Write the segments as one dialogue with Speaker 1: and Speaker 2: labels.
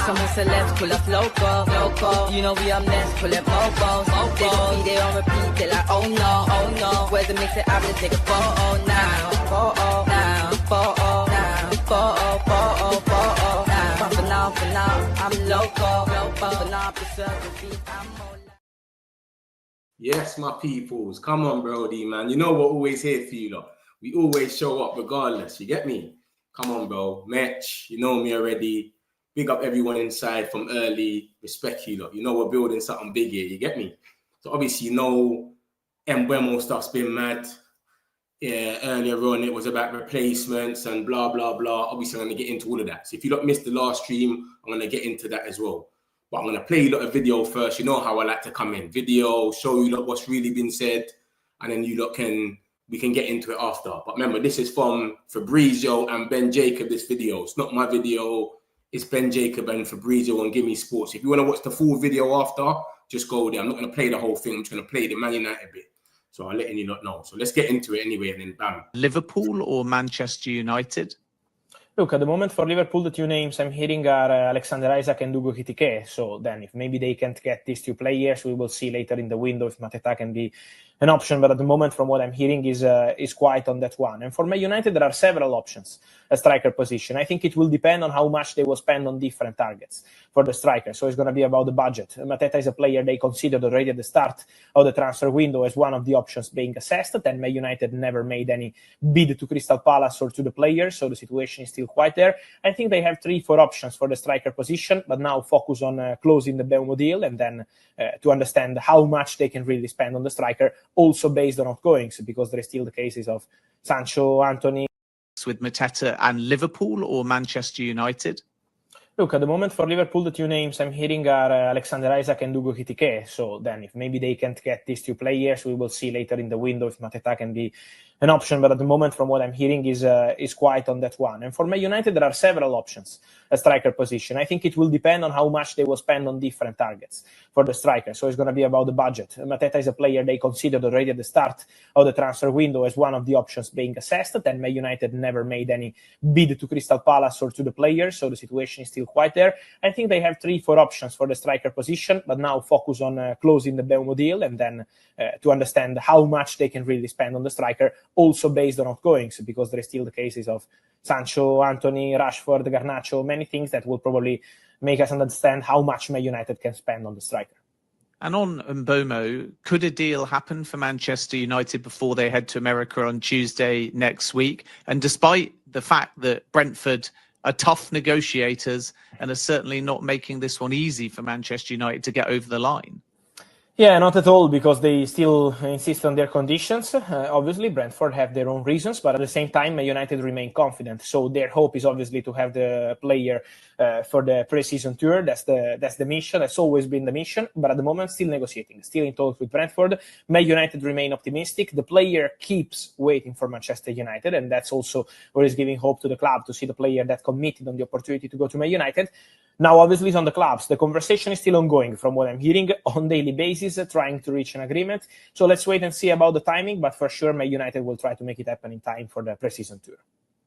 Speaker 1: Some celebs pull up loco. You know we up next, pull up mobos. They don't be there on repeat, they like, oh no. Where's the mix it up, let's take a photo now. Photo now, photo now, photo now. But for now, I'm loco. For now, preserve the beat, I'm more.
Speaker 2: Yes, my peoples. Come on, Brody, man. You know we're always here for you, lot. We always show up regardless. You get me? Come on, bro. Metch, you know me already. Big up everyone inside from early. Respect you, lot. You know we're building something big here. You get me? So obviously, you know, Mbeumo stuff's been mad. Yeah, earlier on it was about replacements and blah, blah, blah. Obviously, I'm going to get into all of that. So if you lot missed the last stream, I'm going to get into that as well. But I'm going to play you lot a video first. You know how I like to come in. Video, show you lot what's really been said. And then you lot we can get into it after. But remember, this is from Fabrizio and Ben Jacobs, this video. It's not my video. It's Ben Jacobs and Fabrizio on Givemesport. So if you want to watch the full video after, just go there. I'm not going to play the whole thing. I'm just going to play the Man United bit. So I'm letting you not know. So let's get into it anyway, and then bam.
Speaker 3: Liverpool or Manchester United?
Speaker 4: Look, at the moment for Liverpool, the two names I'm hearing are Alexander Isak and ekitike. So then if maybe they can't get these two players, we will see later in the window if Mateta can be an option. But at the moment, from what I'm hearing, is quiet on that one. And for Man United, there are several options at striker position. I think it will depend on how much they will spend on different targets for the striker. So it's going to be about the budget. Mateta is a player they considered already at the start of the transfer window as one of the options being assessed. Then Man United never made any bid to Crystal Palace or to the player, so the situation is still quite there. I think they have 3-4 options for the striker position, but now focus on closing the Mbeumo deal and then to understand how much they can really spend on the striker, also based on outgoings, because there is still the cases of Sancho, Anthony.
Speaker 3: With Mateta and Liverpool or Manchester United?
Speaker 4: Look, at the moment for Liverpool, the two names I'm hearing are Alexander Isak and ekitike. So then if maybe they can't get these two players, we will see later in the window if Mateta can be an option. But at the moment, from what I'm hearing, is quiet on that one. And for Man United, there are several options at striker position. I think it will depend on how much they will spend on different targets for the striker. So it's going to be about the budget. Mateta is a player they considered already at the start of the transfer window as one of the options being assessed. Then Man United never made any bid to Crystal Palace or to the player, so the situation is still quite there. I think they have 3-4 options for the striker position, but now focus on closing the Mbeumo deal and then to understand how much they can really spend on the striker, also based on outgoings, because there is still the cases of Sancho, Anthony, Rashford, Garnacho, many things that will probably make us understand how much Man United can spend on the striker.
Speaker 3: And on Mbeumo, could a deal happen for Manchester United before they head to America on Tuesday next week? And despite the fact that Brentford are tough negotiators and are certainly not making this one easy for Manchester United to get over the line.
Speaker 4: Yeah, not at all, because they still insist on their conditions. Obviously, Brentford have their own reasons, but at the same time, Man United remain confident. So their hope is obviously to have the player for the pre-season tour. That's the mission. That's always been the mission. But at the moment, still negotiating, still in talks with Brentford. Man United remain optimistic. The player keeps waiting for Manchester United, and that's also what is giving hope to the club to see the player that committed on the opportunity to go to Man United. Now, obviously, it's on the clubs. The conversation is still ongoing, from what I'm hearing, on daily basis, trying to reach an agreement. So let's wait and see about the timing. But for sure, Man United will try to make it happen in time for the pre-season tour.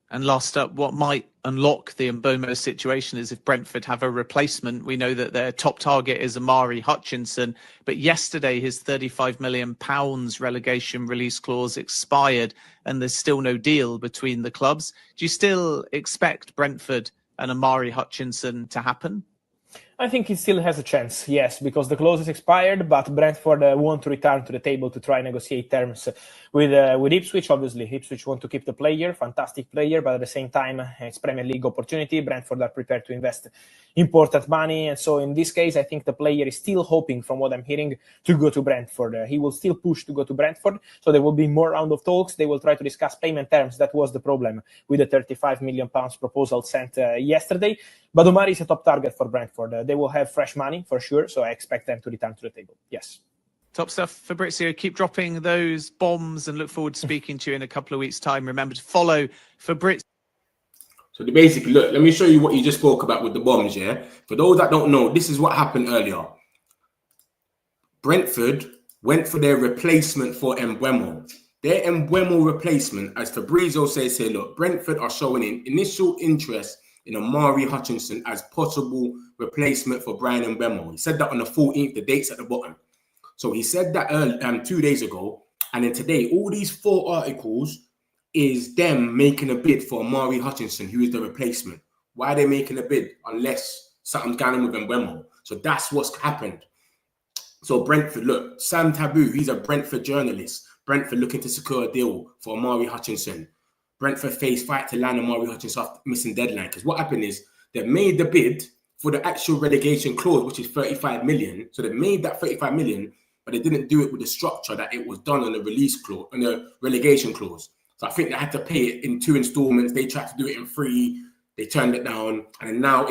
Speaker 3: And last up, what might unlock the Mbeumo situation is if Brentford have a replacement. We know that their top target is Omari Hutchinson, but yesterday his £35 million relegation release clause expired and there's still no deal between the clubs. Do you still expect Brentford and Omari Hutchinson to happen?
Speaker 4: I think he still has a chance, yes, because the clause is expired, but Brentford want to return to the table to try and negotiate terms with Ipswich. Obviously, Ipswich want to keep the player, fantastic player, but at the same time, it's Premier League opportunity. Brentford are prepared to invest important money, and so in this case, I think the player is still hoping, from what I'm hearing, to go to Brentford. He will still push to go to Brentford, so there will be more round of talks. They will try to discuss payment terms. That was the problem with the £35 million proposal sent yesterday. But Omari is a top target for Brentford. They will have fresh money for sure, so I expect them to return to the table. Yes.
Speaker 3: Top stuff, Fabrizio. Keep dropping those bombs and look forward to speaking to you in a couple of weeks' time. Remember to follow Fabrizio.
Speaker 2: So basically, look, let me show you what you just spoke about with the bombs, yeah? For those that don't know, this is what happened earlier. Brentford went for their replacement for Mbeumo. Their Mbeumo replacement, as Fabrizio says here, look, Brentford are showing an initial interest in Omari Hutchinson as possible replacement for Brian Mbeumo. He said that on the 14th, the date's at the bottom. So he said that 2 days ago, and then today, all these 4 articles is them making a bid for Omari Hutchinson, who is the replacement. Why are they making a bid unless something's going on with Mbeumo? So that's what's happened. So Brentford, look, Sam Taboo, he's a Brentford journalist. Brentford looking to secure a deal for Omari Hutchinson. Brentford face fight to land Omari Hutchinson after missing deadline. Because what happened is they made the bid for the actual relegation clause, which is 35 million. So they made that 35 million, but they didn't do it with the structure that it was done on the release clause, on the relegation clause. So I think they had to pay it in 2 installments. They tried to do it in 3. They turned it down, and now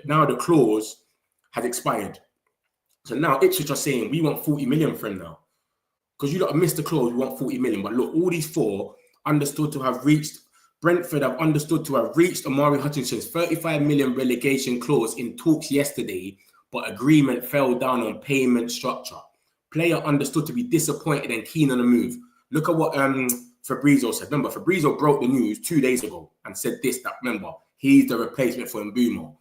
Speaker 2: now the clause has expired. So now Ipswich are saying we want 40 million for him now, because you lot have missed the clause. We want 40 million, but look, all these 4 understood to have reached. Brentford have understood to have reached Omari Hutchinson's 35 million relegation clause in talks yesterday, but agreement fell down on payment structure. Player understood to be disappointed and keen on the move. Look at what Fabrizio said. Remember, Fabrizio broke the news 2 days ago and said this, that remember, he's the replacement for Mbeumo.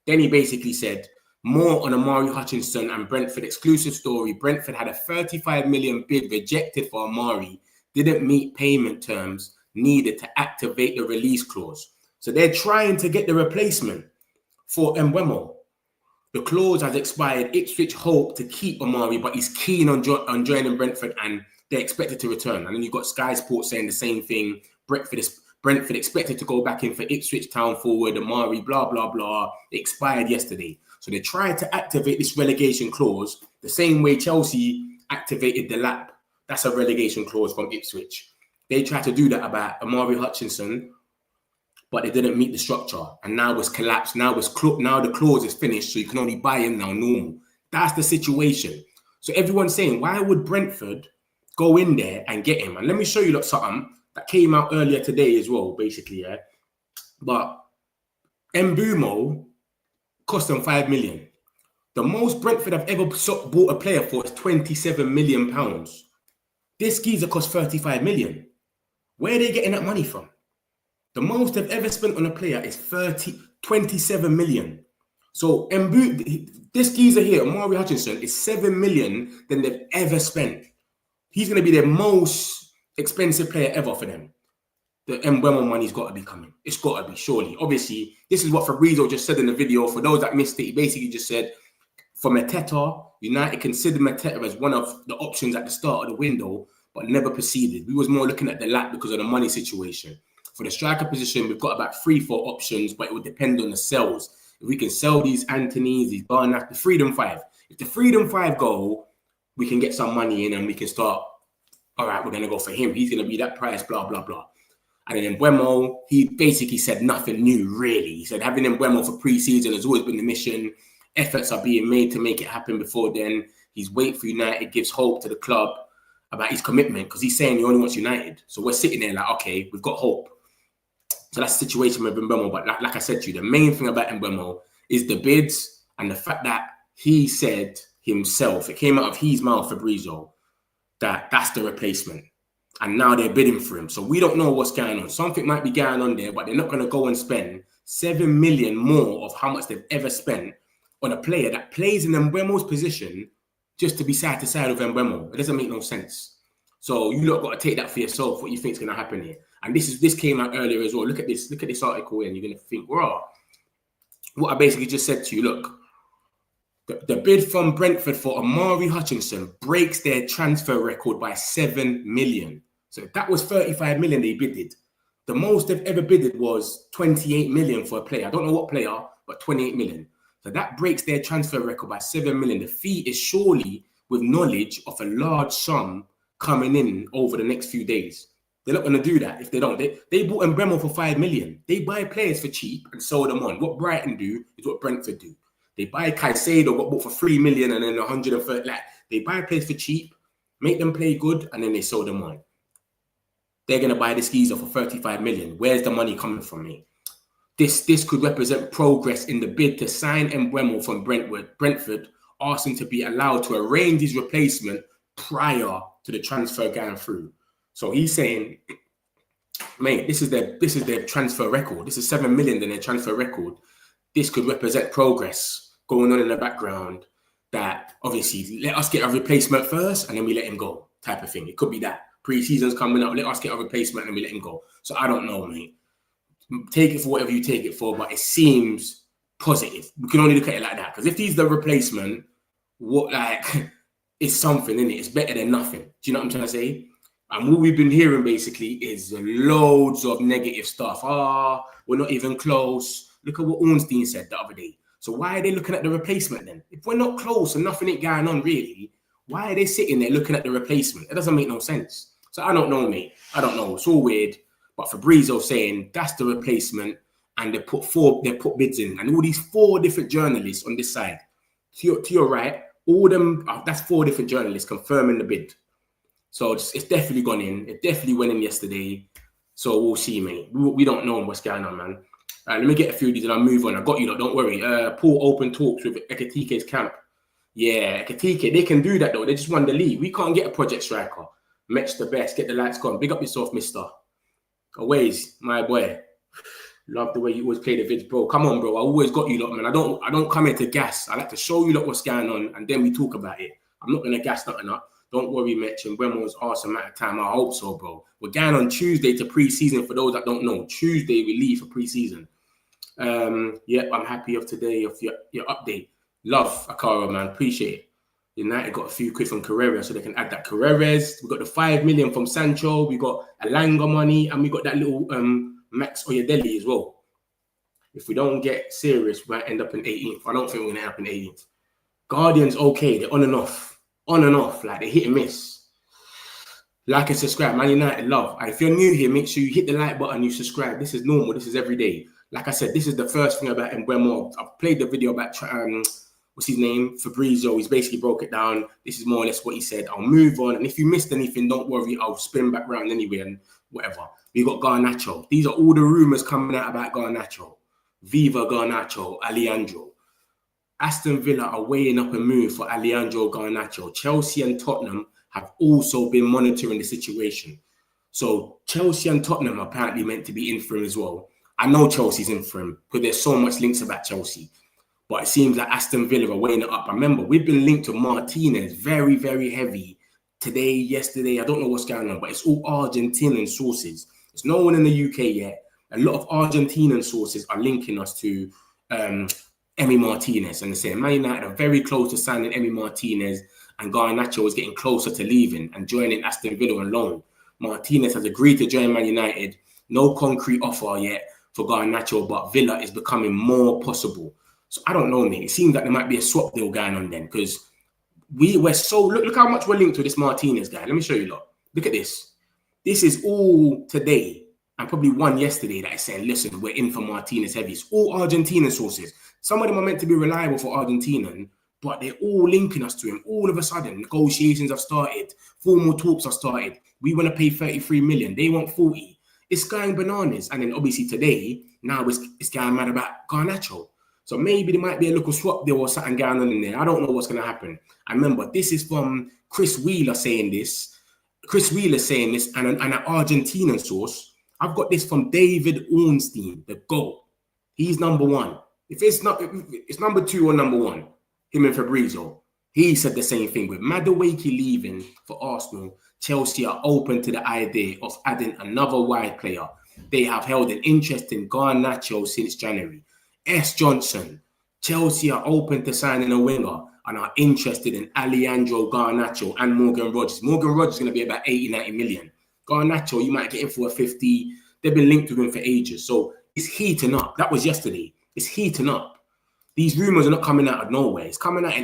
Speaker 2: Then he basically said, more on Omari Hutchinson and Brentford exclusive story. Brentford had a 35 million bid rejected for Omari, didn't meet payment terms needed to activate the release clause. So they're trying to get the replacement for Mbeumo. The clause has expired. Ipswich hope to keep Omari, but he's keen on joining Brentford and they're expected to return. And then you've got Sky Sports saying the same thing. Brentford expected to go back in for Ipswich Town forward, Omari, blah, blah, blah. It expired yesterday. So they tried to activate this relegation clause the same way Chelsea activated the LAP. That's a relegation clause from Ipswich. They tried to do that about Omari Hutchinson, but they didn't meet the structure. And now it's collapsed. Now the clause is finished, so you can only buy him now normal. That's the situation. So everyone's saying, why would Brentford go in there and get him? And let me show you something that came out earlier today as well, basically, yeah. But Mbeumo cost them 5 million. The most Brentford have ever bought a player for is 27 million pounds. This geezer cost 35 million. Where are they getting that money from? The most they've ever spent on a player is 27 million. So this geezer here, Omari Hutchinson, is 7 million than they've ever spent. He's going to be their most expensive player ever for them. The Mbeumo money's got to be coming. It's got to be, surely. Obviously, this is what Fabrizio just said in the video. For those that missed it, he basically just said, for Mateta, United considered Mateta as one of the options at the start of the window, but never proceeded. We was more looking at the lap because of the money situation. For the striker position, we've got about 3-4 options, but it would depend on the sales. If we can sell these Antonys, these Garnacho, the Freedom 5. If the Freedom 5 go, we can get some money in and we can start, all right, we're going to go for him. He's going to be that price, blah, blah, blah. And then Mbeumo, he basically said nothing new, really. He said having Mbeumo for pre-season has always been the mission. Efforts are being made to make it happen before then. He's waiting for United, gives hope to the club about his commitment because he's saying he only wants United. So we're sitting there like, okay, we've got hope. So that's the situation with Mbeumo. But like I said to you, the main thing about Mbeumo is the bids and the fact that he said himself, it came out of his mouth, Fabrizio, that that's the replacement. And now they're bidding for him. So we don't know what's going on. Something might be going on there, but they're not going to go and spend 7 million more of how much they've ever spent on a player that plays in Mbeumo's position just to be side to side with Mbeumo. It doesn't make no sense. So you lot got to take that for yourself, what you think is going to happen here. And this came out earlier as well. Look at this article here, and you're going to think, wow. What I basically just said to you, look, the bid from Brentford for Omari Hutchinson breaks their transfer record by 7 million. So that was 35 million they bidded. The most they've ever bidded was 28 million for a player. I don't know what player, but 28 million. So that breaks their transfer record by 7 million. The fee is surely with knowledge of a large sum coming in over the next few days. They're not going to do that if they don't. They bought Mbeumo for 5 million. They buy players for cheap and sell them on. What Brighton do is what Brentford do. They buy Caicedo, got bought for 3 million and then 130. Like, they buy players for cheap, make them play good, and then they sell them on. They're going to buy this geezer for 35 million. Where's the money coming from, me? This could represent progress in the bid to sign Mbeumo from Brentford, asking to be allowed to arrange his replacement prior to the transfer going through. So he's saying mate, this is their transfer record. This is 7 million in their transfer record. This could represent progress going on in the background. That obviously let us get a replacement first, and then we let him go, type of thing. It could be that pre-season's coming up. Let us get a replacement, and we let him go. So I don't know, mate. Take it for whatever you take it for, but it seems positive. We can only look at it like that, because if he's the replacement, it's something, isn't it? It's better than nothing. Do you know what I'm trying to say? And what we've been hearing basically is loads of negative stuff. We're not even close. Look at what Ornstein said the other day. So why are they looking at the replacement then? If we're not close and nothing ain't going on really, why are they sitting there looking at the replacement? It doesn't make no sense. So I don't know, mate. I don't know. It's all weird. But Fabrizio saying that's the replacement, and they put bids in, and all these 4 different journalists on this side. To your right, all them, that's 4 different journalists confirming the bid. So it's definitely gone in. It definitely went in yesterday. So we'll see, mate. We don't know what's going on, man. Let me get a few of these and I'll move on. I got you, though. Don't worry. Paul open talks with Ekitike's camp. Yeah, Ekitike, they can do that, though. They just won the league. We can't get a project striker. Match the best. Get the lights gone. Big up yourself, mister. Always, my boy. Love the way you always play the vids, bro. Come on, bro. I always got you, lot, man. I don't come here to gas. I like to show you lot what's going on, and then we talk about it. I'm not going to gas nothing up. Don't worry, Mitch. And Mbeumo's awesome at the time. I hope so, bro. We're going on Tuesday to pre-season. For those that don't know, Tuesday we leave for pre-season. Yeah, I'm happy of today, of your update. Love, Akara, man. Appreciate it. United got a few quid from Carreras, so they can add that Carreras. We got the 5 million from Sancho. We got Alanga money, and we got that little Max Oyedeli as well. If we don't get serious, we might end up in 18th. I don't think we're going to end up in 18th. Guardians, okay. They're on and off. On and off. Like, they hit and miss. Like and subscribe. Man United, love. And if you're new here, make sure you hit the like button, you subscribe. This is normal. This is every day. Like I said, this is the first thing about Mbeumo. I've played the video about, what's his name? Fabrizio. He's basically broke it down. This is more or less what he said. I'll move on. And if you missed anything, don't worry. I'll spin back around anyway and whatever. We got Garnacho. These are all the rumors coming out about Garnacho. Viva Garnacho, Alejandro. Aston Villa are weighing up a move for Alejandro Garnacho. Chelsea and Tottenham have also been monitoring the situation. So Chelsea and Tottenham are apparently meant to be in for him as well. I know Chelsea's in for him because there's so much links about Chelsea. But it seems that Aston Villa are weighing it up. Remember, we've been linked to Martinez very, very heavy. Today, yesterday, I don't know what's going on, but it's all Argentinian sources. There's no one in the UK yet. A lot of Argentinian sources are linking us to Emi Martinez. And they're saying Man United are very close to signing Emi Martinez, and Garnacho is getting closer to leaving and joining Aston Villa on loan. Martinez has agreed to join Man United. No concrete offer yet for Garnacho, but Villa is becoming more possible. So I don't know, mate. It seems like there might be a swap deal going on then, because we're so look how much we're linked to this Martinez guy. Let me show you, lot. Look at this. This is all today and probably one yesterday that is saying, listen, we're in for Martinez heavy. It's all Argentinian sources. Some of them are meant to be reliable for Argentinian, but they're all linking us to him. All of a sudden, negotiations have started. Formal talks have started. We want to pay 33 million. They want 40. It's going bananas. And then obviously today, now it's going mad about Garnacho. So maybe there might be a little swap deal or something going on in there. I don't know what's going to happen. I remember this is from Chris Wheeler saying this. Chris Wheeler saying this and an Argentinian source. I've got this from David Ornstein, the GOAT. He's number one. If it's number 2 or number 1, him and Fabrizio. He said the same thing. With Madueke leaving for Arsenal, Chelsea are open to the idea of adding another wide player. They have held an interest in Garnacho since January. S. Johnson, Chelsea are open to signing a winger and are interested in Alejandro Garnacho and Morgan Rogers. Morgan Rogers is going to be about 80, 90 million. Garnacho, you might get him for a 50. They've been linked with him for ages. So it's heating up. That was yesterday. It's heating up. These rumors are not coming out of nowhere. It's coming out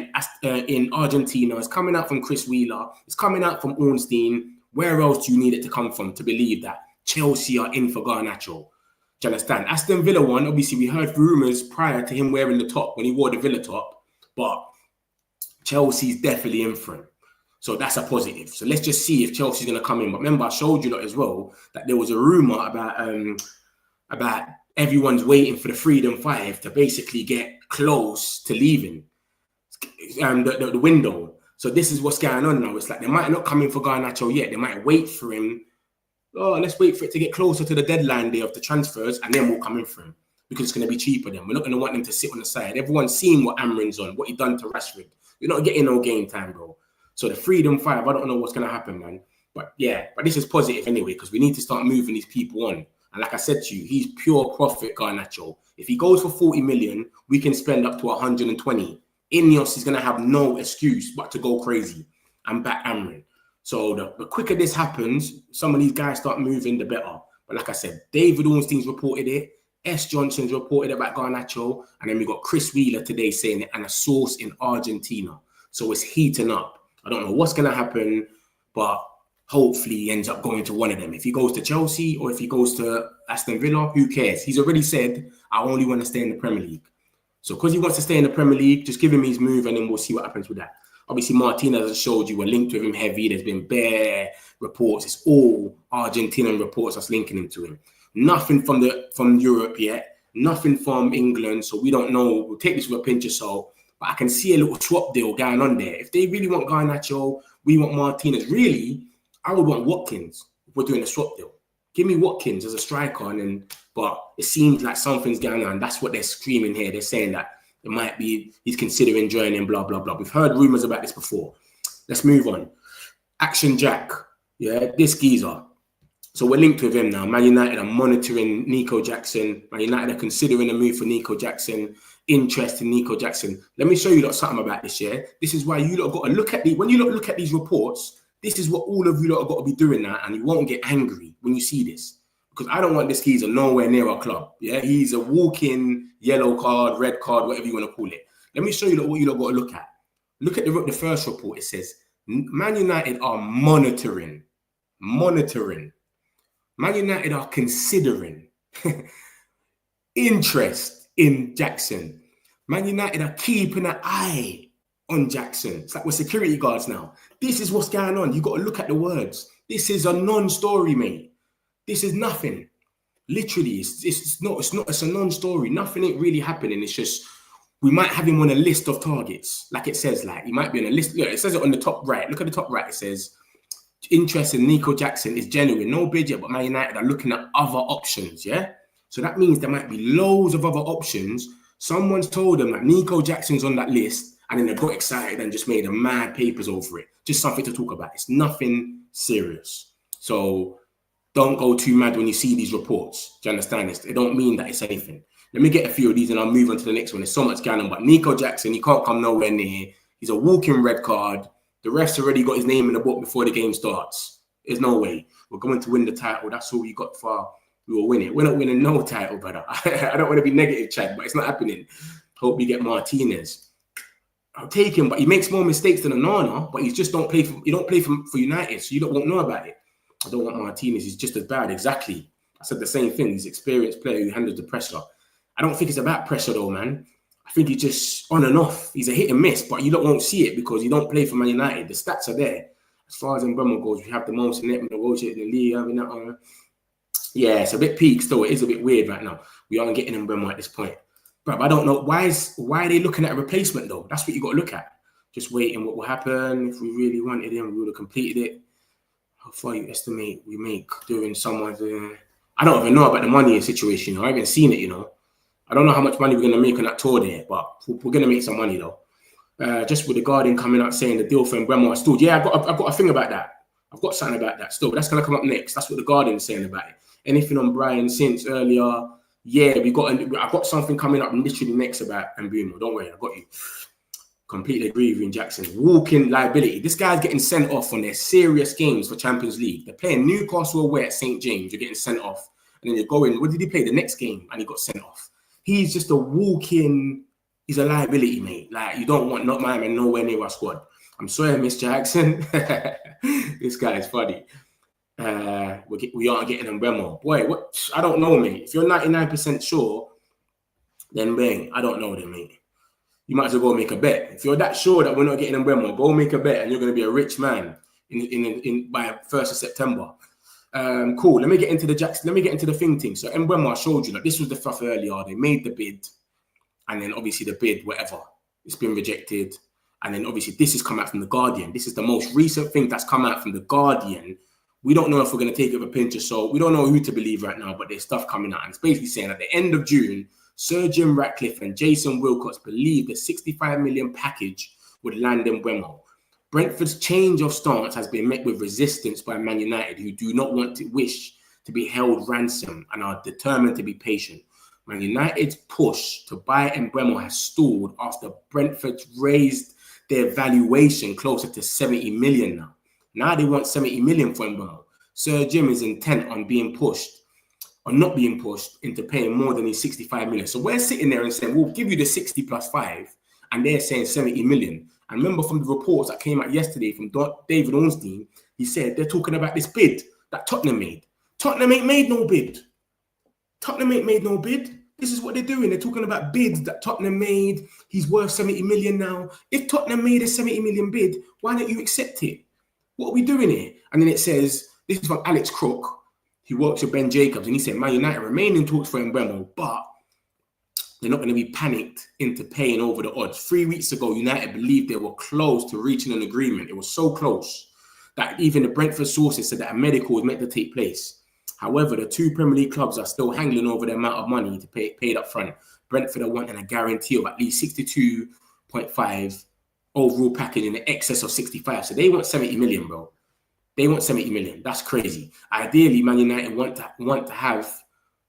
Speaker 2: in Argentina. It's coming out from Chris Wheeler. It's coming out from Ornstein. Where else do you need it to come from to believe that Chelsea are in for Garnacho? Do you understand? Aston Villa one, obviously we heard rumors prior to him wearing the top when he wore the Villa top, but Chelsea's definitely in for him. So that's a positive. So let's just see if Chelsea's going to come in. But remember, I showed you lot as well that there was a rumor about everyone's waiting for the Freedom 5 to basically get close to leaving the window. So this is what's going on now. It's like they might not come in for Garnacho yet. They might wait for him. oh, let's wait for it to get closer to the deadline day of the transfers, and then we'll come in for him because it's going to be cheaper then. We're not going to want him to sit on the side. Everyone's seen what Amrin's on, what he done to Rashford. You're not getting no game time, bro. So the Freedom 5, I don't know what's going to happen, man. But yeah, but this is positive anyway, because we need to start moving these people on. And like I said to you, he's pure profit, Garnacho. If he goes for 40 million, we can spend up to 120. Ineos is going to have no excuse but to go crazy and back Amrin. So the quicker this happens, some of these guys start moving, the better. But like I said, David Ornstein's reported it. S. Johnson's reported about Garnacho. And then we got Chris Wheeler today saying it, and a source in Argentina. So it's heating up. I don't know what's going to happen, but hopefully he ends up going to one of them. If he goes to Chelsea or if he goes to Aston Villa, who cares? He's already said, I only want to stay in the Premier League. So because he wants to stay in the Premier League, just give him his move and then we'll see what happens with that. Obviously, Martinez has showed you we're linked with him heavy. There's been bare reports. It's all Argentinian reports that's linking him to him. Nothing from Europe yet. Nothing from England. So we don't know. We'll take this with a pinch of salt. But I can see a little swap deal going on there. If they really want Garnacho, we want Martinez. Really, I would want Watkins if we're doing a swap deal. Give me Watkins as a striker. But it seems like something's going on. That's what they're screaming here. They're saying that it might be he's considering joining, blah, blah, blah. We've heard rumours about this before. Let's move on. Action Jack. Yeah, this geezer. So we're linked with him now. Man United are monitoring Nico Jackson. Man United are considering a move for Nico Jackson. Interest in Nico Jackson. Let me show you something about this, yeah? This is why you lot got to look at when you look at these reports, this is what all of you lot have got to be doing now, and you won't get angry when you see this. Because I don't want this geezer nowhere near our club. Yeah, he's a walking yellow card, red card, whatever you want to call it. Let me show you what you lot got to look at. Look at the first report. It says, Man United are monitoring. Man United are considering interest in Jackson. Man United are keeping an eye on Jackson. It's like we're security guards now. This is what's going on. You got to look at the words. This is a non-story, mate. This is nothing. Literally, it's a non-story. Nothing ain't really happening. It's just we might have him on a list of targets. Like it says, like he might be on a list. Look, it says it on the top right. Look at the top right. It says interest in Nico Jackson is genuine. No bid yet, but Man United are looking at other options. Yeah. So that means there might be loads of other options. Someone's told them that Nico Jackson's on that list, and then they got excited and just made a mad papers over it. Just something to talk about. It's nothing serious. So don't go too mad when you see these reports. Do you understand this? They don't mean that it's anything. Let me get a few of these and I'll move on to the next one. There's so much going on. But Nico Jackson, he can't come nowhere near. He's a walking red card. The ref's already got his name in the book before the game starts. There's no way. We're going to win the title. That's all we got for. We will win it. We're not winning no title, brother. I don't want to be negative, Chad, but it's not happening. Hope we get Martinez. I'll take him, but he makes more mistakes than Onana, but he just don't play for United, so you won't know about it. I don't want Martinez. He's just as bad. Exactly. I said the same thing. He's an experienced player who handles the pressure. I don't think it's about pressure though, man. I think he's just on and off. He's a hit and miss, but you won't see it because you don't play for Man United. The stats are there. As far as Mbeumo goes, we have the most net negotiated in the league. Having that yeah, it's a bit peak still. It is a bit weird right now. We aren't getting Mbeumo at this point. But I don't know. Why are they looking at a replacement though? That's what you got to look at. Just waiting what will happen. If we really wanted him, we would have completed it. How far you estimate we make doing someone's... I don't even know about the money situation. I haven't seen it, I don't know how much money we're going to make on that tour there, but we're going to make some money though. Just with the Guardian coming out saying the deal for Mbeumo is still... Yeah, I've got a thing about that. I've got something about that still. But that's going to come up next. That's what the Guardian's saying about it. Anything on Brian since earlier? Yeah, I've got something coming up literally next about Mbeumo. Don't worry, I got you. Completely agree with you, Jackson. Walking liability. This guy's getting sent off on their serious games for Champions League. They're playing Newcastle away at St. James. You're getting sent off. And then you're going, what did he play? The next game. And he got sent off. He's just a walking, he's a liability, mate. Like, you don't want not my man nowhere near our squad. I'm sorry, Miss Jackson. This guy is funny. We aren't getting Mbeumo. Boy, what? I don't know, mate. If you're 99% sure, then bang, I don't know then, mate. You might as well go make a bet. If you're that sure that we're not getting Mbeumo, go make a bet and you're going to be a rich man by 1st of September. Cool. Let me get into the Jackson. Let me get into the thing. So Mbeumo, I showed you that this was the stuff earlier. They made the bid, and then obviously the bid, whatever, it's been rejected. And then obviously this has come out from the Guardian. This is the most recent thing that's come out from the Guardian, We don't know if we're going to take it with a pinch of salt. We don't know who to believe right now, but there's stuff coming out. And it's basically saying at the end of June, Sir Jim Ratcliffe and Jason Wilcox believed the 65 million package would land in Mbeumo. Brentford's change of stance has been met with resistance by Man United, who do not wish to be held ransom and are determined to be patient. Man United's push to buy Mbeumo has stalled after Brentford raised their valuation closer to 70 million now. Now they want 70 million for Mbeumo. Sir Jim is intent on not being pushed into paying more than his 65 million. So we're sitting there and saying, we'll give you the 60 plus 5, and they're saying 70 million. And remember from the reports that came out yesterday from David Ornstein, he said they're talking about this bid that Tottenham made. Tottenham ain't made no bid. Tottenham ain't made no bid. This is what they're doing. They're talking about bids that Tottenham made. He's worth 70 million now. If Tottenham made a 70 million bid, why don't you accept it? What are we doing here? And then it says, this is from Alex Crook. He works with Ben Jacobs, and he said, Man United remain in talks for Mbeumo, but they're not going to be panicked into paying over the odds. 3 weeks ago, United believed they were close to reaching an agreement. It was so close that even the Brentford sources said that a medical was meant to take place. However, the two Premier League clubs are still haggling over the amount of money to pay paid up front. Brentford are wanting a guarantee of at least 62.5 overall package in the excess of 65. So they want 70 million, bro. They want 70 million. That's crazy. Ideally, Man United want to have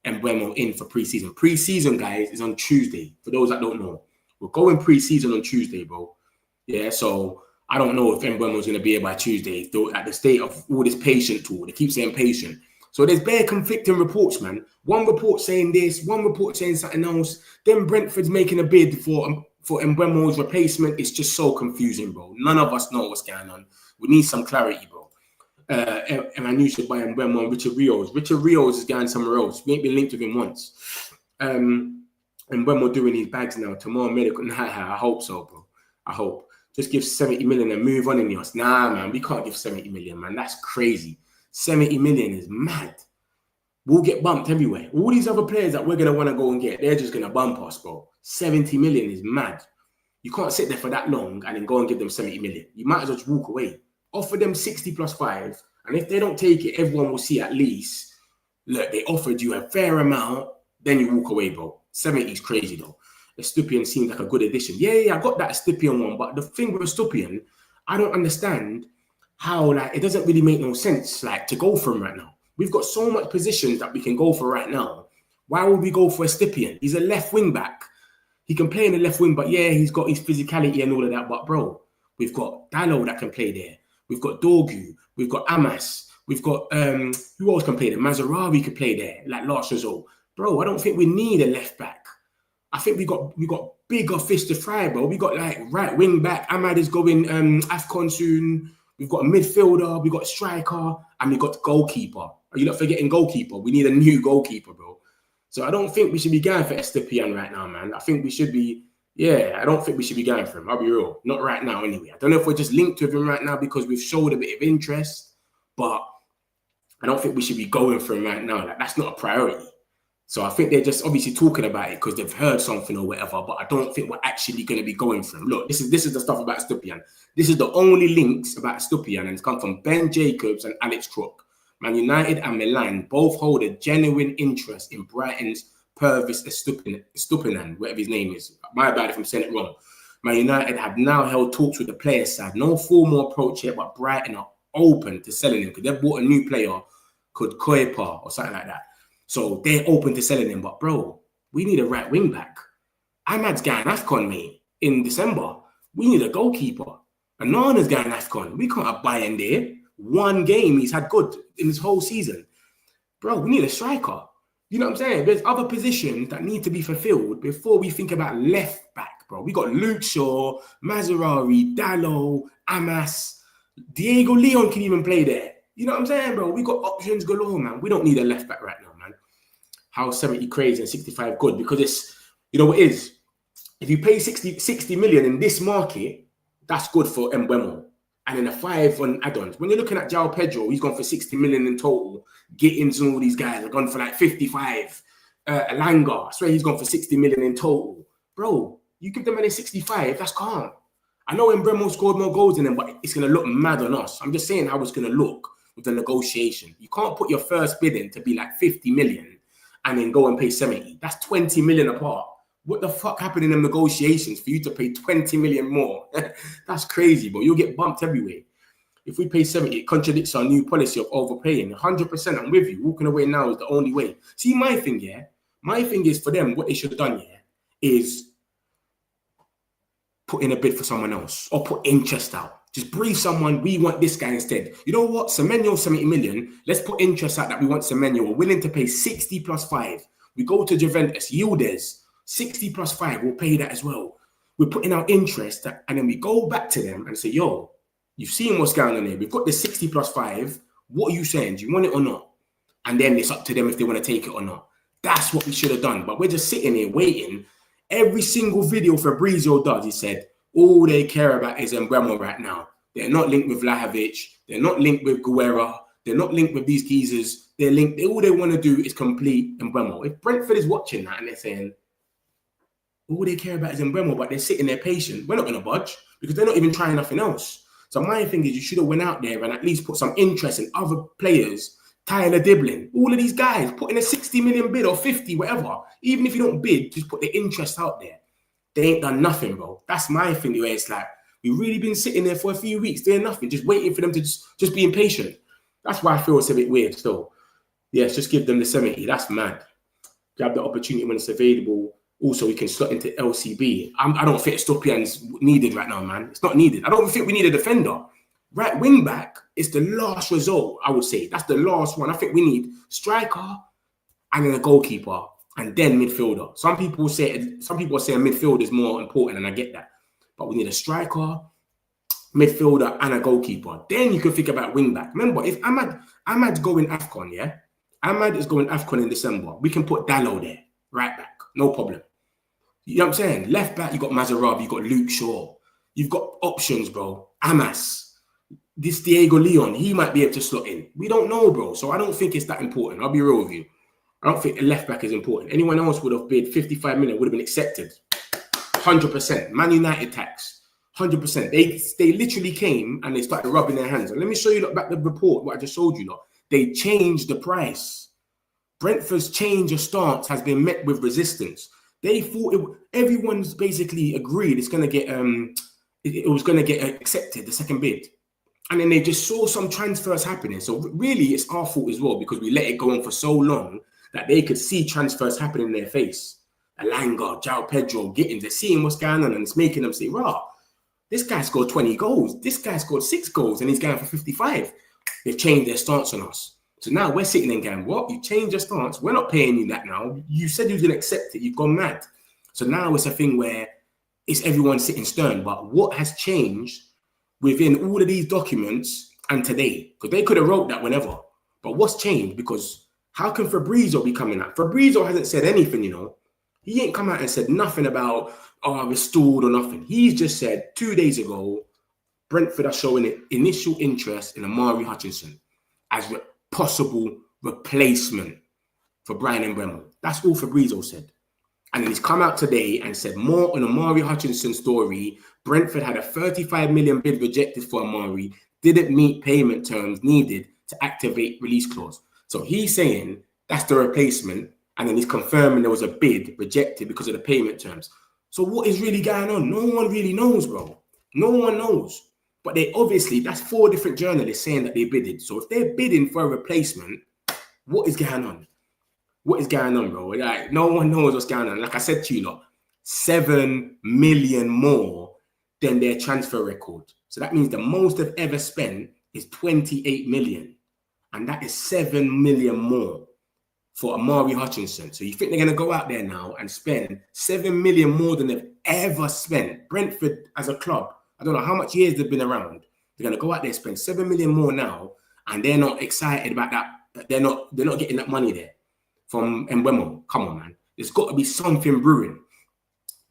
Speaker 2: Mbeumo in for pre-season. Pre-season, guys, is on Tuesday. For those that don't know, we're going pre-season on Tuesday, bro. Yeah, so I don't know if Mbeumo's going to be here by Tuesday. Though at the state of all this patient tool, they keep saying patient. So there's bare conflicting reports, man. One report saying this, one report saying something else. Then Brentford's making a bid for Mbeumo's replacement. It's just so confusing, bro. None of us know what's going on. We need some clarity, bro. And I knew you should buy Mbeumo and Richard Rios. Richard Rios is going somewhere else. We ain't been linked with him once. Mbeumo doing his bags now. Tomorrow medical. Nah, I hope so, bro. I hope. Just give 70 million and move on in the us. Nah, man, we can't give 70 million, man. That's crazy. 70 million is mad. We'll get bumped everywhere. All these other players that we're going to want to go and get, they're just going to bump us, bro. 70 million is mad. You can't sit there for that long and then go and give them 70 million. You might as well just walk away. Offer them 60 plus 5. And if they don't take it, everyone will see at least, look, they offered you a fair amount, then you walk away, bro. 70 is crazy, though. Estupiñán seemed like a good addition. Yeah, I got that Estupiñán one. But the thing with Estupiñán, I don't understand how, like, it doesn't really make no sense, like, to go for him right now. We've got so much positions that we can go for right now. Why would we go for Estupiñán? He's a left wing back. He can play in the left wing, but yeah, he's got his physicality and all of that. But, bro, we've got Dalot that can play there. We've got Dorgu. We've got Amas. We've got, who else can play there? Mazarawi could play there, like last result. Bro, I don't think we need a left back. I think we got bigger fish to fry, bro. We got, like, right wing back. Ahmad is going AFCON soon. We've got a midfielder. We've got a striker. And we've got the goalkeeper. Are you not forgetting goalkeeper? We need a new goalkeeper, bro. So I don't think we should be going for Estupiñán right now, man. I think we should be, I don't think we should be going for him. I'll be real. Not right now, anyway. I don't know if we're just linked with him right now because we've showed a bit of interest, but I don't think we should be going for him right now. Like, that's not a priority. So I think they're just obviously talking about it because they've heard something or whatever, but I don't think we're actually going to be going for him. Look, this is the stuff about Estupiñán. This is the only links about Estupiñán, and it's come from Ben Jacobs and Alex Crook. Man United and Milan both hold a genuine interest in Brighton's Purvis Estupiñán, whatever his name is. My bad if I'm saying it wrong. Man United have now held talks with the players' side. No formal approach yet, but Brighton are open to selling him because they've bought a new player called Koepa or something like that. So they're open to selling him. But, bro, we need a right wing back. Ahmad's going AFCON, mate, in December. We need a goalkeeper. Anana's going AFCON. We can't have Bayern there. One game he's had good in this whole season. Bro, we need a striker. You know what I'm saying? There's other positions that need to be fulfilled before we think about left back, bro. We got Luke Shaw, Mazarawi, Dalot, Amas. Diego Leon can even play there. You know what I'm saying, bro? We got options galore, man. We don't need a left back right now, man. How 70 crazy and 65 good? Because it's, you know what it is? If you pay 60 million in this market, that's good for Mbeumo. And then a 5 on add-ons. When you're looking at João Pedro, he's gone for 60 million in total. Gittins and all these guys have gone for like 55. Alanga, I swear he's gone for 60 million in total. Bro, you give them any 65, that's calm. I know Mbeumo scored more goals than them, but it's going to look mad on us. I'm just saying how it's going to look. with the negotiation. You can't put your first bid in to be like 50 million and then go and pay 70. That's 20 million apart. What the fuck happened in the negotiations for you to pay 20 million more? That's crazy, but you'll get bumped everywhere. If we pay 70, it contradicts our new policy of overpaying. 100%, I'm with you. Walking away now is the only way. See, my thing, yeah? My thing is for them, what they should have done, yeah, is put in a bid for someone else or put interest out. Just brief someone, we want this guy instead. You know what? Semenyo, 70 million. Let's put interest out that we want Semenyo. We're willing to pay 60 plus 5. We go to Juventus, Yildiz, 60 plus 5. We'll pay that as well. We're putting out interest and then we go back to them and say, yo, you've seen what's going on here. We've got the 60 plus 5. What are you saying? Do you want it or not? And then it's up to them if they want to take it or not. That's what we should have done. But we're just sitting here waiting. Every single video Fabrizio does, he said, all they care about is Mbeumo right now. They're not linked with Vlahovic. They're not linked with Guerra. They're not linked with these geezers. They're linked. All they want to do is complete Mbeumo. If Brentford is watching that and they're saying, all they care about is Mbeumo, but they're sitting there patient, we're not going to budge because they're not even trying nothing else. So my thing is you should have went out there and at least put some interest in other players. Tyler Diblin, all of these guys, put in a 60 million bid or 50, whatever. Even if you don't bid, just put the interest out there. They ain't done nothing, bro. That's my thing, where it's like, we've really been sitting there for a few weeks doing nothing, just waiting for them to just be impatient. That's why I feel it's a bit weird still. Yes, just give them the 70. That's mad. Grab the opportunity when it's available. Also, we can slot into LCB. I don't think Stopian's needed right now, man. It's not needed. I don't think we need a defender. Right wing back is the last result, I would say. That's the last one. I think we need striker and then a goalkeeper and then midfielder. Some people are saying midfield is more important, and I get that. But we need a striker, midfielder, and a goalkeeper. Then you can think about wing back. Remember, if Ahmad's going AFCON, yeah? Ahmad is going AFCON in December. We can put Dallo there, right back. No problem. You know what I'm saying? Left back, you got Mazarabi, you got Luke Shaw. You've got options, bro. Amas. This Diego Leon, he might be able to slot in. We don't know, bro. So I don't think it's that important. I'll be real with you. I don't think a left back is important. Anyone else would have bid 55 million, would have been accepted. 100%. Man United tax. 100%. They literally came and they started rubbing their hands. And let me show you back the report, what I just showed you. Lot. They changed the price. Brentford's change of stance has been met with resistance. They thought everyone's basically agreed it's going to get it was going to get accepted, the second bid. And then they just saw some transfers happening. So really, it's our fault as well because we let it go on for so long that they could see transfers happening in their face. Alanga, João Pedro, they're seeing what's going on and it's making them say, rah, this guy scored 20 goals. This guy scored 6 goals and he's going for 55. They've changed their stance on us. So now we're sitting there going, what? You changed your stance. We're not paying you that now. You said you was going to accept it. You've gone mad. So now it's a thing where it's everyone sitting stern. But what has changed within all of these documents and today? Because they could have wrote that whenever. But what's changed? Because how can Fabrizio be coming out? Fabrizio hasn't said anything, you know. He ain't come out and said nothing about, oh, restored or nothing. He's just said 2 days ago, Brentford are showing initial interest in Omari Hutchinson as a possible replacement for Brian Mbeumo. That's all Fabrizio said. And then he's come out today and said more on Omari Hutchinson's story. Brentford had a 35 million bid rejected for Omari, didn't meet payment terms needed to activate release clause. So he's saying that's the replacement, and then he's confirming there was a bid rejected because of the payment terms. So what is really going on? No one really knows, bro. No one knows. But they obviously, that's 4 different journalists saying that they bidded. So if they're bidding for a replacement, what is going on? What is going on, bro? Like, no one knows what's going on. Like I said to you, lot, 7 million more than their transfer record. So that means the most they've ever spent is 28 million. And that is 7 million more for Omari Hutchinson. So you think they're going to go out there now and spend 7 million more than they've ever spent? Brentford as a club, I don't know how much years they've been around. They're going to go out there and spend 7 million more now, and they're not excited about that. They're not getting that money there from Mbeumo. Come on, man. There's got to be something brewing.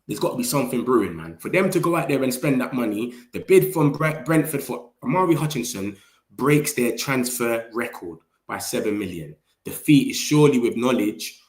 Speaker 2: There's got to be something brewing, man. For them to go out there and spend that money, the bid from Brentford for Omari Hutchinson breaks their transfer record by 7 million. The fee is surely with knowledge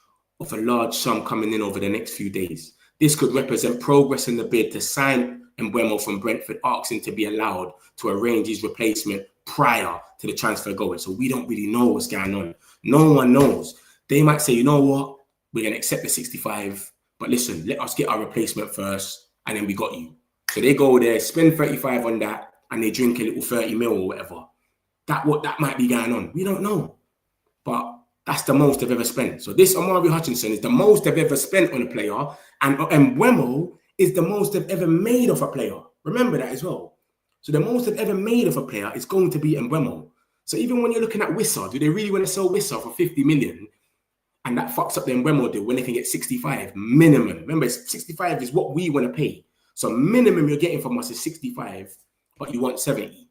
Speaker 2: of a large sum coming in over the next few days. This could represent progress in the bid to sign Mbeumo from Brentford, asking to be allowed to arrange his replacement prior to the transfer going. So we don't really know what's going on. No one knows. They might say, you know what? We're going to accept the 65, but listen, let us get our replacement first, and then we got you. So they go there, spend 35 on that, and they drink a little 30 mil or whatever. That might be going on. We don't know. But that's the most they've ever spent. So this Omari Hutchinson is the most they've ever spent on a player, and Mbeumo is the most they've ever made of a player. Remember that as well. So the most they've ever made of a player is going to be Mbeumo. So even when you're looking at Wissa, do they really want to sell Wissa for 50 million? And that fucks up the Mbeumo deal when they can get 65 minimum. Remember, 65 is what we want to pay. So minimum you're getting from us is 65, but you want 70.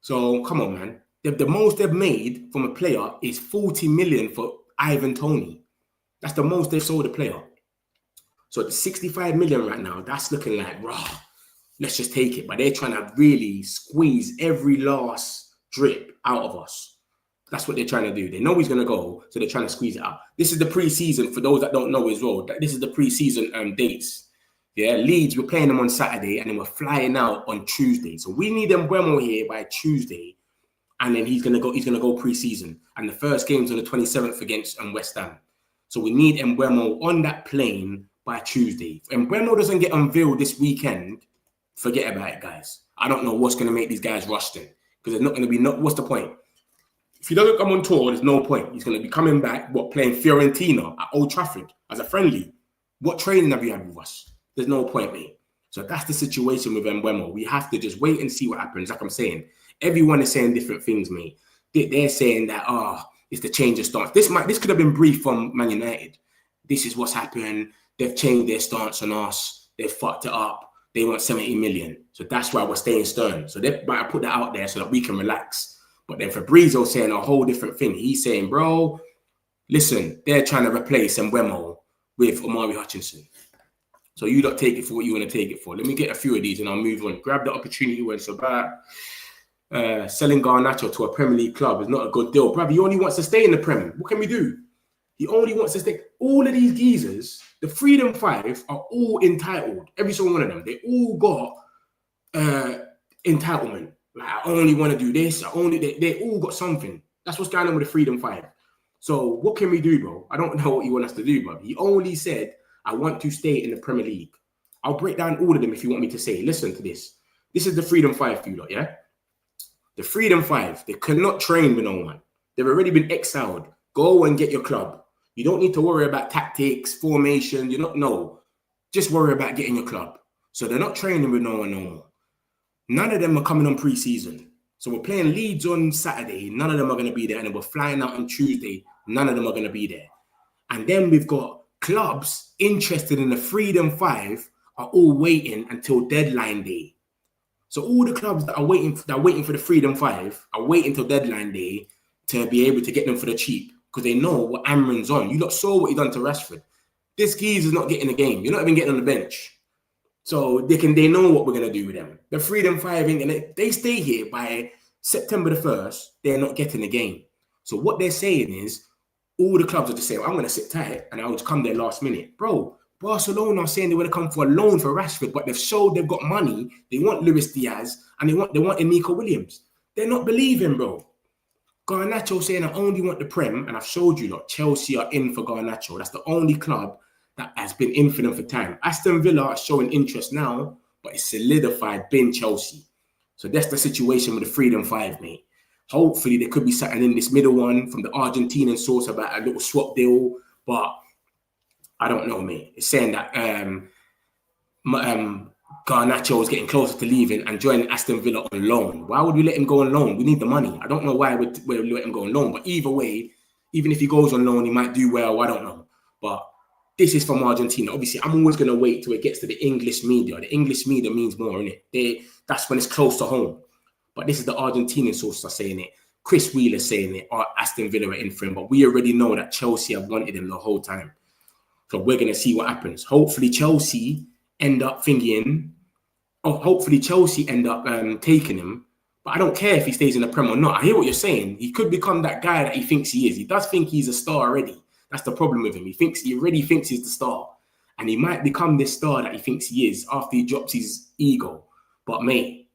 Speaker 2: So come on, man. The most they've made from a player is 40 million for Ivan Toney. That's the most they've sold a player. So the 65 million right now, that's looking like, raw. Let's just take it. But they're trying to really squeeze every last drip out of us. That's what they're trying to do. They know he's going to go, so they're trying to squeeze it out. This is the pre-season, for those that don't know as well. This is the pre-season dates. Yeah, Leeds, we're playing them on Saturday, and then we're flying out on Tuesday. So we need Mbeumo here by Tuesday, and then he's going to go pre-season. And the first game's on the 27th against West Ham. So we need Mbeumo on that plane by Tuesday. If Mbeumo doesn't get unveiled this weekend, forget about it, guys. I don't know what's going to make these guys rush then, because there's not going to be what's the point? If he doesn't come on tour, there's no point. He's going to be coming back, playing Fiorentina at Old Trafford as a friendly. What training have you had with us? There's no point, mate. So that's the situation with Mbeumo. We have to just wait and see what happens. Like I'm saying, everyone is saying different things, mate. They're saying that, it's the change of stance. This could have been brief from Man United. This is what's happened. They've changed their stance on us. They've fucked it up. They want 70 million. So that's why we're staying stern. So they might put that out there so that we can relax. But then Fabrizio saying a whole different thing. He's saying, bro, listen, they're trying to replace Mbeumo with Omari Hutchinson. So you don't take it for what you want to take it for. Let me get a few of these and I'll move on. Grab the opportunity when it's about selling Garnacho to a Premier League club is not a good deal. Bruv, he only wants to stay in the Premier. What can we do? He only wants to stay. All of these geezers, the Freedom Five, are all entitled. Every single one of them. They all got entitlement. Like, I only want to do this. They all got something. That's what's going on with the Freedom Five. So what can we do, bro? I don't know what you want us to do, bro. He only said, I want to stay in the Premier League. I'll break down all of them if you want me to say. Listen to this. This is the Freedom Five for you lot, yeah? The Freedom Five, they cannot train with no one. They've already been exiled. Go and get your club. You don't need to worry about tactics, formation. No. Just worry about getting your club. So they're not training with no one no more. None of them are coming on pre-season. So we're playing Leeds on Saturday. None of them are going to be there. And then we're flying out on Tuesday. None of them are going to be there. And then we've got clubs interested in the Freedom Five are all waiting until deadline day. So all the clubs that are waiting for the Freedom Five are waiting till deadline day to be able to get them for the cheap because they know what Amran's on. You lot saw what he done to Rashford. This geezer's not getting the game. You're not even getting on the bench. So they know what we're gonna do with them. The Freedom Five ain't gonna. They stay here by September the 1st. They're not getting the game. So what they're saying is, all the clubs are just saying, well, I'm gonna sit tight and I'll just come there last minute, bro. Barcelona are saying they want to come for a loan for Rashford, but they've showed they've got money. They want Luis Diaz and they want Nico Williams. They're not believing, bro. Garnacho saying I only want the Prem, and I've showed you that Chelsea are in for Garnacho. That's the only club that has been in for them for time. Aston Villa are showing interest now, but it's solidified been Chelsea. So that's the situation with the Freedom Five, mate. Hopefully there could be something in this middle one from the Argentinian source about a little swap deal, but I don't know, mate. It's saying that Garnacho is getting closer to leaving and joining Aston Villa on loan. Why would we let him go on loan? We need the money. I don't know why we'd let him go on loan, but either way, even if he goes on loan, he might do well. I don't know. But this is from Argentina. Obviously, I'm always going to wait till it gets to the English media. The English media means more, innit? That's when it's close to home. But this is the Argentinian sources are saying it. Chris Wheeler saying it, or Aston Villa are in for him. But we already know that Chelsea have wanted him the whole time. So we're going to see what happens. Hopefully Chelsea end up taking him. But I don't care if he stays in the Prem or not. I hear what you're saying. He could become that guy that he thinks he is. He does think he's a star already. That's the problem with him. He already thinks he's the star. And he might become this star that he thinks he is after he drops his ego. But mate,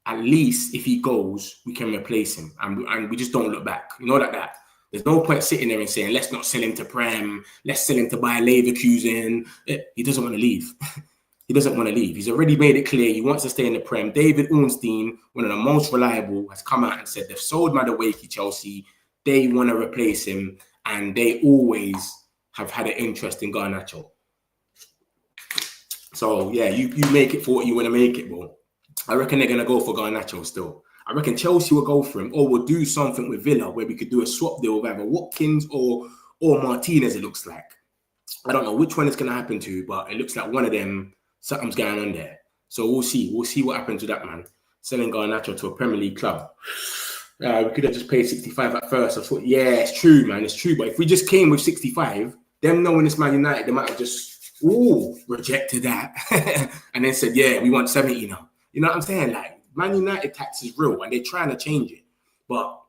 Speaker 2: at least if he goes, we can replace him, and we just don't look back. You know, like that. There's no point sitting there and saying, let's not sell him to Prem, let's sell him to Bayer Leverkusen. He doesn't want to leave. He doesn't want to leave. He's already made it clear he wants to stay in the Prem. David Ornstein, one of the most reliable, has come out and said they've sold Madueke Chelsea. They want to replace him, and they always have had an interest in Garnacho. So, yeah, you make it for what you want to make it, bro. I reckon they're going to go for Garnacho still. I reckon Chelsea will go for him, or we'll do something with Villa where we could do a swap deal with either Watkins or Martinez, it looks like. I don't know which one it's going to happen to, but it looks like one of them, something's going on there. So we'll see. We'll see what happens to that, man. Selling Garnacho to a Premier League club. We could have just paid 65 at first. I thought, yeah, it's true, man. It's true. But if we just came with 65, them knowing it's Man United, they might have just, rejected that. And then said, yeah, we want 70 now. You know what I'm saying? Like, Man United tax is real and they're trying to change it. But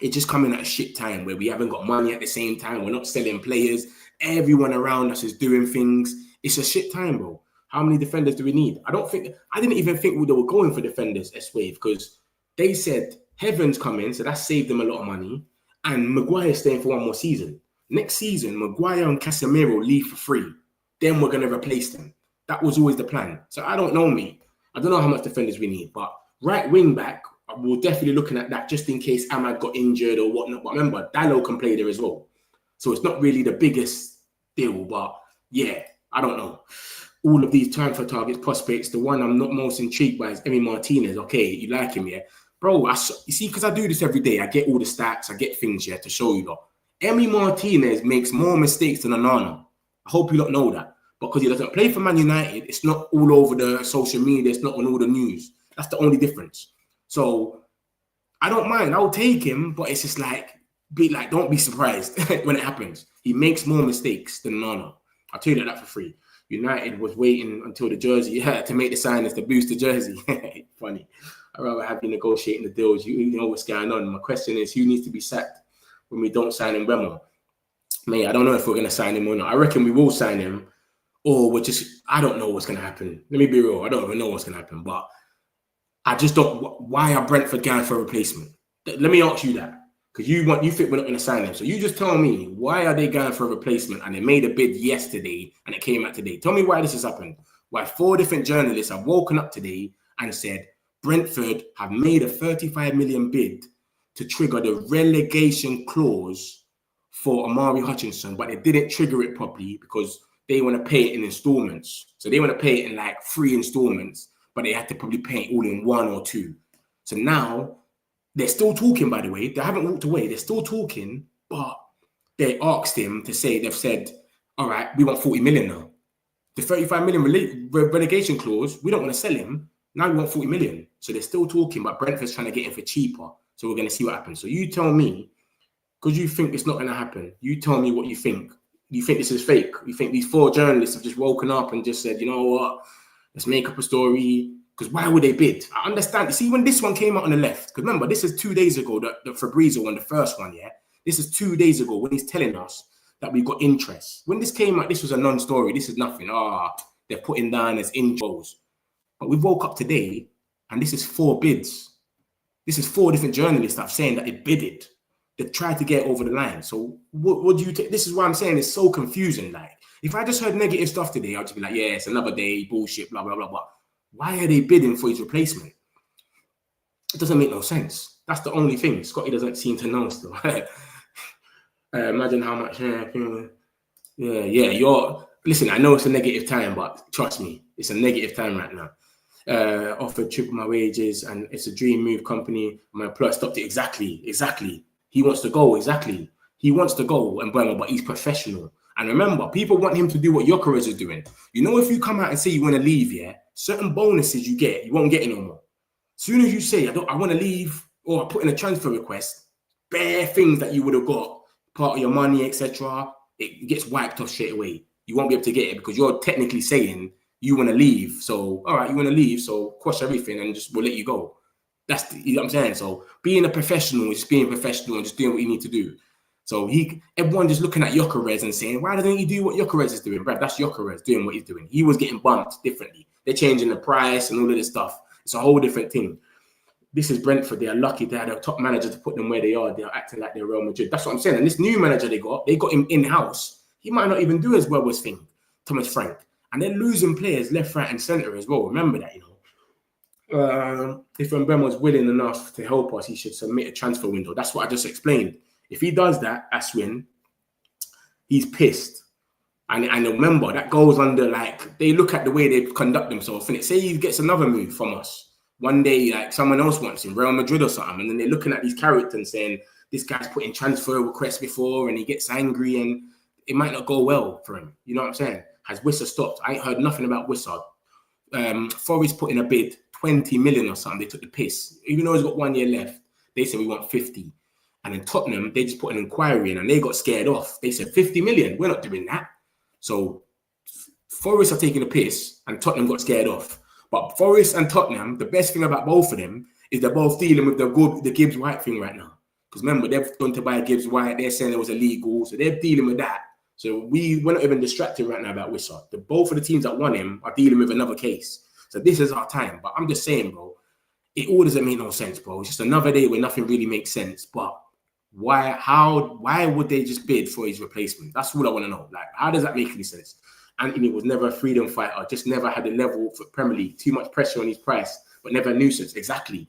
Speaker 2: it's just coming at a shit time where we haven't got money at the same time. We're not selling players. Everyone around us is doing things. It's a shit time, bro. How many defenders do we need? I didn't even think they were going for defenders, S-Wave, because they said Heaven's coming, so that saved them a lot of money. And Maguire's staying for one more season. Next season, Maguire and Casemiro leave for free. Then we're going to replace them. That was always the plan. So I don't know, mate. I don't know how much defenders we need, but right wing back, we're definitely looking at that just in case Ahmad got injured or whatnot. But remember, Dalot can play there as well. So it's not really the biggest deal, but yeah, I don't know. All of these transfer targets, prospects, the one I'm not most intrigued by is Emi Martinez. Okay, you like him, yeah? Bro, you see, because I do this every day, I get all the stats, I get things, yeah, to show you lot. Emi Martinez makes more mistakes than Onana. I hope you don't know that. Because he doesn't play for Man United, it's not all over the social media, it's not on all the news. That's the only difference. So I don't mind, I'll take him, but it's just like, don't be surprised when it happens. He makes more mistakes than Onana. I'll tell you that for free. United was waiting until the jersey to make the signings to boost the jersey. Funny. I'd rather have you negotiating the deals. You know what's going on. My question is, who needs to be sacked when we don't sign Mbeumo? Mate, I don't know if we're going to sign him or not. I reckon we will sign him, or I don't know what's going to happen. Let me be real. I don't even know what's going to happen, but I just don't. Why are Brentford going for a replacement? Let me ask you that. Because you think we're not going to sign him. So you just tell me, why are they going for a replacement? And they made a bid yesterday and it came out today. Tell me why this has happened. Why 4 different journalists have woken up today and said Brentford have made a 35 million bid to trigger the relegation clause for Omari Hutchinson, but they didn't trigger it properly because they want to pay it in installments. So they want to pay it in like 3 installments, but they had to probably pay it all in 1 or 2. So now they're still talking, by the way. They haven't walked away. They're still talking, but they asked him to say, they've said, all right, we want 40 million now. The 35 million relegation clause, we don't want to sell him. Now we want 40 million. So they're still talking, but Brentford's trying to get him for cheaper. So we're going to see what happens. So you tell me, because you think it's not going to happen, you tell me what you think. You think this is fake? You think these 4 journalists have just woken up and just said, you know what, let's make up a story? Because why would they bid? I understand. You see, when this one came out on the left, because remember, this is 2 days ago, the Fabrizio one, the first one, yeah? This is 2 days ago when he's telling us that we've got interest. When this came out, this was a non-story. This is nothing. They're putting down as intros. But we woke up today, and this is 4 bids. This is 4 different journalists that are saying that they bidded. They tried to get over the line. So what do you take? This is why I'm saying it's so confusing. Like, if I just heard negative stuff today, I'd just be like, yeah, it's another day, bullshit, blah, blah, blah, blah. Why are they bidding for his replacement? It doesn't make no sense. That's the only thing. Scotty doesn't seem to know still. Imagine how much. Listen, I know it's a negative time, but trust me, it's a negative time right now. Offered triple my wages, and it's a dream move company. My employer stopped it. Exactly. He wants to go. Exactly. He wants to go, Mbeumo, but he's professional. And remember, people want him to do what Gyökeres is doing. You know, if you come out and say you want to leave, yeah, certain bonuses you get, you won't get any more. As soon as you say, I want to leave, or I put in a transfer request, bare things that you would have got, part of your money, etc., it gets wiped off straight away. You won't be able to get it because you're technically saying you want to leave. So, all right, you want to leave, so quash everything and we'll let you go. You know what I'm saying? So being a professional is just being professional and just doing what you need to do. So everyone just looking at Gyökeres and saying, why doesn't he do what Gyökeres is doing? Bruv, that's Gyökeres doing what he's doing. He was getting bumped differently. They're changing the price and all of this stuff. It's a whole different thing. this is Brentford. They are lucky they had a top manager to put them where they are. They are acting like they're Real Madrid. That's what I'm saying. And this new manager they got him in-house. He might not even do as well as Thomas Frank. And they're losing players left, right, and centre as well. Remember that, you know. If Mbeumo was willing enough to help us, he should submit a transfer window. That's what I just explained. If he does that, Aswin, he's pissed. And remember, that goes under, like, they look at the way they conduct themselves. And say he gets another move from us. One day, like, someone else wants him, Real Madrid or something. And then they're looking at these characters and saying, this guy's put in transfer requests before and he gets angry and it might not go well for him. You know what I'm saying? Has Wissa stopped? I ain't heard nothing about Wissa. Forest put in a bid, 20 million or something. They took the piss. Even though he's got 1 year left, they said we want 50. And in Tottenham, they just put an inquiry in and they got scared off. They said 50 million. We're not doing that. So Forest are taking the piss and Tottenham got scared off. But Forest and Tottenham, the best thing about both of them is they're both dealing with the Gibbs White thing right now. Because remember, they've gone to buy Gibbs White. They're saying it was illegal. So they're dealing with that. So we're not even distracted right now about Wissa. Both of the teams that won him are dealing with another case. So this is our time. But I'm just saying, bro, it all doesn't make no sense, bro. It's just another day where nothing really makes sense. But why would they just bid for his replacement? That's what I want to know. Like, how does that make any sense? Anthony was never a freedom fighter, just never had a level for Premier League. Too much pressure on his price, but never a nuisance. Exactly.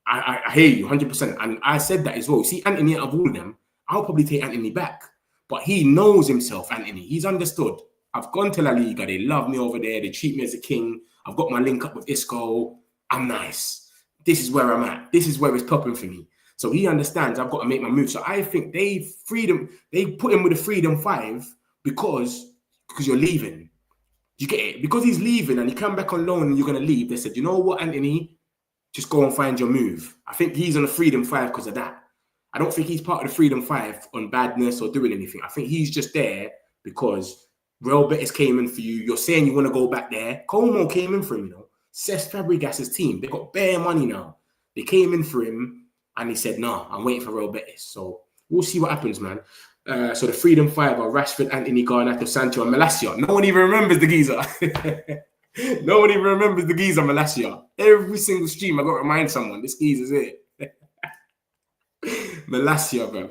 Speaker 2: I hear you 100%. And I said that as well. See, Anthony, out of all of them, I'll probably take Anthony back. But he knows himself, Anthony. He's understood. I've gone to La Liga. They love me over there. They treat me as a king. I've got my link up with Isco. I'm nice. This is where I'm at. This is where it's popping for me. So he understands I've got to make my move. So I think they put him with a freedom 5 because you're leaving. You get it? Because he's leaving and he come back on loan and you're going to leave. They said, you know what, Anthony? Just go and find your move. I think he's on a freedom 5 because of that. I don't think he's part of the freedom 5 on badness or doing anything. I think he's just there because Real Betis came in for you. You're saying you want to go back there. Como came in for him, you know. Cesc Fabregas' team. They got bare money now. They came in for him. And he said, no, I'm waiting for Real Betis. So we'll see what happens, man. So the freedom 5 are Rashford, Anthony, Garnacho, Sancho, and Malacia. No one even remembers the geezer. No one even remembers the geezer, Malacia. Every single stream, I got to remind someone, this geezer's it. Malacia, bro.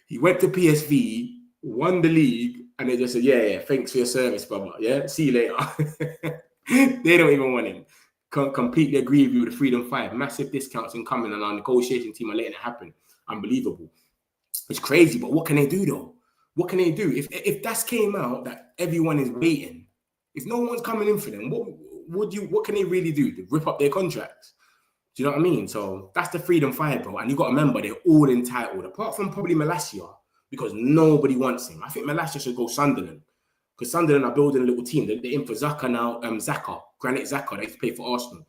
Speaker 2: He went to PSV, won the league, and they just said, yeah, thanks for your service, brother. Yeah, see you later. They don't even want him. Completely agree with you with the freedom 5. Massive discounts incoming and our negotiation team are letting it happen. Unbelievable. It's crazy, but what can they do though? What can they do? If that came out that everyone is waiting, if no one's coming in for them, what can they really do? To rip up their contracts? Do you know what I mean? So that's the freedom 5, bro. And you got to remember, they're all entitled, apart from probably Malacia, because nobody wants him. I think Malacia should go Sunderland. Because Sunderland are building a little team. They're in for Xhaka now, Granit Xhaka. They used to play for Arsenal.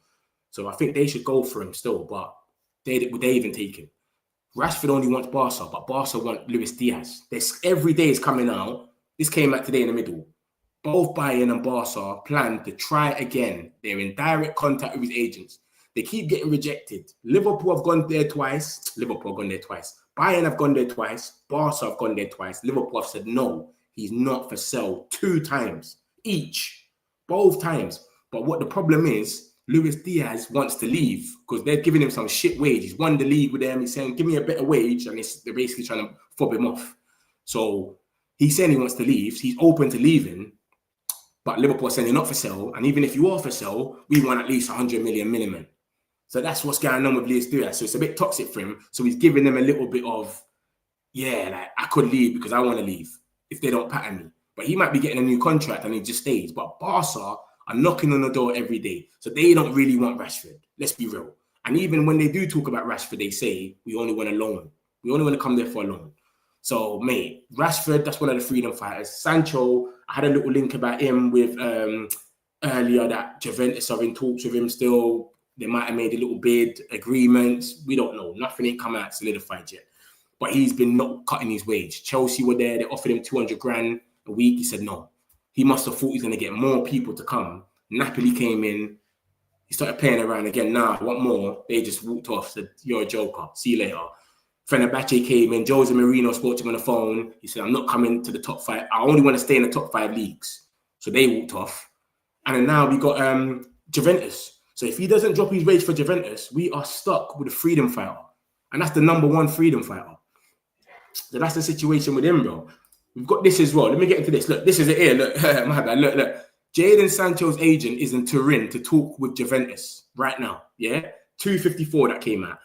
Speaker 2: So I think they should go for him still. But would they even take him? Rashford only wants Barca, but Barca want Luis Diaz. Every day is coming out. This came out today in the middle. Both Bayern and Barca plan to try again. They're in direct contact with his agents. They keep getting rejected. Liverpool have gone there twice. Bayern have gone there twice. Barca have gone there twice. Liverpool have said no. He's not for sale 2 times each, both times. But what the problem is, Luis Diaz wants to leave because they're giving him some shit wage. He's won the league with them. He's saying, give me a better wage. And they're basically trying to fob him off. So he's saying he wants to leave. He's open to leaving. But Liverpool are saying you're not for sale. And even if you are for sale, we want at least 100 million minimum. So that's what's going on with Luis Diaz. So it's a bit toxic for him. So he's giving them a little bit of, yeah, like I could leave because I want to leave if they don't pattern me. But he might be getting a new contract and he just stays. But Barca are knocking on the door every day. So they don't really want Rashford. Let's be real. And even when they do talk about Rashford, they say, we only want a loan. We only want to come there for a loan. So, mate, Rashford, that's one of the freedom fighters. Sancho, I had a little link about him with earlier that Juventus are in talks with him still. They might have made a little bid, agreements. We don't know. Nothing ain't come out solidified yet. But he's been not cutting his wage. Chelsea were there. They offered him 200 grand a week. He said no. He must have thought he's going to get more people to come. Napoli came in. He started playing around again. Nah, I want more. They just walked off. Said, you're a joker. See you later. Fenerbahce came in. Jose Mourinho spoke to him on the phone. He said, I'm not coming to the top 5. I only want to stay in the top 5 leagues. So they walked off. And then now we got Juventus. So if he doesn't drop his wage for Juventus, we are stuck with a freedom fighter. And that's the number one freedom fighter. So that's the situation with him, bro. We've got this as well. Let me get into this. Look, this is it here. Look, my bad. Look. Jadon Sancho's agent is in Turin to talk with Juventus right now. Yeah? 254 that came out.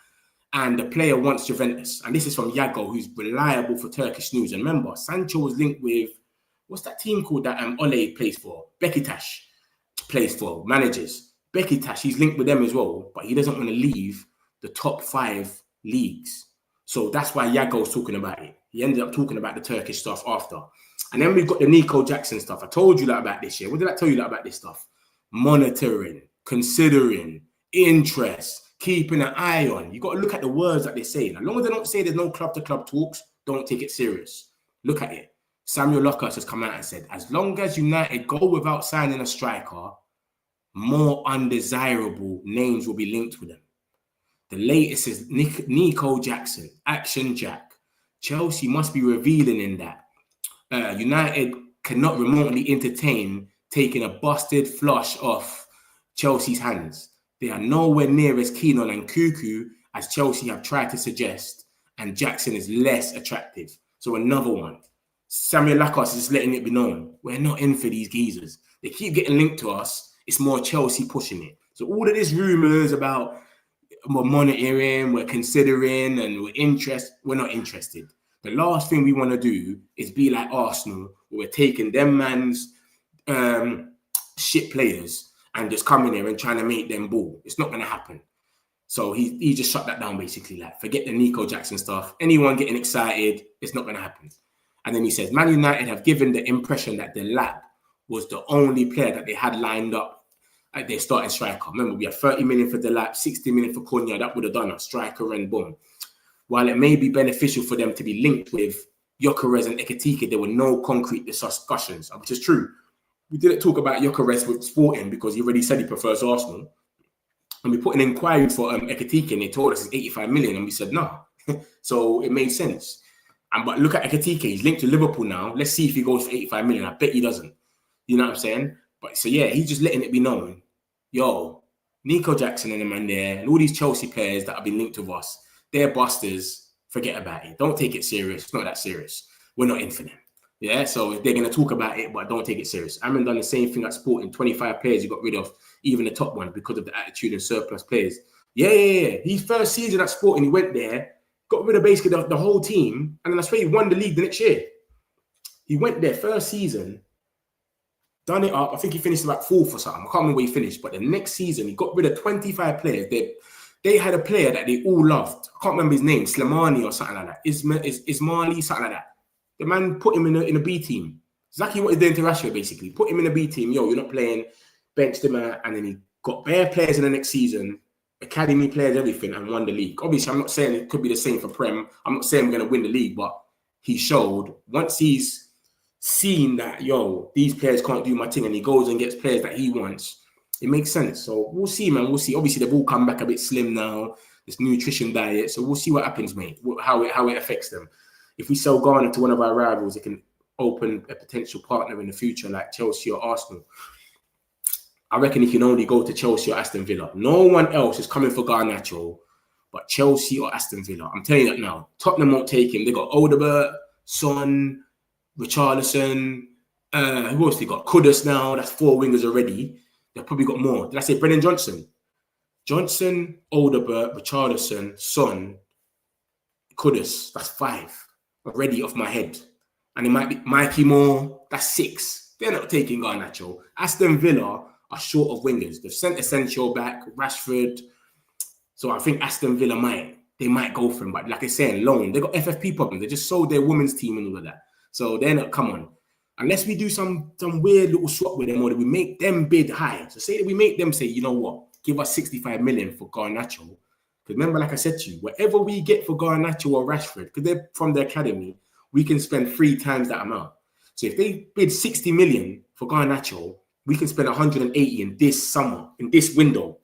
Speaker 2: And the player wants Juventus. And this is from Yago, who's reliable for Turkish news. And remember, Sancho was linked with, what's that team called that Ole plays for? Beşiktaş plays for, manages. Beşiktaş, he's linked with them as well, but he doesn't want to leave the top 5 leagues. So that's why Yago's talking about it. He ended up talking about the Turkish stuff after. And then we've got the Nico Jackson stuff. I told you that about this year. What did I tell you that about this stuff? Monitoring, considering, interest, keeping an eye on. You got to look at the words that they say. As long as they don't say there's no club-to-club talks, don't take it serious. Look at it. Samuel Lockhurst has come out and said, as long as United go without signing a striker, more undesirable names will be linked with them. The latest is Nico Jackson, Action Jack. Chelsea must be revealing in that. United cannot remotely entertain taking a busted flush off Chelsea's hands. They are nowhere near as keen on Nkunku as Chelsea have tried to suggest, and Jackson is less attractive. So another one. Samuel Lacos is letting it be known. We're not in for these geezers. They keep getting linked to us. It's more Chelsea pushing it. So all of this rumours about we're monitoring, we're considering, and we're not interested. The last thing we want to do is be like Arsenal, where we're taking them man's shit players and just coming here and trying to make them ball. It's not going to happen. So he just shut that down, basically. Like, forget the Nico Jackson stuff. Anyone getting excited, it's not going to happen. And then he says, Man United have given the impression that the lab was the only player that they had lined up at their starting striker. Remember, we had 30 million for the lab, 60 million for Cunha. That would have done a striker and boom. While it may be beneficial for them to be linked with Gyökeres and Ekitike, there were no concrete discussions, which is true. We didn't talk about Gyökeres with Sporting because he already said he prefers Arsenal. And we put an inquiry for Ekitike and they told us it's 85 million and we said no. So it made sense. But look at Ekitike, he's linked to Liverpool now. Let's see if he goes for 85 million. I bet he doesn't. You know what I'm saying? But so yeah, he's just letting it be known. Yo, Nico Jackson and the man there, and all these Chelsea players that have been linked with us, they're busters. Forget about it. Don't take it serious. It's not that serious. We're not in for them. Yeah, so they're going to talk about it, but don't take it serious. Amman done the same thing at Sporting. 25 players he got rid of, even the top one, because of the attitude and surplus players. Yeah. His first season at Sporting, he went there, got rid of basically the whole team, and then I swear he won the league the next year. He went there first season, done it up. I think he finished about 4th or something. I can't remember where he finished, but the next season, he got rid of 25 players. They had a player that they all loved. I can't remember his name, Slimani or something like that. Ismaili, something like that. The man put him in a B team. Exactly what he's doing to Rashford, basically. Put him in a B team. Yo, you're not playing. Benched him out. And then he got bare players in the next season. Academy players, everything, and won the league. Obviously, I'm not saying it could be the same for Prem. I'm not saying we're going to win the league, but he showed once he's seen that, yo, these players can't do my thing, and he goes and gets players that he wants, it makes sense. So we'll see, man. We'll see. Obviously, they've all come back a bit slim now. This nutrition diet. So we'll see what happens, mate. How it affects them. If we sell Garner to one of our rivals, it can open a potential partner in the future like Chelsea or Arsenal. I reckon he can only go to Chelsea or Aston Villa. No one else is coming for Garnacho, but Chelsea or Aston Villa. I'm telling you that now. Tottenham won't take him. They got Odegaard, Son, Richarlison. Who else they got? Kudus now. That's 4 wingers already. They've probably got more. Did I say Brennan Johnson? Johnson, Odegaard, Richarlison, Son, Kudus. That's 5 already off my head. And it might be Mikey Moore. That's 6. They're not taking Garnacho. Aston Villa are short of wingers. They've sent Essential back, Rashford. So I think Aston Villa might go for him. But like I said, loan. They got FFP problems. They just sold their women's team and all of that. So they're not, come on. Unless we do some weird little swap with them, or we make them bid high. So say that we make them say, you know what, give us 65 million for Garnacho. Because remember, like I said to you, whatever we get for Garnacho or Rashford, because they're from the academy, we can spend 3 times that amount. So if they bid 60 million for Garnacho, we can spend 180 in this summer, in this window.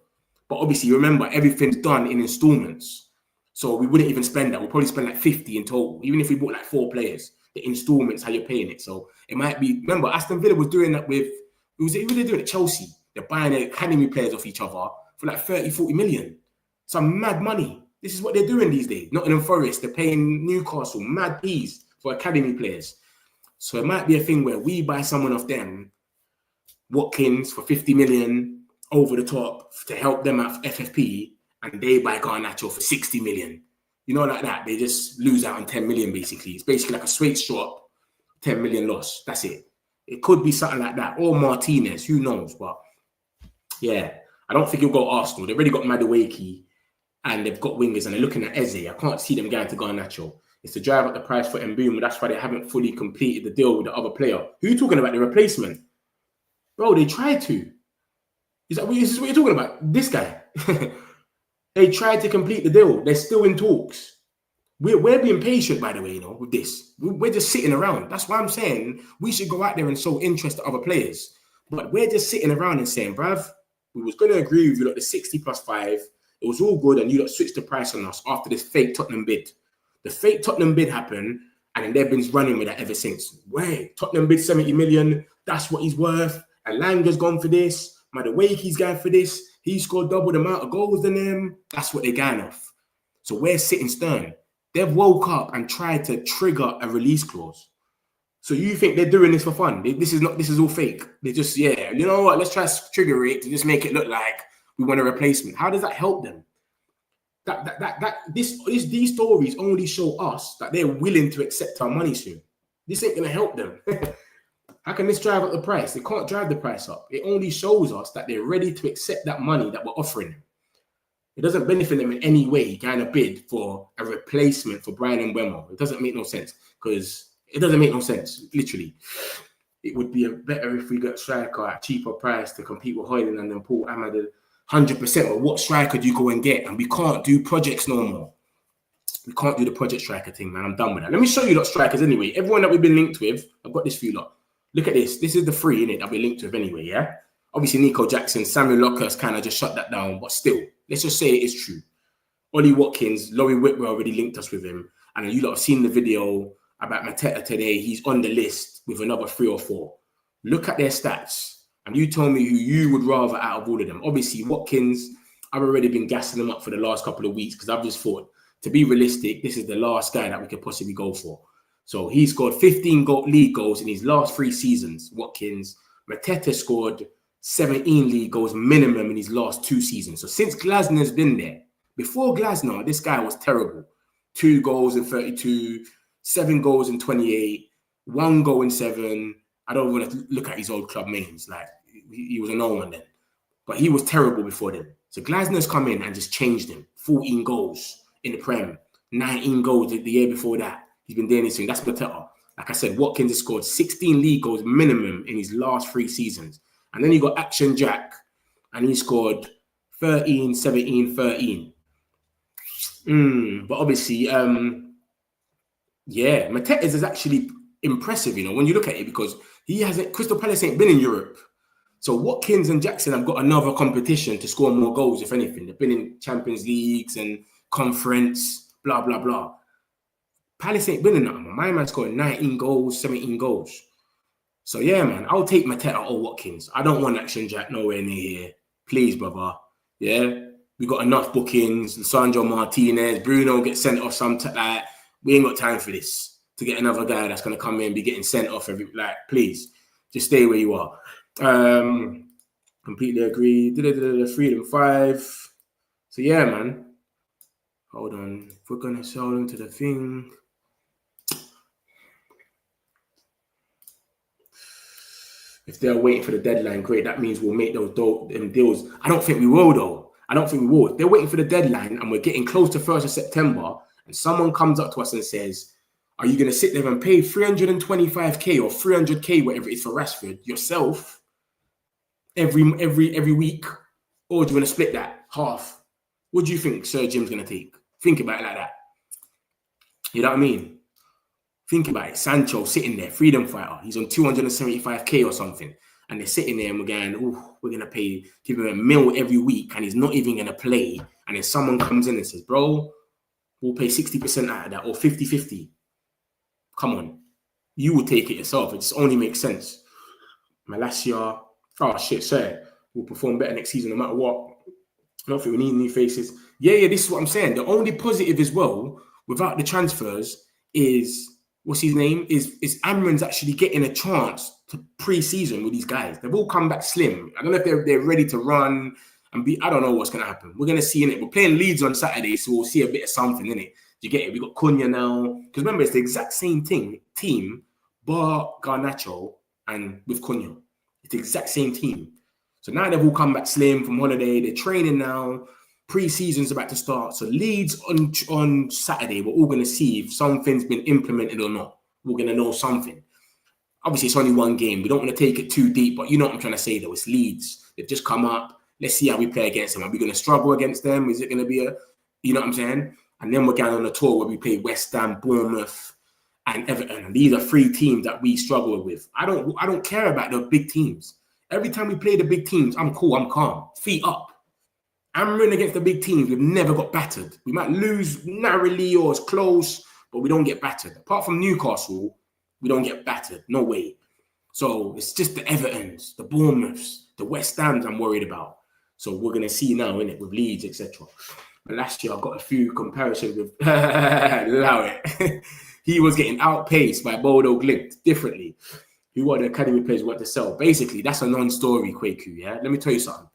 Speaker 2: But obviously, remember, everything's done in installments. So we wouldn't even spend that. We'll probably spend like 50 in total, even if we bought like 4 players. The installments, how you're paying it. So it might be, remember, Aston Villa was doing that with, who were they doing at Chelsea? They're buying the academy players off each other for like 30, 40 million. Some mad money. This is what they're doing these days. Nottingham Forest, they're paying Newcastle mad fees for academy players. So it might be a thing where we buy someone off them, Watkins, for 50 million over the top to help them at FFP, and they buy Garnacho for 60 million. You know, like that. They just lose out on 10 million, basically. It's basically like a straight swap, 10 million loss. That's it. It could be something like that. Or Martinez, who knows? But yeah, I don't think he'll go Arsenal. They've already got Madueke and they've got wingers and they're looking at Eze. I can't see them going to Garnacho. It's to drive up the price for Mbeumo. That's why they haven't fully completed the deal with the other player. Who are you talking about? The replacement? Bro, they tried to. Is this what you're talking about? This guy. They tried to complete the deal. They're still in talks. We're being patient, by the way, you know, with this. We're just sitting around. That's why I'm saying we should go out there and show interest to other players. But we're just sitting around and saying, bruv, we was going to agree with you like the 60 plus 5. It was all good, and you lot switched the price on us after this fake Tottenham bid. The fake Tottenham bid happened, and then they've been running with that ever since. Wait, Tottenham bid 70 million. That's what he's worth. And Langer's gone for this. Madueke's going for this. He scored double the amount of goals than them. That's what they're going off. So we're sitting stern. They've woke up and tried to trigger a release clause. So you think they're doing this for fun? This is all fake. They just, yeah, you know what? Let's try to trigger it to just make it look like we want a replacement. How does that help them? These stories only show us that they're willing to accept our money soon. This ain't gonna help them. How can this drive up the price? They can't drive the price up. It only shows us that they're ready to accept that money that we're offering them. It doesn't benefit them in any way, kind of bid for a replacement for Brian Mbeumo. It doesn't make no sense because it doesn't make no sense, literally. It would be better if we got striker at a cheaper price to compete with Højlund and then Paul Ahmad 100%. But what striker do you go and get? And we can't do projects no more. We can't do the project striker thing, man. I'm done with that. Let me show you lot strikers anyway. Everyone that we've been linked with, I've got this for you lot. Look at this. This is the three, innit, that we're linked with anyway, yeah? Obviously, Nico Jackson, Samuel Lockhurst kind of just shut that down, but still, let's just say it is true. Ollie Watkins, Laurie Whitwell already linked us with him. And you lot have seen the video about Mateta today. He's on the list with another 3 or 4. Look at their stats. And you tell me who you would rather out of all of them. Obviously, Watkins, I've already been gassing him up for the last couple of weeks because I've just thought, to be realistic, this is the last guy that we could possibly go for. So he scored 15 league goals in his last 3 seasons, Watkins. Mateta scored 17 league goals minimum in his last 2 seasons. So since Glasner's been there, before Glasner, this guy was terrible. 2 goals in 32, 7 goals in 28, 1 goal in 7. I don't want to look at his old club names. Like, he was a no one then. But he was terrible before then. So Glasner's come in and just changed him. 14 goals in the Prem. 19 goals the year before that. He's been doing this thing. That's Mateta. Like I said, Watkins has scored 16 league goals minimum in his last 3 seasons. And then you got Action Jack, and he scored 13, 17, 13. But obviously, yeah, Mateta is actually impressive, you know, when you look at it, because Crystal Palace ain't been in Europe. So Watkins and Jackson have got another competition to score more goals, if anything. They've been in Champions Leagues and conference, blah, blah, blah. Palace ain't been in that. My man scored 19 goals, 17 goals. So yeah, man, I'll take Mateta or Watkins. I don't want Action Jack nowhere near here. Please, brother. Yeah? We got enough bookings. Lisandro Martinez, Bruno gets sent off like, we ain't got time for this. To get another guy that's going to come in and be getting sent off please, just stay where you are. Completely agree. Freedom 5. So yeah, man. Hold on. If we're going to sell them to the thing. If they're waiting for the deadline, great. That means we'll make those deals. I don't think we will, though. I don't think we will. If they're waiting for the deadline and we're getting close to 1st of September and someone comes up to us and says, are you going to sit there and pay 325k or 300k, whatever it is, for Rashford yourself every week? Or do you want to split that half? What do you think Sir Jim's going to take? Think about it like that. You know what I mean? Think about it. Sancho sitting there, freedom fighter. He's on 275k or something. And they're sitting there and we're going, oh, we're going to give him $1 million every week and he's not even going to play. And then someone comes in and says, bro, we'll pay 60% out of that or 50-50. Come on. You will take it yourself. It just only makes sense. Malacia, oh shit, sir. We'll perform better next season no matter what. I don't think we need new faces. Yeah, this is what I'm saying. The only positive as well, without the transfers, is what's his name? Is Amran's actually getting a chance to pre-season with these guys. They've all come back slim. I don't know if they're ready to run and be. I don't know what's gonna happen. We're gonna see in it. We're playing Leeds on Saturday, so we'll see a bit of something in it. You get it? We got Cunha now. Because remember, it's the exact same team, bar Garnacho and with Cunha. It's the exact same team. So now they've all come back slim from holiday. They're training now. Pre-season's about to start. So Leeds on Saturday, we're all going to see if something's been implemented or not. We're going to know something. Obviously, it's only one game. We don't want to take it too deep, but you know what I'm trying to say, though. It's Leeds. They've just come up. Let's see how we play against them. Are we going to struggle against them? Is it going to be you know what I'm saying? And then we're going on a tour where we play West Ham, Bournemouth, and Everton. And these are 3 teams that we struggle with. I don't care about the big teams. Every time we play the big teams, I'm cool, I'm calm. Feet up. Amran against the big teams, we've never got battered. We might lose narrowly or as close, but we don't get battered. Apart from Newcastle, we don't get battered. No way. So it's just the Evertons, the Bournemouths, the West Hams I'm worried about. So we're going to see now, innit, with Leeds, etc. But last year, I've got a few comparisons with... Allow it. He was getting outpaced by Bodo Glimt differently. Who are the academy players we want to sell? Basically, that's a non-story, Kwaku, yeah? Let me tell you something.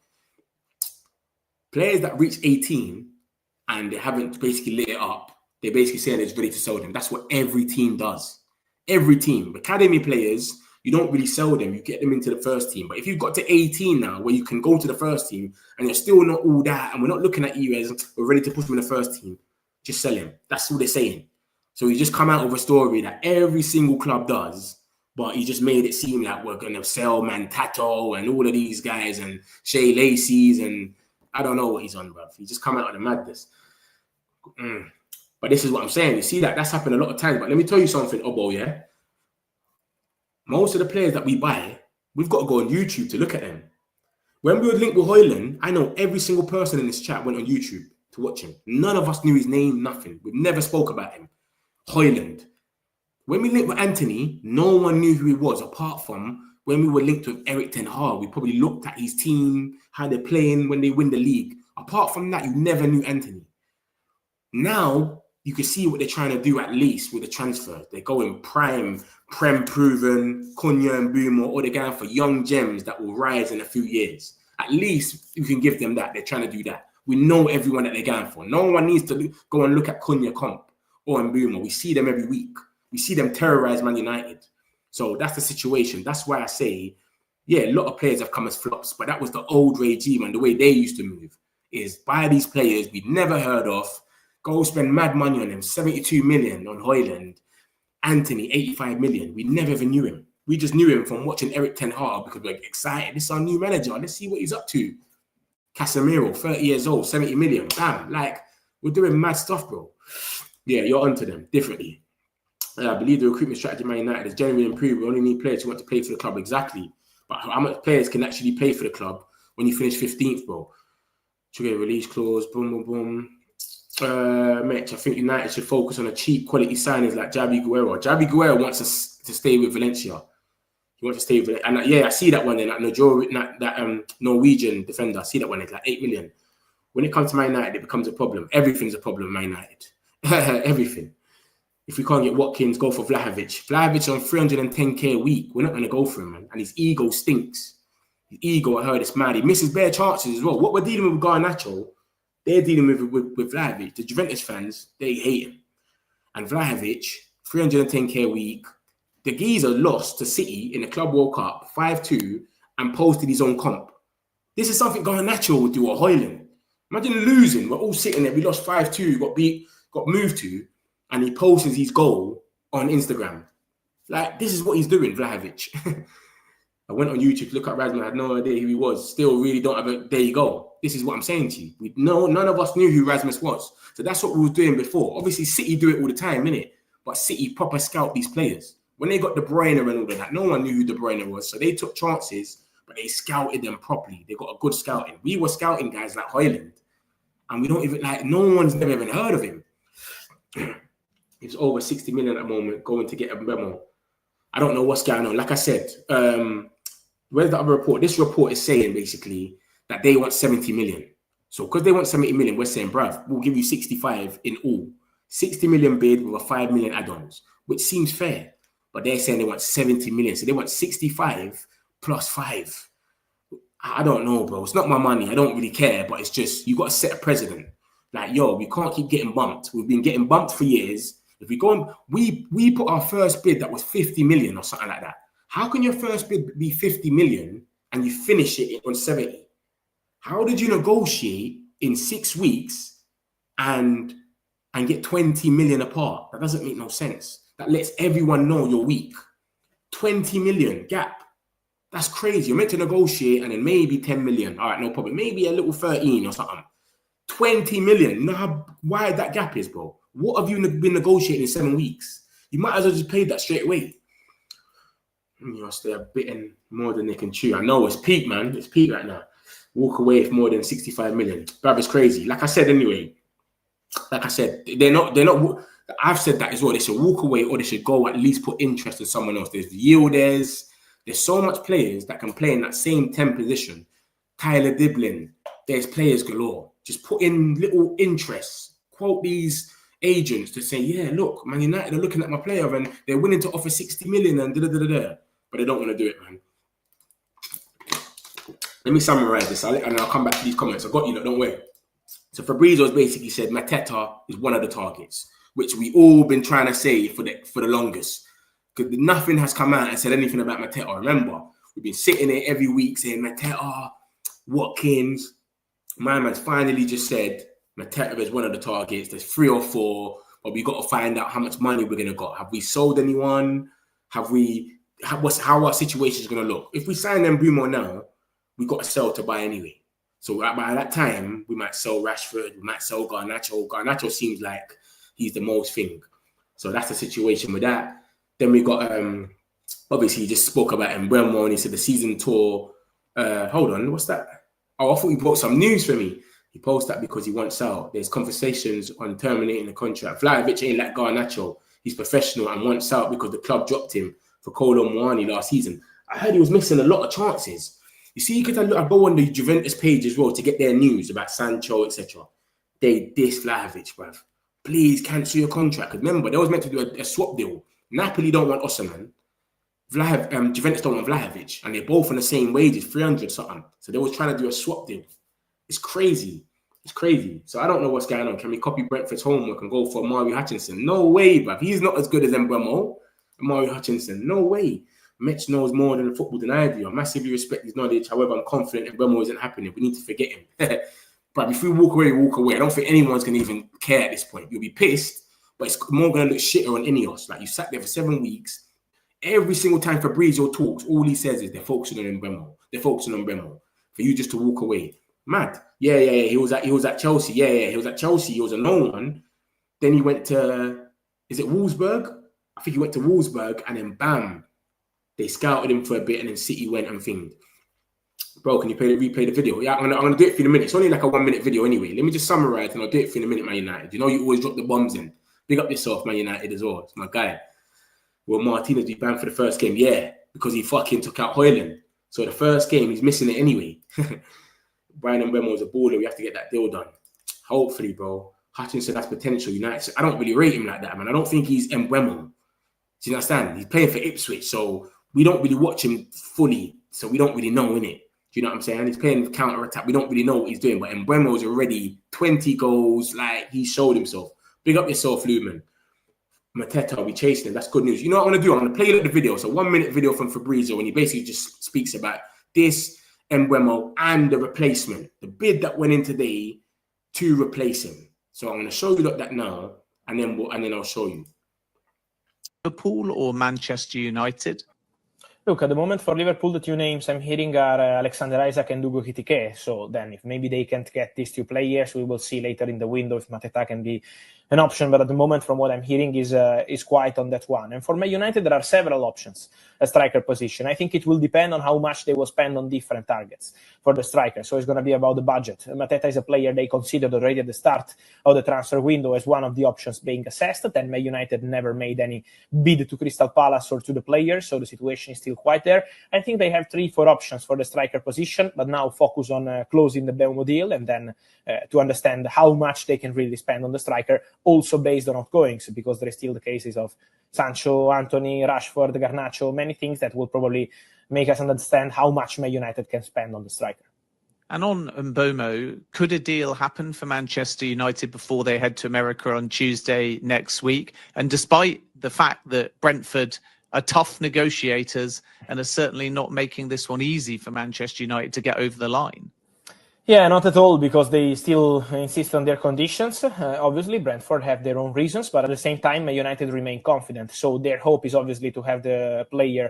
Speaker 2: Players that reach 18 and they haven't basically lit it up, they're basically saying it's ready to sell them. That's what every team does. Every team. Academy players, you don't really sell them. You get them into the first team. But if you've got to 18 now, where you can go to the first team and you're still not all that, and we're not looking at you as we're ready to push them in the first team, just sell him. That's what they're saying. So you just come out with a story that every single club does, but he just made it seem like we're going to sell Mantato and all of these guys and Shea Lacey's and I don't know what he's on, bruv. He just come out of the madness. But this is what I'm saying. You see that's happened a lot of times. But let me tell you something, Obo, yeah? Most of the players that we buy, we've got to go on YouTube to look at them. When we were linked with Hoyland, I know every single person in this chat went on YouTube to watch him. None of us knew his name, nothing. We've never spoke about him. Hoyland. When we linked with Anthony, no one knew who he was, apart from when we were linked with Eric Ten Hag. We probably looked at his team, how they're playing when they win the league. Apart from that, you never knew Anthony. Now, you can see what they're trying to do at least with the transfer. They're going prem proven, Cunha and Mbeumo, or they're going for young gems that will rise in a few years. At least you can give them that. They're trying to do that. We know everyone that they're going for. No one needs to go and look at Cunha comp or Mbeumo. We see them every week. We see them terrorize Man United. So that's the situation. That's why I say, yeah, a lot of players have come as flops, but that was the old regime and the way they used to move is buy these players we'd never heard of, go spend mad money on them, 72 million on Hoyland, Anthony, 85 million. We never even knew him. We just knew him from watching Eric Ten Hag because we're excited. This is our new manager. Let's see what he's up to. Casemiro, 30 years old, 70 million. Bam. Like, we're doing mad stuff, bro. Yeah, you're onto them differently. I believe the recruitment strategy of Man United is generally improved. We only need players who want to play for the club. Exactly. But how much players can actually play for the club when you finish 15th, bro? Should get a release clause. Boom, boom, boom. Mitch, I think United should focus on a cheap quality signings like Javi Guerrero. Javi Guerrero wants to stay with Valencia. He wants to stay with Valencia. And I see that one then. That Norwegian defender. I see that one. It's like 8 million. When it comes to Man United, it becomes a problem. Everything's a problem, Man United. Everything. If we can't get Watkins, go for Vlahovic. Vlahovic on 310k a week. We're not going to go for him, man. And his ego stinks. His ego, I heard, it's mad. He misses bare chances as well. What we're dealing with Garnacho, they're dealing with Vlahovic. The Juventus fans, they hate him. And Vlahovic, 310k a week. The geezer lost to City in the Club World Cup, 5-2, and posted his own comp. This is something Garnacho would do or Hoyland. Imagine losing. We're all sitting there. We lost 5-2, got moved to. And he posts his goal on Instagram. Like, this is what he's doing, Vlahovic. I went on YouTube to look at Razman. I had no idea who he was. Still really don't have a... There you go. This is what I'm saying to you. None of us knew who Rasmus was. So that's what we were doing before. Obviously, City do it all the time, innit? But City proper scout these players. When they got De Bruyne and all of that, no one knew who De Bruyne was. So they took chances, but they scouted them properly. They got a good scouting. We were scouting guys like Hoyland. And we don't even... no one's never even heard of him. He's over 60 million at the moment, going to get a Mbeumo. I don't know what's going on. Like I said, where's the other report? This report is saying basically that they want 70 million. So because they want 70 million, we're saying, bruv, we'll give you 65 in all. 60 million bid with a 5 million add-ons, which seems fair. But they're saying they want 70 million. So they want 65 plus 5. I don't know, bro. It's not my money. I don't really care. But it's just, you got to set a precedent. Like, yo, we can't keep getting bumped. We've been getting bumped for years. If we go on, we put our first bid that was 50 million or something like that. How can your first bid be 50 million and you finish it on 70? How did you negotiate in 6 weeks and get 20 million apart? That doesn't make no sense. That lets everyone know you're weak. 20 million gap. That's crazy. You're meant to negotiate and then maybe 10 million. All right, no problem. Maybe a little 13 or something. 20 million. You know how wide that gap is, bro? What have you been negotiating in 7 weeks? You might as well just pay that straight away. You know, they're biting more than they can chew. I know it's peak, man. It's peak right now. Walk away with more than 65 million. Bruv, it's crazy. Like I said anyway, they're not. I've said that as well. They should walk away or they should go at least put interest in someone else. There's Yildiz. There's so much players that can play in that same 10 position. Tyler Diblin. There's players galore. Just put in little interests. Quote these agents to say, yeah, look, Man United are looking at my player and they're willing to offer 60 million and da-da-da-da-da. But they don't want to do it, man. Let me summarize this, and I'll come back to these comments. I got you, don't worry. So Fabrizio's basically said Mateta is one of the targets, which we all been trying to say for the longest. Because nothing has come out and said anything about Mateta. Remember, we've been sitting here every week saying Mateta, Watkins. My man's finally just said Mateta is one of the targets. There's 3 or 4, but we got to find out how much money we're gonna got. Have we sold anyone? How our situation is gonna look? If we sign Mbeumo now, we got to sell to buy anyway. So by that time, we might sell Rashford, we might sell Garnacho. Garnacho seems like he's the most thing. So that's the situation with that. Then we got, obviously, he just spoke about Mbeumo and he said the season tour. Hold on, what's that? Oh, I thought he brought some news for me. He posted that because he wants out. There's conversations on terminating the contract. Vlahovic ain't like Garnacho. He's professional and wants out because the club dropped him for Kolo Muani last season. I heard he was missing a lot of chances. You see, because I go on the Juventus page as well to get their news about Sancho, etc. They diss Vlahovic, bruv. Please cancel your contract. Because remember, they was meant to do a swap deal. Napoli don't want Osimhen. Juventus don't want Vlahovic. And they're both on the same wages, 300 something. So they was trying to do a swap deal. It's crazy. It's crazy. So I don't know what's going on. Can we copy Brentford's homework and go for Omari Hutchinson? No way, bruv. He's not as good as Mbeumo. Omari Hutchinson. No way. Mitch knows more than football than I do. I massively respect his knowledge. However, I'm confident Mbeumo isn't happening. We need to forget him. But if we walk away, we walk away. I don't think anyone's going to even care at this point. You'll be pissed, but it's more going to look shitter on Ineos. Like, you sat there for 7 weeks. Every single time Fabrizio talks, all he says is they're focusing on Mbeumo. They're focusing on Mbeumo. For you just to walk away. Mad. Yeah. He was at Chelsea. Yeah. He was at Chelsea. He was a known one. Then he went to, is it Wolfsburg? I think he went to Wolfsburg and then bam. They scouted him for a bit and then City went and thinged. Bro, can you replay the video? Yeah, I'm gonna do it for you in a minute. It's only like a 1 minute video anyway. Let me just summarize and I'll do it for you in a minute, Man United. You know you always drop the bombs in. Big up yourself, Man United as well. It's my guy. Will Martinez be banned for the first game? Yeah, because he fucking took out Højlund. So the first game, he's missing it anyway. Brian Mbeumo is a baller. We have to get that deal done. Hopefully, bro. Hutchinson has potential. United. I don't really rate him like that, man. I don't think he's Mbeumo. Do you understand? He's playing for Ipswich, so we don't really watch him fully, so we don't really know, innit? Do you know what I'm saying? He's playing counter-attack. We don't really know what he's doing, but Mbeumo's already 20 goals. Like, he showed himself. Big up yourself, Lumen. Mateta, we chasing him. That's good news. You know what I'm going to do? I'm going to play the video. It's a 1 minute video from Fabrizio, and he basically just speaks about this, Mbeumo, and the replacement. The bid that went in today to replace him. So I'm going to show you that now, and then I'll show you.
Speaker 3: Liverpool or Manchester United?
Speaker 4: Look, at the moment for Liverpool, the 2 names I'm hearing are Alexander Isak and Ugo Ekitike. So then if maybe they can't get these 2 players, we will see later in the window if Mateta can be an option. But at the moment, from what I'm hearing, is quiet on that one. And for Man United, there are several options at striker position. I think it will depend on how much they will spend on different targets for the striker. So it's going to be about the budget. Mateta is a player they considered already at the start of the transfer window as one of the options being assessed. Then Man United never made any bid to Crystal Palace or to the players. So the situation is still quite there. I think they have 3-4 options for the striker position, but now focus on closing the Mbeumo deal and then to understand how much they can really spend on the striker, also based on outgoings, because there is still the cases of Sancho, Anthony, Rashford, Garnacho, many things that will probably make us understand how much Man United can spend on the striker.
Speaker 3: And on Mbeumo, could a deal happen for Manchester United before they head to America on Tuesday next week? And despite the fact that Brentford are tough negotiators and are certainly not making this one easy for Manchester United to get over the line.
Speaker 4: Yeah, not at all, because they still insist on their conditions. Obviously, Brentford have their own reasons, but at the same time, United remain confident. So their hope is obviously to have the player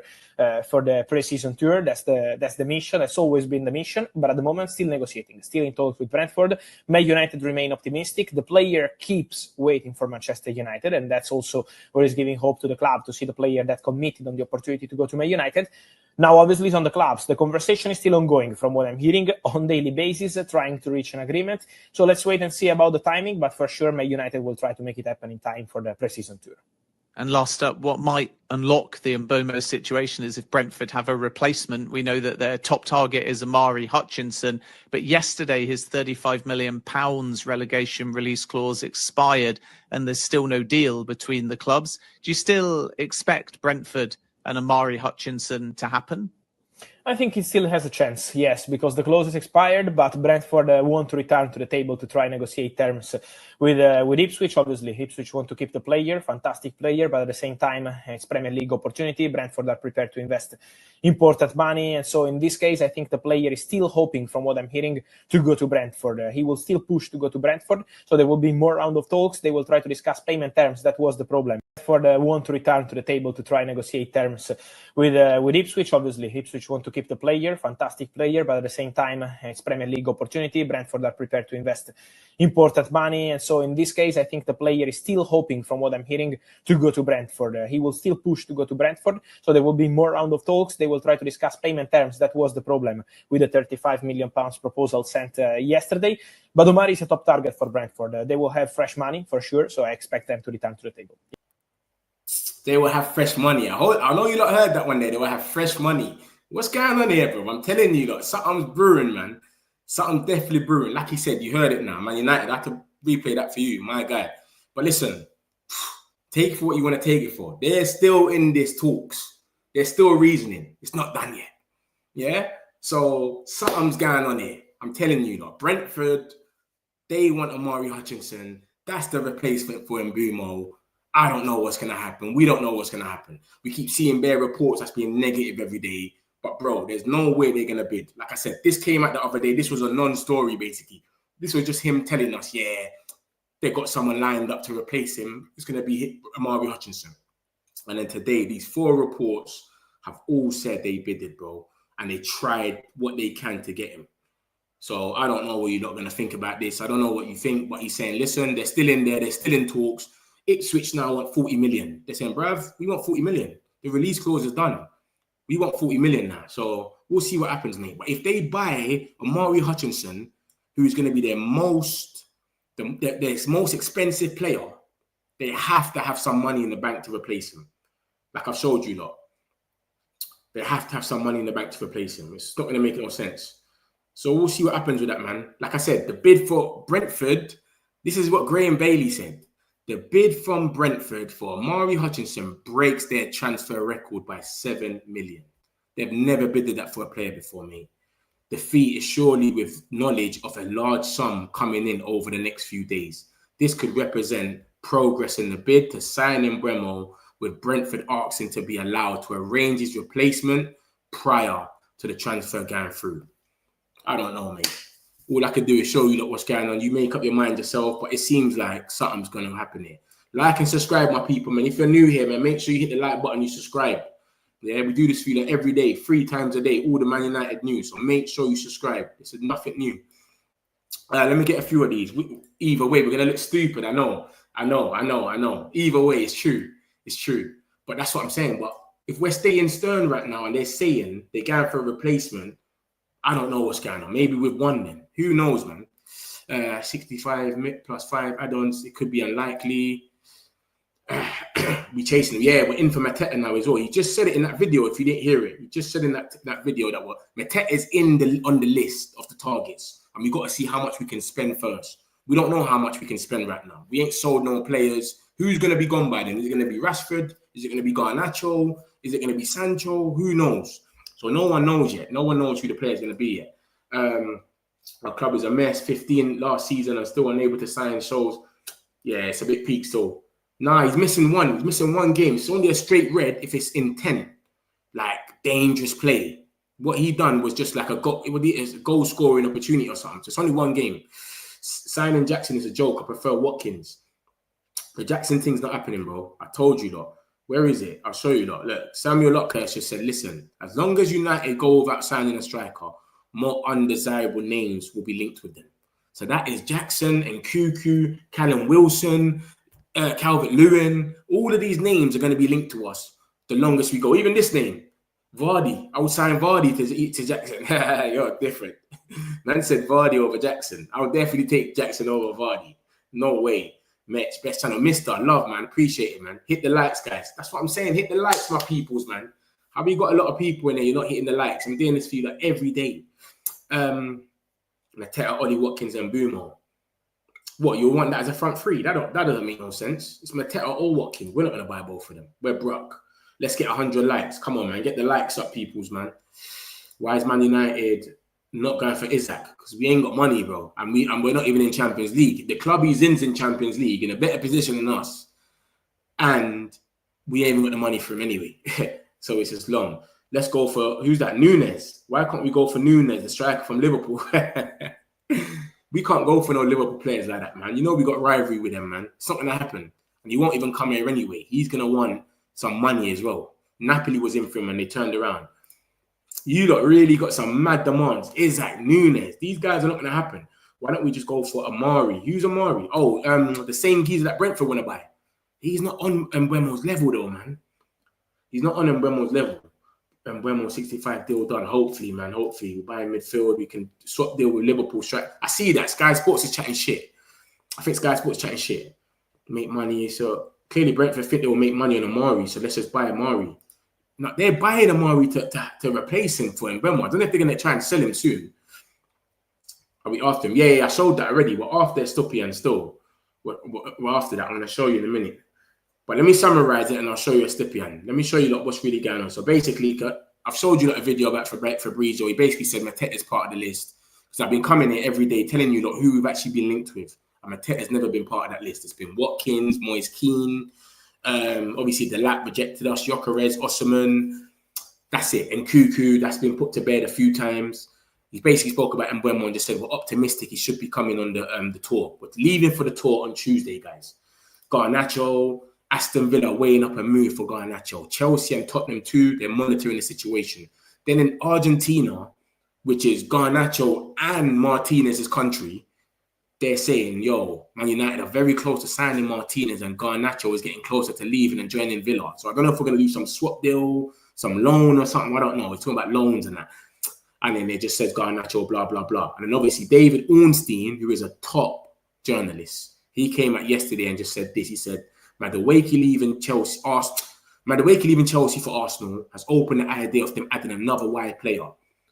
Speaker 4: for the pre-season tour. That's the mission. That's always been the mission. But at the moment, still negotiating, still in talks with Brentford. Man United remain optimistic. The player keeps waiting for Manchester United, and that's also what is giving hope to the club to see the player that committed on the opportunity to go to Man United. Now, obviously, it's on the clubs. The conversation is still ongoing, from what I'm hearing, on daily basis, trying to reach an agreement. So let's wait and see about the timing. But for sure, Man United will try to make it happen in time for the pre-season tour.
Speaker 3: And last up, what might unlock the Mbeumo situation is if Brentford have a replacement. We know that their top target is Omari Hutchinson, but yesterday his £35 million relegation release clause expired and there's still no deal between the clubs. Do you still expect Brentford and Omari Hutchinson to happen?
Speaker 4: I think it still has a chance, yes, because the clause is expired, but Brentford want to return to the table to try and negotiate terms with Ipswich. Obviously, Ipswich want to keep the player, fantastic player, but at the same time, it's Premier League opportunity. Brentford are prepared to invest important money, and so in this case, I think the player is still hoping, from what I'm hearing, to go to Brentford. He will still push to go to Brentford, so there will be more round of talks. They will try to discuss payment terms. That was the problem. Brentford want to return to the table to try and negotiate terms with Ipswich. Obviously, Ipswich want to keep the player, fantastic player, but at the same time, it's Premier League opportunity. Brentford are prepared to invest important money, and so in this case, I think the player is still hoping, from what I'm hearing, to go to Brentford. He will still push to go to Brentford, so there will be more round of talks. They will try to discuss payment terms. That was the problem with the £35 million proposal sent yesterday. But Omari is a top target for Brentford. They will have fresh money for sure, so I expect them to return to the table.
Speaker 2: They will have fresh money. I know you lot heard that one day. They will have fresh money. What's going on here, bro? I'm telling you, lot, something's brewing, man. Something definitely brewing. Like he said, you heard it now. Man United, I could replay that for you, my guy. But listen, take it for what you want to take it for. They're still in this talks. They're still reasoning. It's not done yet. Yeah? So something's going on here. I'm telling you, lot. Brentford, they want Omari Hutchinson. That's the replacement for Mbeumo. I don't know what's going to happen. We don't know what's going to happen. We keep seeing bare reports that's being negative every day. But, bro, there's no way they're going to bid. Like I said, this came out the other day. This was a non-story, basically. This was just him telling us, yeah, they got someone lined up to replace him. It's going to be Omari Hutchinson. And then today, these 4 reports have all said they bidded, bro. And they tried what they can to get him. So I don't know what you're not going to think about this. I don't know what you think. But he's saying, listen, they're still in there. They're still in talks. Ipswich now want 40 million. They're saying, bruv, we want 40 million. The release clause is done. We want 40 million now. So we'll see what happens, mate. But if they buy Omari Hutchinson, who's going to be their most expensive player, they have to have some money in the bank to replace him. Like I've showed you lot. They have to have some money in the bank to replace him. It's not going to make no sense. So we'll see what happens with that, man. Like I said, the bid for Brentford, this is what Graham Bailey said. The bid from Brentford for Omari Hutchinson breaks their transfer record by 7 million. They've never bidded that for a player before, mate. The fee is surely with knowledge of a large sum coming in over the next few days. This could represent progress in the bid to sign Mbeumo, with Brentford asking to be allowed to arrange his replacement prior to the transfer going through. I don't know, mate. All I can do is show you what's going on. You make up your mind yourself, but it seems like something's going to happen here. Like and subscribe, my people, man. If you're new here, man, make sure you hit the like button, you subscribe. Yeah, we do this for you every day, 3 times a day, all the Man United news. So make sure you subscribe. This is nothing new. Let me get a few of these. Either way, we're going to look stupid. I know. Either way, it's true. It's true. But that's what I'm saying. But if we're staying stern right now and they're saying they're going for a replacement, I don't know what's going on. Maybe we've won then. Who knows, man? 65 plus 5 add-ons. It could be unlikely. We chasing him. Yeah, we're in for Mateta now as well. He just said it in that video. If you didn't hear it, he just said in that video that Mateta is on the list of the targets, and we got to see how much we can spend first. We don't know how much we can spend right now. We ain't sold no players. Who's going to be gone by then? Is it going to be Rashford? Is it going to be Garnacho? Is it going to be Sancho? Who knows? So no one knows yet. No one knows who the player is going to be yet. Our club is a mess. 15 last season and still unable to sign shows. Yeah, it's a bit peak still. Nah, he's missing one. He's missing one game. It's only a straight red if it's intent. Like, dangerous play. What he done was just like a goal scoring opportunity or something. So it's only one game. Signing Jackson is a joke. I prefer Watkins. The Jackson thing's not happening, bro. I told you, lot. Where is it? I'll show you, lot. Look, Samuel Lockhurst just said, listen, as long as United go without signing a striker, more undesirable names will be linked with them. So that is Jackson and Nkunku, Callum Wilson, Calvert-Lewin. All of these names are going to be linked to us the longest we go. Even this name, Vardy. I would sign Vardy to Jackson. You're different. Man said Vardy over Jackson. I would definitely take Jackson over Vardy. No way. Mets, best channel. Mr. Love, man. Appreciate it, man. Hit the likes, guys. That's what I'm saying. Hit the likes, my peoples, man. Have you got a lot of people in there? You're not hitting the likes. I'm doing this for you like every day. Mateta, Ollie Watkins, and Mbeumo. What, you want that as a front three? That doesn't make no sense. It's Mateta or Watkins. We're not going to buy both of them. We're broke. Let's get 100 likes. Come on, man. Get the likes up, peoples, man. Why is Man United not going for Isaac? Because we ain't got money, bro. And we're not even in Champions League. The club he's in Champions League, in a better position than us. And we ain't even got the money for him anyway. So it's just long. Let's go for, who's that? Nunes. Why can't we go for Nunes, the striker from Liverpool? We can't go for no Liverpool players like that, man. You know we got rivalry with them, man. It's not going to happen. And he won't even come here anyway. He's going to want some money as well. Napoli was in for him and they turned around. You lot really got some mad demands. Isaac, Nunes. These guys are not going to happen. Why don't we just go for Omari? Who's Omari? Oh, the same geezer that Brentford want to buy. He's not on Mbeumo's level though, man. He's not on Mbeumo's level. Mbeumo 65 deal done. Hopefully, man. Hopefully, we buy midfield. We can swap deal with Liverpool. I see that Sky Sports is chatting shit. I think Sky Sports is chatting shit. Make money. So clearly, Brentford think they will make money on Omari. So let's just buy Omari. Now they're buying Omari to replace him for Mbeumo. I don't know if they're going to try and sell him soon. Are we after him? Yeah, I showed that already. We're after Stupian still. We're after that. I'm going to show you in a minute. But let me summarize it and I'll show you a Stipian. Let me show you what's really going on. So basically, I've showed you a video about Fabrizio. He basically said Mateta is part of the list. Because I've been coming here every day telling you who we've actually been linked with. And Mateta's never been part of that list. It's been Watkins, Moise Keane. Obviously, Delap rejected us. Gyökeres, Osimhen. That's it. And Nkunku, that's been put to bed a few times. He basically spoke about Mbeumo and just said we're optimistic he should be coming on the tour. But leaving for the tour on Tuesday, guys. Garnacho, Aston Villa weighing up a move for Garnacho. Chelsea and Tottenham too, they're monitoring the situation. Then in Argentina, which is Garnacho and Martinez's country, they're saying, yo, Man United are very close to signing Martinez and Garnacho is getting closer to leaving and joining Villa. So I don't know if we're going to do some swap deal, some loan or something. I don't know. We're talking about loans and that. And then it just says Garnacho, blah, blah, blah. And then obviously David Ornstein, who is a top journalist, he came out yesterday and just said this. He said, Madueke leaving Chelsea for Arsenal has opened the idea of them adding another wide player.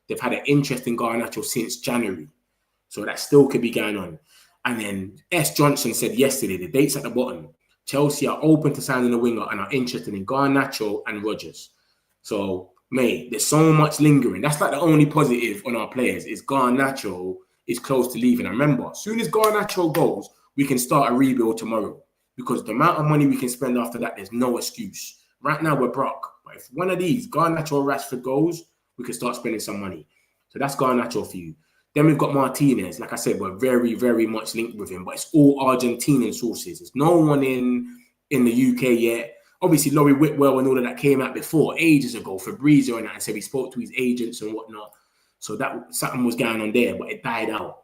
Speaker 2: They've had an interest in Garnacho since January. So that still could be going on. And then S. Johnson said yesterday, the dates at the bottom, Chelsea are open to signing a winger and are interested in Garnacho and Rodgers. So, mate, there's so much lingering. That's like the only positive on our players is Garnacho is close to leaving. And remember, as soon as Garnacho goes, we can start a rebuild tomorrow. Because the amount of money we can spend after that, there's no excuse. Right now, we're broke. But if one of these, Garnacho or Rashford goes, we can start spending some money. So that's Garnacho for you. Then we've got Martinez. Like I said, we're very, very much linked with him. But it's all Argentinian sources. There's no one in the UK yet. Obviously, Laurie Whitwell and all of that came out before, ages ago. Fabrizio and that, and said he spoke to his agents and whatnot. So that something was going on there, but it died out.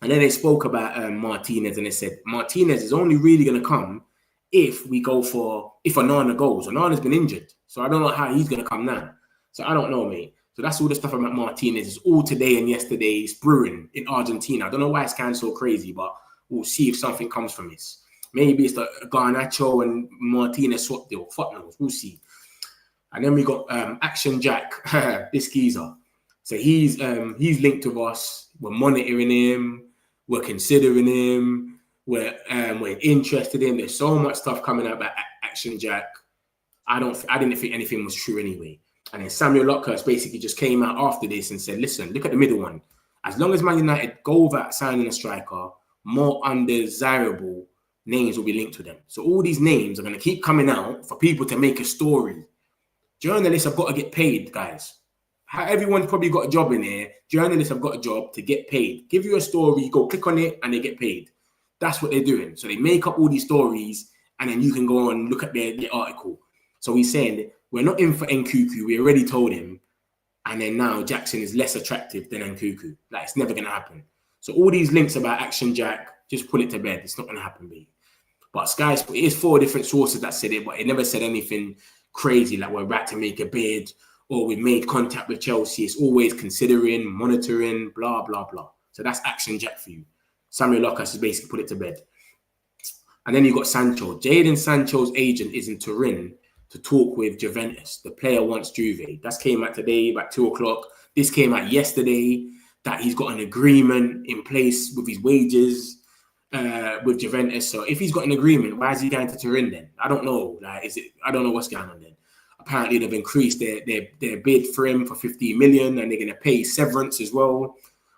Speaker 2: And then they spoke about Martinez and they said, Martinez is only really going to come if Onana goes. Onana's been injured. So I don't know how he's going to come now. So I don't know, mate. So that's all the stuff about Martinez. It's all today and yesterday. It's brewing in Argentina. I don't know why it's kind of so crazy, but we'll see if something comes from this. Maybe it's the Garnacho and Martinez swap deal. Fuck knows. We'll see. And then we got Action Jack, this geezer. So he's linked with us. We're monitoring him. We're considering him. We're interested in. There's so much stuff coming out about Action Jack. I didn't think anything was true anyway. And then Samuel Lockhurst basically just came out after this and said, listen, look at the middle one. As long as Man United go without signing a striker, more undesirable names will be linked to them. So all these names are going to keep coming out for people to make a story. Journalists have got to get paid, guys. Everyone's probably got a job in here. Journalists have got a job to get paid. Give you a story, you go click on it, and they get paid. That's what they're doing. So they make up all these stories, and then you can go and look at their article. So he's saying that we're not in for Nkuku. We already told him. And then now Jackson is less attractive than Nkuku. Like, it's never going to happen. So all these links about Action Jack, just pull it to bed. It's not going to happen, babe. But Sky, it is 4 different sources that said it, but it never said anything crazy like we're about to make a bid or we made contact with Chelsea. It's always considering, monitoring, blah, blah, blah. So that's Action Jack for you. Samuel Lockhurst has basically put it to bed. And then you got Sancho. Jadon Sancho's agent is in Turin to talk with Juventus. The player wants Juve. That came out today about 2 o'clock. This came out yesterday that he's got an agreement in place with his wages with Juventus. So if he's got an agreement, why is he going to Turin then? I don't know. I don't know what's going on then. Apparently they've increased their bid for him for 15 million and they're going to pay severance as well.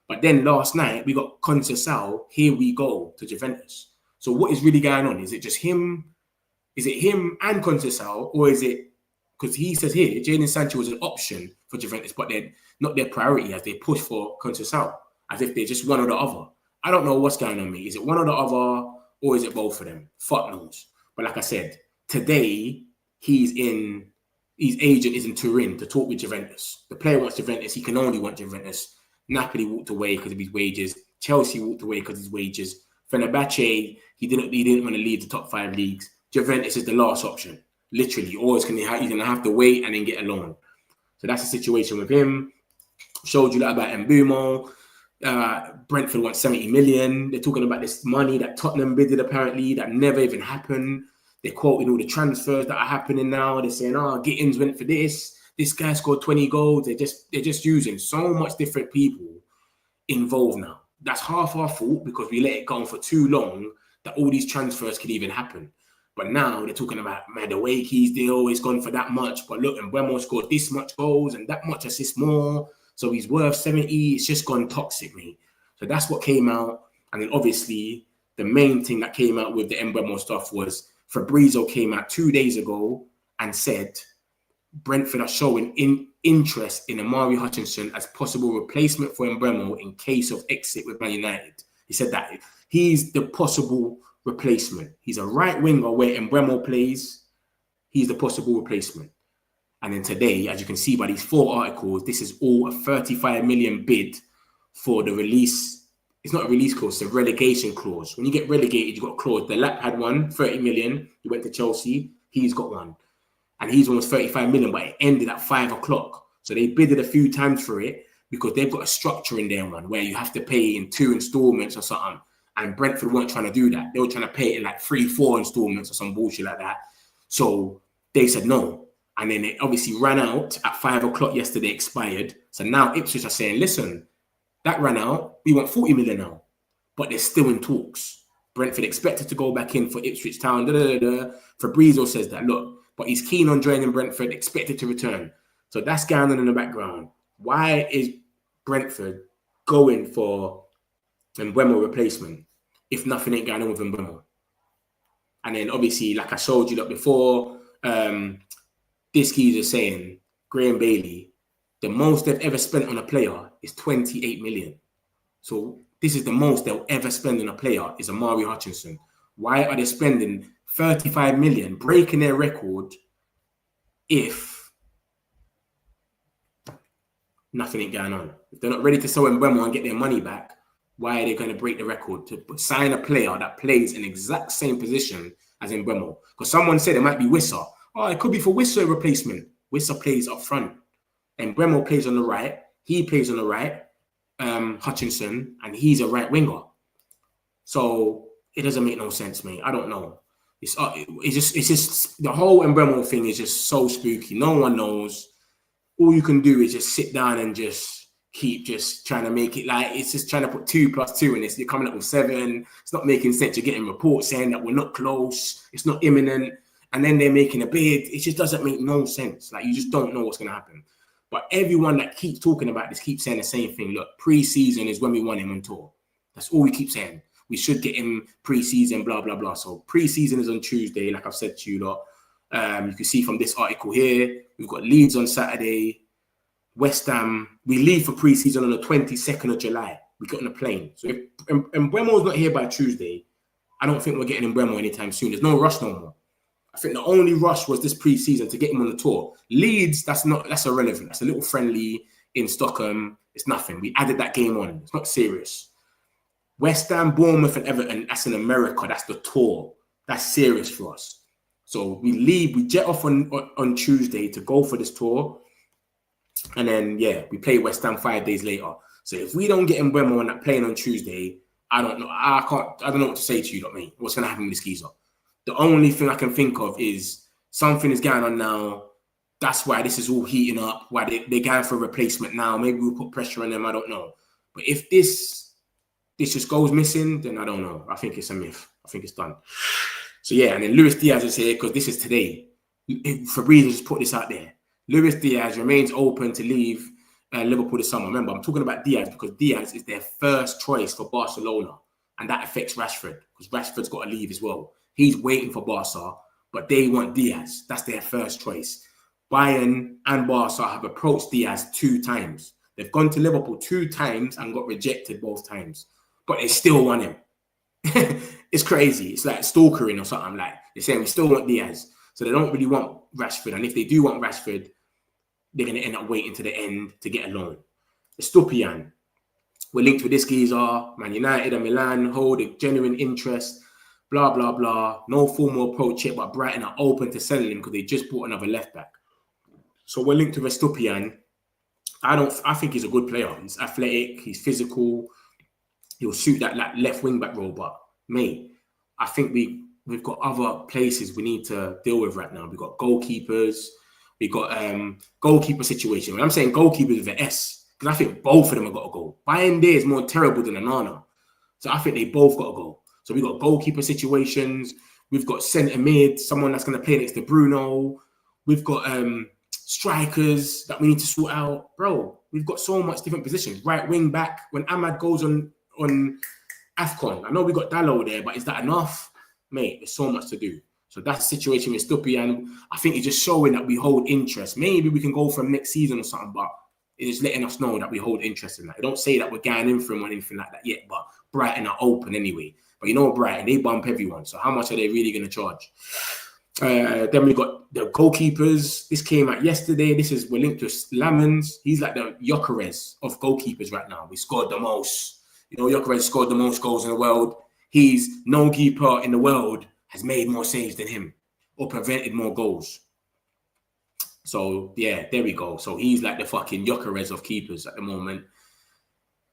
Speaker 2: But then last night we got Conceição. Here we go to Juventus. So what is really going on? Is it just him? Is it him and Conceição, or is it because he says here Jadon Sancho is an option for Juventus, but they're not their priority as they push for Conceição, as if they're just one or the other. I don't know what's going on, mate. Is it one or the other, or is it both of them? Fuck knows. But like I said, today his agent is in Turin to talk with Juventus. The player wants Juventus. He can only want Juventus. Napoli walked away because of his wages. Chelsea walked away because of his wages. Fenerbahce, he didn't want to lead the top 5 leagues. Juventus is the last option, literally. Or he's going to have to wait and then get a loan. So that's the situation with him. Showed you that about Mbeumo. Brentford wants 70 million. They're talking about this money that Tottenham bidded apparently that never even happened. They're quoting all the transfers that are happening now. They're saying, Gittins went for this. This guy scored 20 goals. They're just using so much different people involved now. That's half our fault because we let it go on for too long that all these transfers could even happen. But now they're talking about Madueke's deal. He's gone for that much. But look, Mbeumo scored this much goals and that much assists more. So he's worth 70. It's just gone toxic, mate. So that's what came out. And then obviously the main thing that came out with the Mbeumo stuff was Fabrizio came out 2 days ago and said Brentford are showing interest in Omari Hutchinson as possible replacement for Mbeumo in case of exit with Man United. He said that he's the possible replacement. He's a right winger where Mbeumo plays. He's the possible replacement. And then today, as you can see by these 4 articles, this is all a 35 million bid for the release. It's not a release clause, it's a relegation clause. When you get relegated, you've got a clause. The Lap had one, 30 million. He went to Chelsea. He's got one. And he's almost 35 million, but it ended at 5 o'clock. So they bidded a few times for it because they've got a structure in their one where you have to pay in 2 installments or something. And Brentford weren't trying to do that. They were trying to pay it in like 3-4 installments or some bullshit like that. So they said no. And then it obviously ran out at 5 o'clock yesterday, expired. So now Ipswich are saying, listen, that ran out. We want 40 million now. But they're still in talks. Brentford expected to go back in for Ipswich Town. Fabrizio says that, look, but he's keen on joining Brentford, expected to return. So that's going on in the background. Why is Brentford going for Mbeumo replacement if nothing ain't going on with Mbeumo? And then obviously, like I showed you before, this geezer saying, Graham Bailey, the most they've ever spent on a player is 28 million. So this is the most they'll ever spend on a player is Omari Hutchinson. Why are they spending 35 million, breaking their record, if nothing ain't going on? If they're not ready to sell Mbeumo and get their money back, why are they going to break the record to sign a player that plays in exact same position as Mbeumo? Because someone said it might be Wissa. Oh, it could be for Wissa replacement. Wissa plays up front. And Mbeumo plays on the right. He plays on the right, Hutchinson, and he's a right winger. So It doesn't make no sense, mate. I don't know. It's just the whole Mbeumo thing is just so spooky. No one knows. All you can do is just sit down and just keep just trying to make it like it's just trying to put 2 + 2 in this. You're coming up with 7. It's not making sense. You're getting reports saying that we're not close. It's not imminent. And then they're making a bid. It just doesn't make no sense. Like, you just don't know what's going to happen. But everyone that keeps talking about this keeps saying the same thing. Look, pre-season is when we want him on tour. That's all we keep saying. We should get him pre-season, blah, blah, blah. So pre-season is on Tuesday, like I've said to you lot. You can see from this article here, we've got Leeds on Saturday. West Ham, we leave for pre-season on the 22nd of July. We get on a plane. So if Mbeumo's not here by Tuesday, I don't think we're getting Mbeumo anytime soon. There's no rush no more. I think the only rush was this pre-season to get him on the tour. Leeds, that's irrelevant. That's a little friendly in Stockholm. It's nothing. We added that game on. It's not serious. West Ham, Bournemouth, and Everton, that's in America. That's the tour. That's serious for us. So we jet off on Tuesday to go for this tour. And then, yeah, we play West Ham 5 days later. So if we don't get Mbeumo on that plane on Tuesday, I don't know. I don't know what to say to you, mate. What's going to happen with this geezer? The only thing I can think of is something is going on now. That's why this is all heating up, why they're going for a replacement now. Maybe we'll put pressure on them. I don't know. But if this just goes missing, then I don't know. I think it's a myth. I think it's done. So, yeah, and then Luis Diaz is here because this is today. Fabrizio just put this out there. Luis Diaz remains open to leave Liverpool this summer. Remember, I'm talking about Diaz because Diaz is their first choice for Barcelona, and that affects Rashford because Rashford's got to leave as well. He's waiting for Barca, but they want Diaz. That's their first choice. Bayern and Barca have approached Diaz 2 times. They've gone to Liverpool 2 times and got rejected both times, but they still want him. It's crazy. It's like stalkering or something. Like, they're saying we still want Diaz. So they don't really want Rashford. And if they do want Rashford, they're going to end up waiting to the end to get a loan. Estupiñán. We're linked with this geezer. Man United and Milan hold a genuine interest. Blah, blah, blah. No formal approach yet, but Brighton are open to selling him because they just bought another left back. So we're linked to Estupiñán. I think he's a good player. He's athletic. He's physical. He'll suit that left wing back role. But, mate, I think we've got other places we need to deal with right now. We've got goalkeepers. We've got goalkeeper situation. When I'm saying goalkeepers with an S, because I think both of them have got to go. Bayern is more terrible than Onana. So I think they both got to go. So we've got goalkeeper situations. We've got centre mid, someone that's going to play next to Bruno. We've got strikers that we need to sort out. Bro, we've got so much different positions. Right wing back, when Ahmad goes on AFCON, I know we got Dalot there, but is that enough? Mate, there's so much to do. So that's the situation with Stupi, and I think it's just showing that we hold interest. Maybe we can go from next season or something, but it's letting us know that we hold interest in that. I don't say that we're going in for him or anything like that yet, but Brighton are open anyway. But you know Brighton, they bump everyone. So how much are they really going to charge? Then we got the goalkeepers. This came out yesterday. We're linked to Lamens. He's like the Gyökeres of goalkeepers right now. We scored the most. You know, Gyökeres scored the most goals in the world. He's no keeper in the world has made more saves than him or prevented more goals. So, yeah, there we go. So he's like the fucking Gyökeres of keepers at the moment.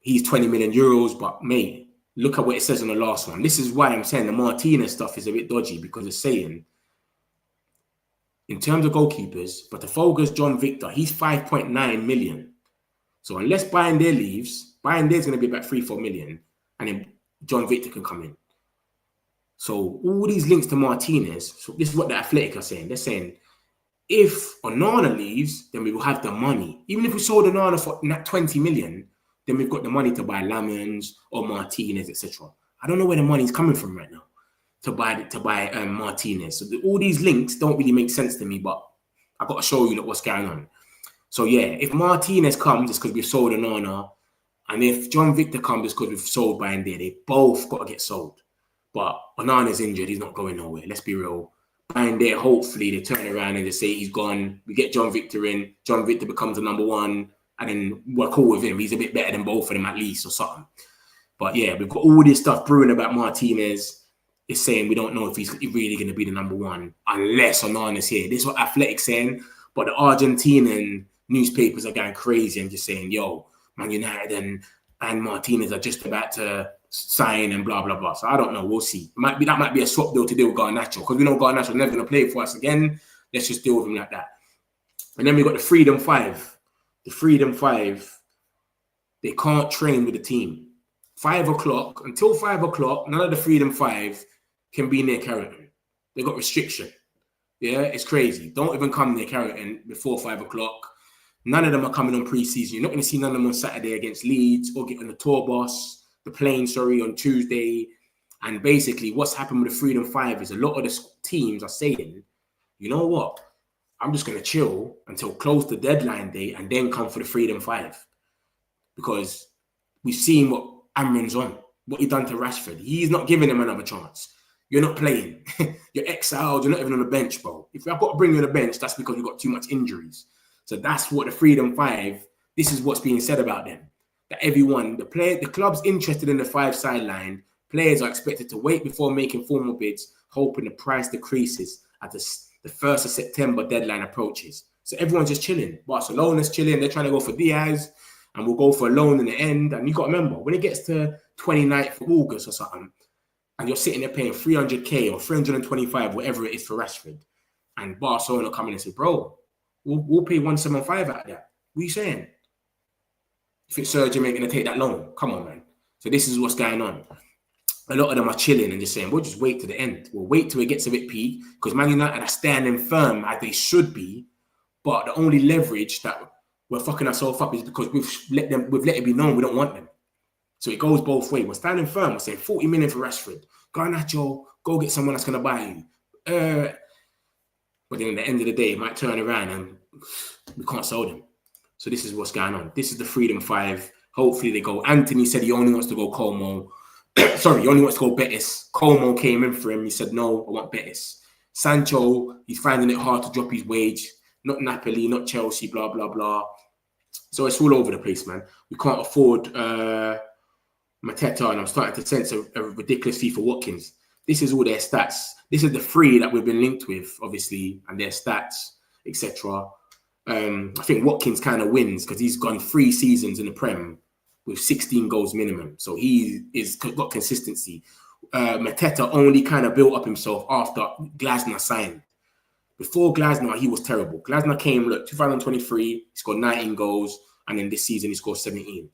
Speaker 2: He's 20 million euros, but mate, look at what it says on the last one. This is why I'm saying the Martinez stuff is a bit dodgy, because it's saying, in terms of goalkeepers, Botafogo's John Victor, he's 5.9 million. So unless Bayern there leaves, Bayern there's going to be about 3-4 million, and then John Victor can come in. So all these links to Martinez, so this is what the Athletic are saying. They're saying, if Onana leaves, then we will have the money. Even if we sold Onana for 20 million, then we've got the money to buy Lamens or Martinez, etc. I don't know where the money's coming from right now to buy Martinez. So all these links don't really make sense to me, but I've got to show you what's going on. So yeah, if Martinez comes, it's because we've sold Onana. And if John Victor comes, it's because we've sold Bayern there. They both got to get sold. But Onana's injured. He's not going nowhere. Let's be real. Bayern there, hopefully they turn around and they say he's gone. We get John Victor in. John Victor becomes the number one. And then we're cool with him. He's a bit better than both of them at least or something. But yeah, we've got all this stuff brewing about Martinez. It's saying we don't know if he's really going to be the number one unless Onana's here. This is what Athletic's saying. But the Argentinian newspapers are going crazy and just saying, yo, Man United and Martinez are just about to sign and blah, blah, blah. So I don't know. We'll see. That might be a swap deal to deal with Garnacho because we know Garnacho's never going to play for us again. Let's just deal with him like that. And then we got the Freedom 5. The Freedom 5, they can't train with the team. 5 o'clock, until 5 o'clock, none of the Freedom 5 can be near Carrington. They got restriction. Yeah, it's crazy. Don't even come near Carrington before 5 o'clock. None of them are coming on pre-season. You're not going to see none of them on Saturday against Leeds or get on the tour bus, the plane, on Tuesday. And basically what's happened with the Freedom 5 is a lot of the teams are saying, you know what? I'm just going to chill until close to deadline day and then come for the Freedom 5. Because we've seen what Amrin's on, what he done to Rashford. He's not giving him another chance. You're not playing. You're exiled. You're not even on the bench, bro. If I've got to bring you on the bench, that's because you've got too much injuries. So that's what the Freedom 5, this is what's being said about them. That everyone, the club's interested in the 5 sideline. Players are expected to wait before making formal bids, hoping the price decreases as the 1st of September deadline approaches. So everyone's just chilling. Barcelona's chilling. They're trying to go for Diaz, and we'll go for a loan in the end. And you got to remember, when it gets to 29th of August or something, and you're sitting there paying 300k or 325, whatever it is for Rashford, and Barcelona come in and say, bro, we'll pay 175 out of that. What are you saying? You think Sergio ain't going to take that loan? Come on, man. So this is what's going on. A lot of them are chilling and just saying, we'll just wait to the end. We'll wait till it gets a bit peak because Man United are standing firm as they should be. But the only leverage that we're fucking ourselves up is because we've let it be known we don't want them. So it goes both ways. We're standing firm. We're saying 40 million for Rashford. Garnacho, go get someone that's going to buy you. But then at the end of the day, it might turn around and we can't sell them. So this is what's going on. This is the Freedom 5. Hopefully they go. Anthony said he only wants to go Como. Sorry, he only wants to go Betis. Como came in for him. He said, no, I want Betis. Sancho, he's finding it hard to drop his wage. Not Napoli, not Chelsea, blah, blah, blah. So it's all over the place, man. We can't afford Mateta, and I'm starting to sense a ridiculous fee for Watkins. This is all their stats. This is the 3 that we've been linked with, obviously, and their stats, etc. I think Watkins kind of wins because he's gone 3 seasons in the Prem with 16 goals minimum. So he is got consistency. Mateta only kind of built up himself after Glasner signed. Before Glasner, he was terrible. Glasner came, 2023, he scored 19 goals, and then this season he scored 17.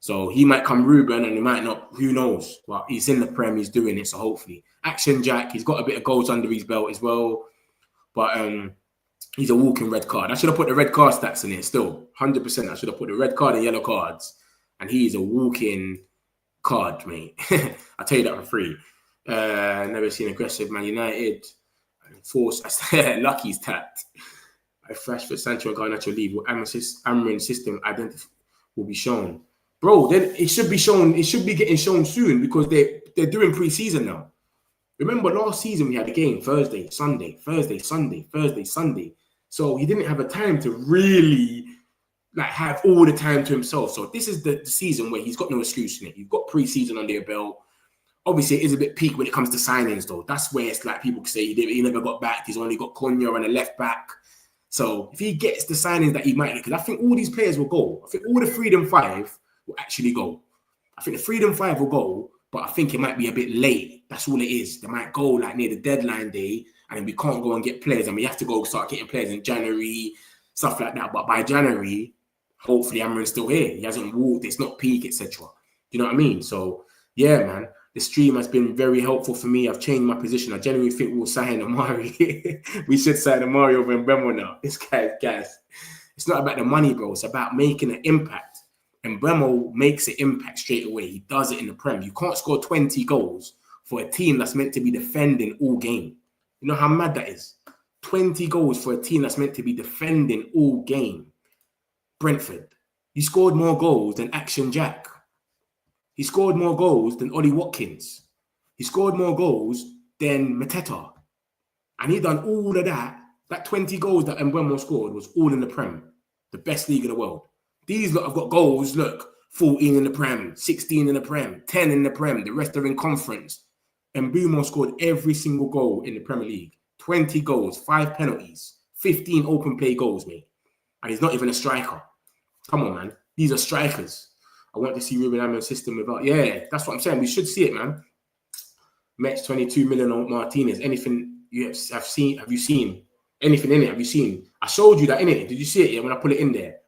Speaker 2: So he might come Ruben, and he might not, who knows? But he's in the Prem, he's doing it, so hopefully. Action Jack, he's got a bit of goals under his belt as well. But he's a walking red card. I should have put the red card stats in here still. 100%, I should have put the red card and yellow cards. And he's a walking card, mate. I'll tell you that for free. Never seen aggressive Man United. Force, Lucky's tapped. Rashford, Sancho, and Garnacho leave. Will Amrin's system will be shown. Bro, then it should be shown. It should be getting shown soon because they're doing pre-season now. Remember last season we had a game Thursday, Sunday, Thursday, Sunday, Thursday, Sunday. So he didn't have a time to really have all the time to himself. So this is the season where he's got no excuse in it. You've got pre-season under your belt. Obviously, it is a bit peak when it comes to signings, though. That's where it's like people can say he never got back. He's only got Cunha and a left back. So if he gets the signings that he might get, because I think all these players will go. I think all the Freedom 5 will actually go. I think the Freedom 5 will go, but I think it might be a bit late. That's all it is. They might go near the deadline day, and then we can't go and get players, and we have to go start getting players in January, stuff like that. But by January, hopefully Amrin's still here. He hasn't walked. It's not peak, etc. You know what I mean? So yeah, man. The stream has been very helpful for me. I've changed my position. I genuinely think we'll sign Omari. We should sign Omari over Mbeumo now. This guys, it's not about the money, bro. It's about making an impact. And Mbeumo makes an impact straight away. He does it in the Prem. You can't score 20 goals for a team that's meant to be defending all game. You know how mad that is? 20 goals for a team that's meant to be defending all game. Brentford. He scored more goals than Action Jack. He scored more goals than Ollie Watkins. He scored more goals than Mateta. And he done all of that. That 20 goals that Mbeumo scored was all in the Prem. The best league in the world. These lot have got goals, 14 in the Prem, 16 in the Prem, 10 in the Prem. The rest are in conference. Mbeumo scored every single goal in the Premier League. 20 goals, 5 penalties, 15 open play goals, mate. And he's not even a striker. Come on, man. These are strikers. I want to see Ruben Amorim's system without. Yeah, that's what I'm saying. We should see it, man. Mets 22 million on Martinez. Anything you have seen? Have you seen anything in it? Have you seen? I showed you that in it. Did you see it? Yeah, when I put it in there.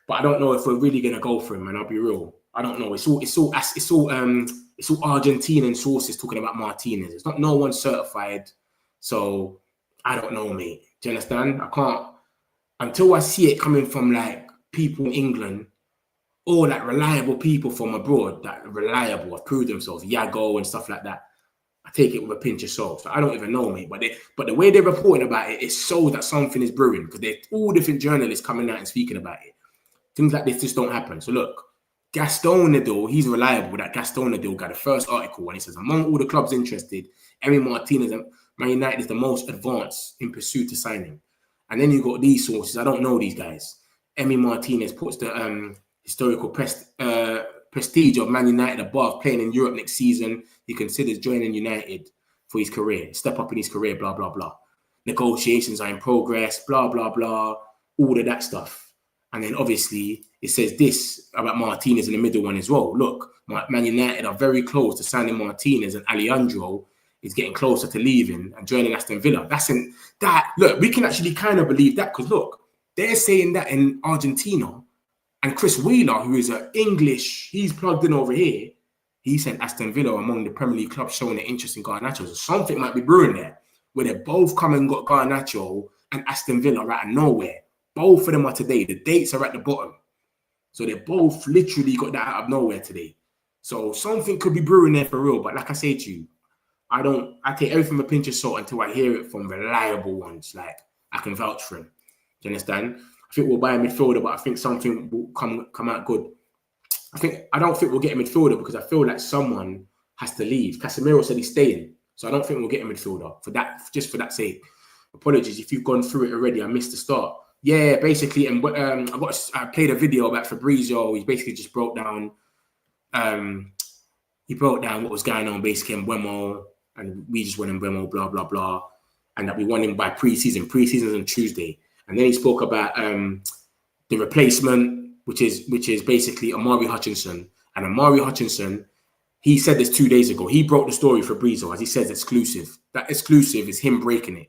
Speaker 2: But I don't know if we're really gonna go for him, man. I'll be real. I don't know. It's all Argentinian sources talking about Martinez. It's not no one certified. So I don't know, mate. Do you understand? I can't until I see it coming from like people in England or like reliable people from abroad that are reliable, have proved themselves, Yago and stuff like that. I take it with a pinch of salt. So I don't even know, mate. But the way they're reporting about it shows that something is brewing because they're all different journalists coming out and speaking about it. Things like this just don't happen. So look, Gaston Nadal, he's reliable. That Gaston Nadal got the first article and he says, among all the clubs interested, Emi Martinez and Man United is the most advanced in pursuit to signing. And then you got these sources. I don't know these guys. Emi Martinez puts the historical prestige of Man United above playing in Europe next season. He considers joining United for his career, step up in his career, blah, blah, blah. Negotiations are in progress, blah, blah, blah, all of that stuff. And then obviously it says this about Martinez in the middle one as well. Look, Man United are very close to signing Martinez and Alejandro is getting closer to leaving and joining Aston Villa. Look, we can actually kind of believe that because look, they're saying that in Argentina and Chris Wheeler, who is an English, he's plugged in over here. He sent Aston Villa among the Premier League clubs showing an interest in Garnacho. So something might be brewing there where they both come and got Garnacho and Aston Villa out of nowhere. Both of them are today. The dates are at the bottom. So they both literally got that out of nowhere today. So something could be brewing there for real. But like I say to you, I take everything with a pinch of salt until I hear it from reliable ones. Like I can vouch for him. Do you understand? I think we'll buy a midfielder, but I think something will come out good. I don't think we'll get a midfielder because I feel like someone has to leave. Casemiro said he's staying. So I don't think we'll get a midfielder for that, just for that sake. Apologies if you've gone through it already. I missed the start. Yeah, basically, and I played a video about Fabrizio. He basically just broke down. He broke down what was going on basically in Mbeumo, and we just won in Mbeumo, blah blah blah, and that we won him by pre-season. Pre-season's on Tuesday, and then he spoke about the replacement, which is basically Omari Hutchinson. And Omari Hutchinson, he said this 2 days ago. He broke the story for Fabrizio, as he says, exclusive. That exclusive is him breaking it.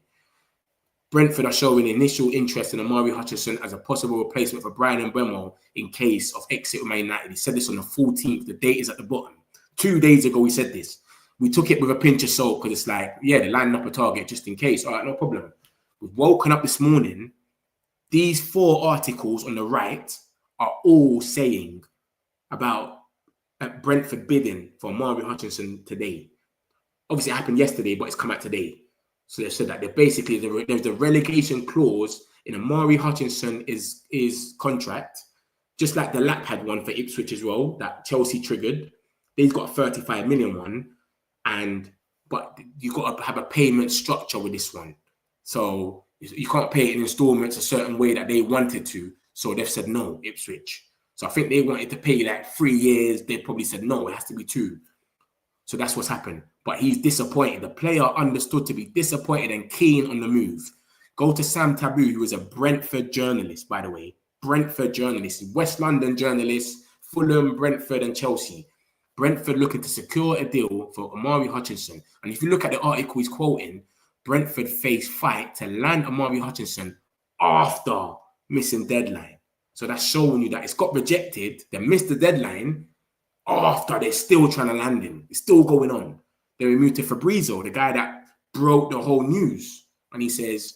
Speaker 2: Brentford are showing initial interest in Omari Hutchinson as a possible replacement for Brian Mbeumo in case of exit with Man United. He said this on the 14th. The date is at the bottom. 2 days ago, he said this. We took it with a pinch of salt because it's like, yeah, they're lining up a target just in case. All right, no problem. We've woken up this morning. These 4 articles on the right are all saying about Brentford bidding for Omari Hutchinson today. Obviously, it happened yesterday, but it's come out today. So they said that there's the relegation clause in Omari Hutchinson's contract, just like the Lap had one for Ipswich as well, that Chelsea triggered. They've got a 35 million one, but you've got to have a payment structure with this one. So you can't pay it in installments a certain way that they wanted to. So they've said no, Ipswich. So I think they wanted to pay like 3 years. They probably said no, it has to be 2. So that's what's happened. But he's disappointed. The player understood to be disappointed and keen on the move. Go to Sam Taboo, who is a Brentford journalist, by the way. Brentford journalist, West London journalist, Fulham, Brentford, and Chelsea. Brentford looking to secure a deal for Omari Hutchinson. And if you look at the article he's quoting, Brentford face fight to land Omari Hutchinson after missing deadline. So that's showing you that it's got rejected. They missed the deadline after they're still trying to land him. It's still going on. They removed to Fabrizio, the guy that broke the whole news. And he says,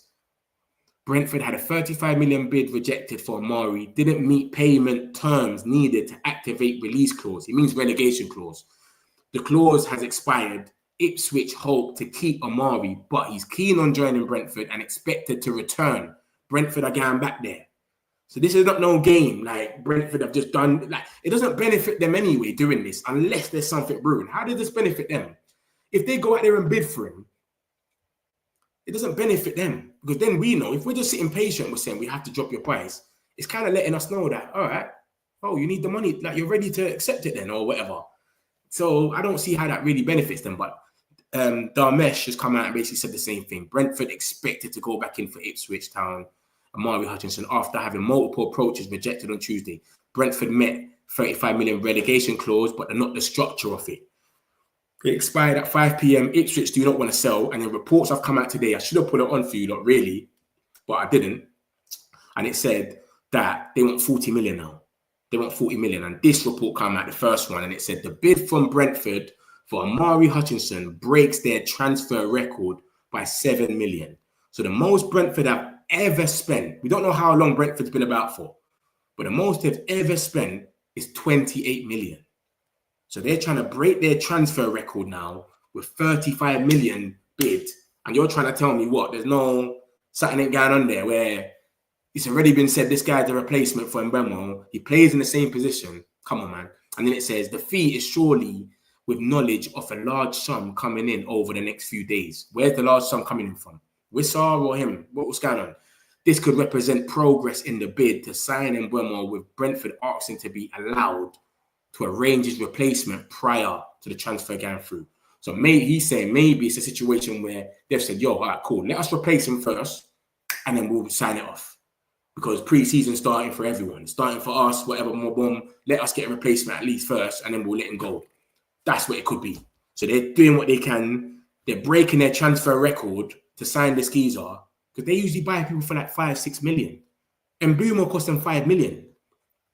Speaker 2: Brentford had a 35 million bid rejected for Omari, didn't meet payment terms needed to activate release clause. It means relegation clause. The clause has expired. Ipswich hope to keep Omari, but he's keen on joining Brentford and expected to return. Brentford are going back there. So this is not no game like Brentford have just done. Like it doesn't benefit them anyway doing this unless there's something brewing. How does this benefit them? If they go out there and bid for him, it doesn't benefit them because then we know if we're just sitting patient, we're saying we have to drop your price. It's kind of letting us know that, all right, oh, you need the money, like you're ready to accept it then or whatever. So I don't see how that really benefits them. But Darmesh has come out and basically said the same thing. Brentford expected to go back in for Ipswich Town, Omari Hutchinson, after having multiple approaches rejected on Tuesday. Brentford met 35 million relegation clause, but not the structure of it. It expired at 5 p.m. Ipswich do not want to sell. And then reports have come out today. I should have put it on for you, not really, but I didn't. And it said that they want 40 million now. They want 40 million. And this report came out, the first one, and it said the bid from Brentford for Omari Hutchinson breaks their transfer record by 7 million. So the most Brentford have ever spent, we don't know how long Brentford's been about for, but the most they've ever spent is 28 million. So they're trying to break their transfer record now with 35 million bid. And you're trying to tell me what? There's no something ain't going on there where it's already been said this guy's a replacement for Mbeumo. He plays in the same position. Come on, man. And then it says the fee is surely with knowledge of a large sum coming in over the next few days. Where's the large sum coming in from? Wissar or him? What's going on? This could represent progress in the bid to sign Mbeumo, with Brentford asking to be allowed to arrange his replacement prior to the transfer going through. So he's saying maybe it's a situation where they've said, yo, all right, cool, let us replace him first and then we'll sign it off. Because pre-season starting for everyone, starting for us, whatever, boom, let us get a replacement at least first and then we'll let him go. That's what it could be. So they're doing what they can. They're breaking their transfer record to sign this geezer because they usually buy people for like 5-6 million. And Mbeumo cost them 5 million.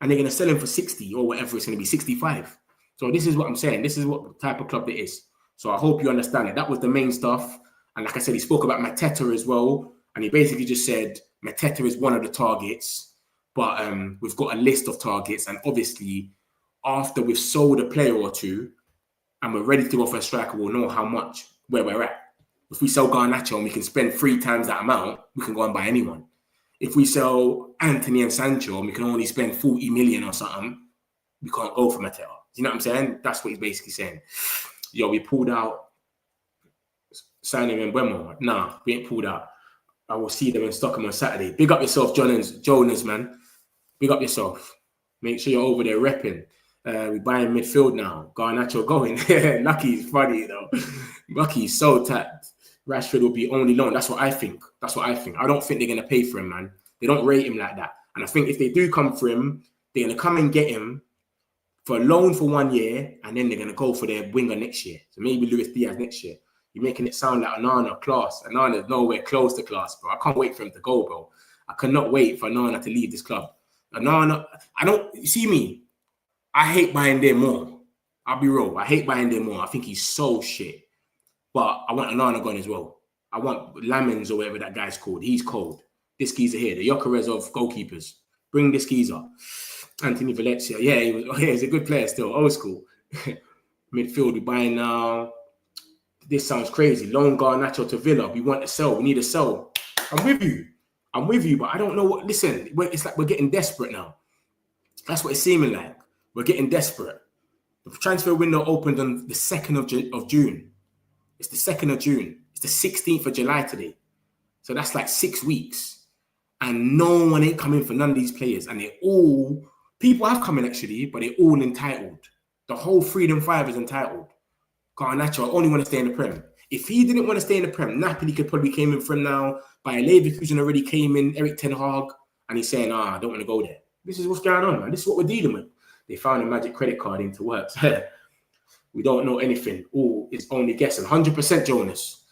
Speaker 2: And they're going to sell him for 60 or whatever it's going to be, 65. So this is what I'm saying. This is what type of club it is. So I hope you understand it. That was the main stuff. And like I said, he spoke about Mateta as well. And he basically just said Mateta is one of the targets. But we've got a list of targets. And obviously, after we've sold a player or two and we're ready to go for a striker, we'll know how much, where we're at. If we sell Garnacho and we can spend 3 times that amount, we can go and buy anyone. If we sell Anthony and Sancho and we can only spend 40 million or something, we can't go for Mateta. You know what I'm saying? That's what he's basically saying. Yo, we pulled out signing Mbeumo. Nah, we ain't pulled out. I will see them in Stockholm on Saturday. Big up yourself, Jonas, man. Big up yourself. Make sure you're over there repping. We're buying midfield now. Garnacho going. Lucky's funny, though. Lucky's so tapped. Rashford will be only loan. That's what I think. I don't think they're going to pay for him, man. They don't rate him like that. And I think if they do come for him, they're going to come and get him for a loan for 1 year, and then they're going to go for their winger next year. So maybe Luis Diaz next year. You're making it sound like Onana class. Onana's nowhere close to class, bro. I can't wait for him to go, bro. I cannot wait for Onana to leave this club. Onana, you see me? I hate buying there more. I'll be real. I hate buying there more. I think he's so shit. But I want Onana gone as well. I want Lamens or whatever that guy's called. He's cold. This geezer here, the Gyökeres of goalkeepers. Bring this geezer. Anthony Valencia. Yeah, he's a good player still. Old school. Midfield, we're buying now. This sounds crazy. Loan Garnacho to Villa. We want to sell. We need to sell. I'm with you, but I don't know what. Listen, it's like we're getting desperate now. That's what it's seeming like. We're getting desperate. The transfer window opened on the 2nd of June. It's the 2nd of June. It's the 16th of July today. So that's like 6 weeks. And no one ain't coming for none of these players. And people have come in actually, but they're all entitled. The whole Freedom 5 is entitled. Garnacho, I only want to stay in the Prem. If he didn't want to stay in the Prem, Napoli could probably came in for him now. Bayer Leverkusen already came in, Erik ten Hag, and he's saying, I don't want to go there. This is what's going on, man. This is what we're dealing with. They found a magic credit card into work. We don't know anything. Oh, it's only guessing. 100% Jonas.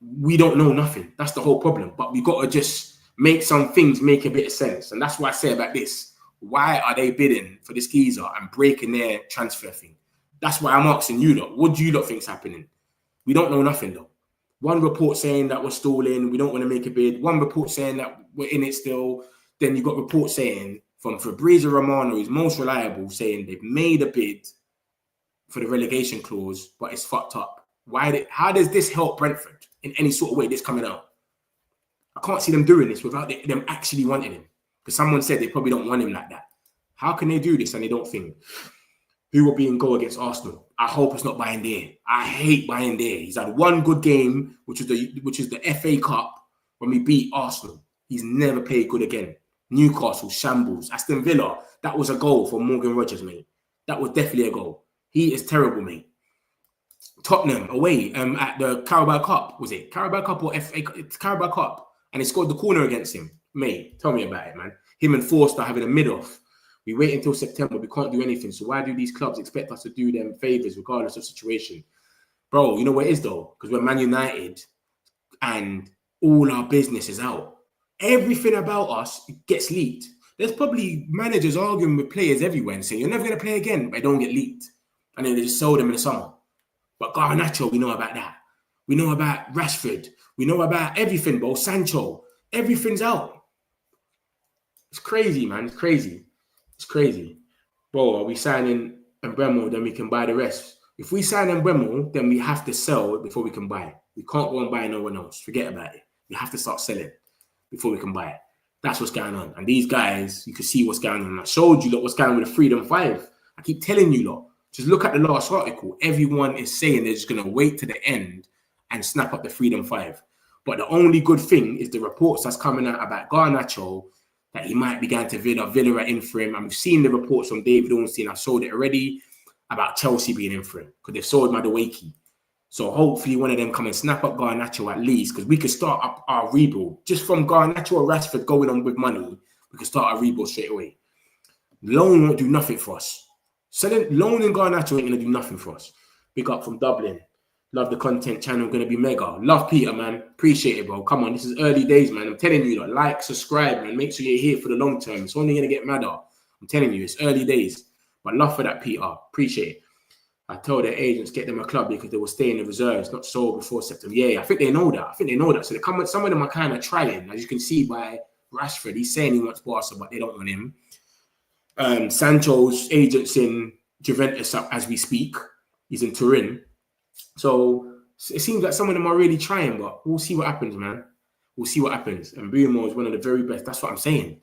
Speaker 2: We don't know nothing. That's the whole problem. But we got to just make some things make a bit of sense. And that's what I say about this. Why are they bidding for this geezer and breaking their transfer thing? That's why I'm asking you lot. What do you lot think's happening? We don't know nothing though. One report saying that we're stalling. We don't want to make a bid. One report saying that we're in it still. Then you got reports saying from Fabrizio Romano, who's most reliable, saying they've made a bid for the relegation clause, but it's fucked up. How does this help Brentford in any sort of way? This coming out, I can't see them doing this without them actually wanting him. Because someone said they probably don't want him like that. How can they do this and they don't think? Who will be in goal against Arsenal? I hope it's not Bayern. I hate Bayern. He's had one good game, which is the FA Cup when we beat Arsenal. He's never played good again. Newcastle, shambles. Aston Villa, that was a goal for Morgan Rogers, mate. That was definitely a goal. He is terrible, mate. Tottenham away at the Carabao Cup, was it? Carabao Cup or FA Carabao Cup? And he scored the corner against him. Mate, tell me about it, man. Him and Forster having a mid-off. We wait until September. We can't do anything. So why do these clubs expect us to do them favors regardless of situation? Bro, you know what it is though? Because we're Man United and all our business is out. Everything about us gets leaked. There's probably managers arguing with players everywhere and saying, you're never going to play again, but they don't get leaked. And then they just sold them in the summer. But Garnacho, we know about that. We know about Rashford. We know about everything, bro. Sancho. Everything's out. It's crazy, man. It's crazy. It's crazy. Bro, are we signing Mbeumo, then we can buy the rest? If we sign Mbeumo, then we have to sell before we can buy. We can't go and buy no one else. Forget about it. We have to start selling before we can buy it. That's what's going on. And these guys, you can see what's going on. I showed you, look, what's going on with the Freedom 5. I keep telling you, look, just look at the last article. Everyone is saying they're just going to wait to the end and snap up the Freedom 5. But the only good thing is the reports that's coming out about Garnacho, that he might be going to Villa at in for him. And we've seen the reports from David Ornstein. I've sold it already about Chelsea being in for him because they've sold Madueke. So hopefully one of them come and snap up Garnacho at least, because we could start up our rebuild. Just from Garnacho or Rashford going on with money, we could start our rebuild straight away. Loan won't do nothing for us. Loan and Garnacho ain't going to do nothing for us. Big up from Dublin. Love the content channel, going to be mega. Love Peter, man. Appreciate it, bro. Come on, this is early days, man. I'm telling you, like, subscribe, man. Make sure you're here for the long term. It's only going to get madder. I'm telling you, it's early days. But love for that, Peter. Appreciate it. I told their agents get them a club because they will stay in the reserves, not sold before September. Yeah, I think they know that. So they come. Some of them are kind of trying, as you can see by Rashford. He's saying he wants Barca, but they don't want him. Sancho's agents in Juventus as we speak. He's in Turin. So it seems like some of them are really trying, but we'll see what happens, man. We'll see what happens. And Mbeumo is one of the very best. That's what I'm saying.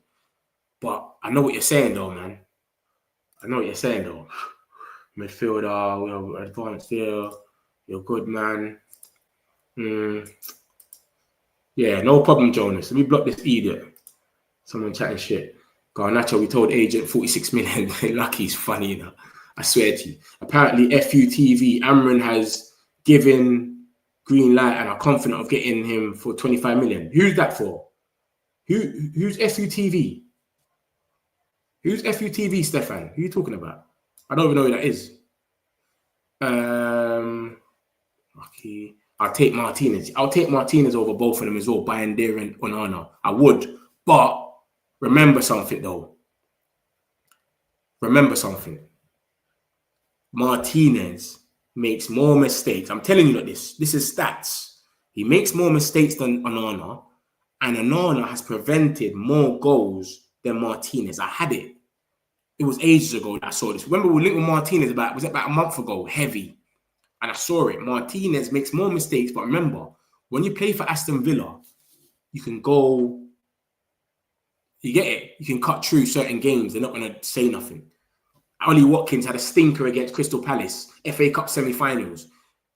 Speaker 2: But I know what you're saying, though, man. I know what you're saying, though. Midfielder, we're advanced here. You're good, man. Yeah, no problem, Jonas. Let me block this idiot. Someone chatting shit. Garnacho, we told agent 46 million. Lucky's funny, you know. I swear to you. Apparently, FUTV, Amran has given green light and are confident of getting him for 25 million. Who's that for? Who's FUTV? Who's FUTV, Stefan? Who are you talking about? I don't even know who that is. Okay. I'll take Martinez. I'll take Martinez over both of them as well, Bayendir and Onana. I would. But remember something, though. Remember something. Martinez makes more mistakes. I'm telling you like this. This is stats. He makes more mistakes than Onana. And Onana has prevented more goals than Martinez. I had it. It was ages ago that I saw this. Remember we linked with Martinez about a month ago, heavy. And I saw it. Martinez makes more mistakes. But remember, when you play for Aston Villa, you can go, you get it. You can cut through certain games. They're not going to say nothing. Ollie Watkins had a stinker against Crystal Palace, FA Cup semi-finals.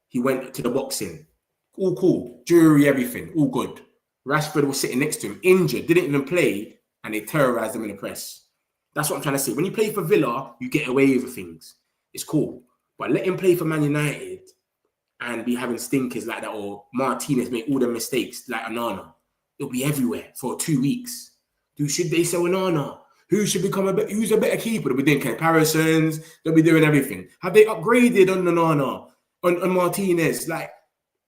Speaker 2: He went to the boxing. All cool. Jury, everything. All good. Rashford was sitting next to him, injured, didn't even play, and they terrorized him in the press. That's what I'm trying to say. When you play for Villa, you get away with things. It's cool. But let him play for Man United and be having stinkers like that, or Martinez make all the mistakes like Onana. It'll be everywhere for 2 weeks. Should they sell Onana? Who should become who's a better keeper? They'll be doing comparisons. They'll be doing everything. Have they upgraded on Onana, on Martinez? Like,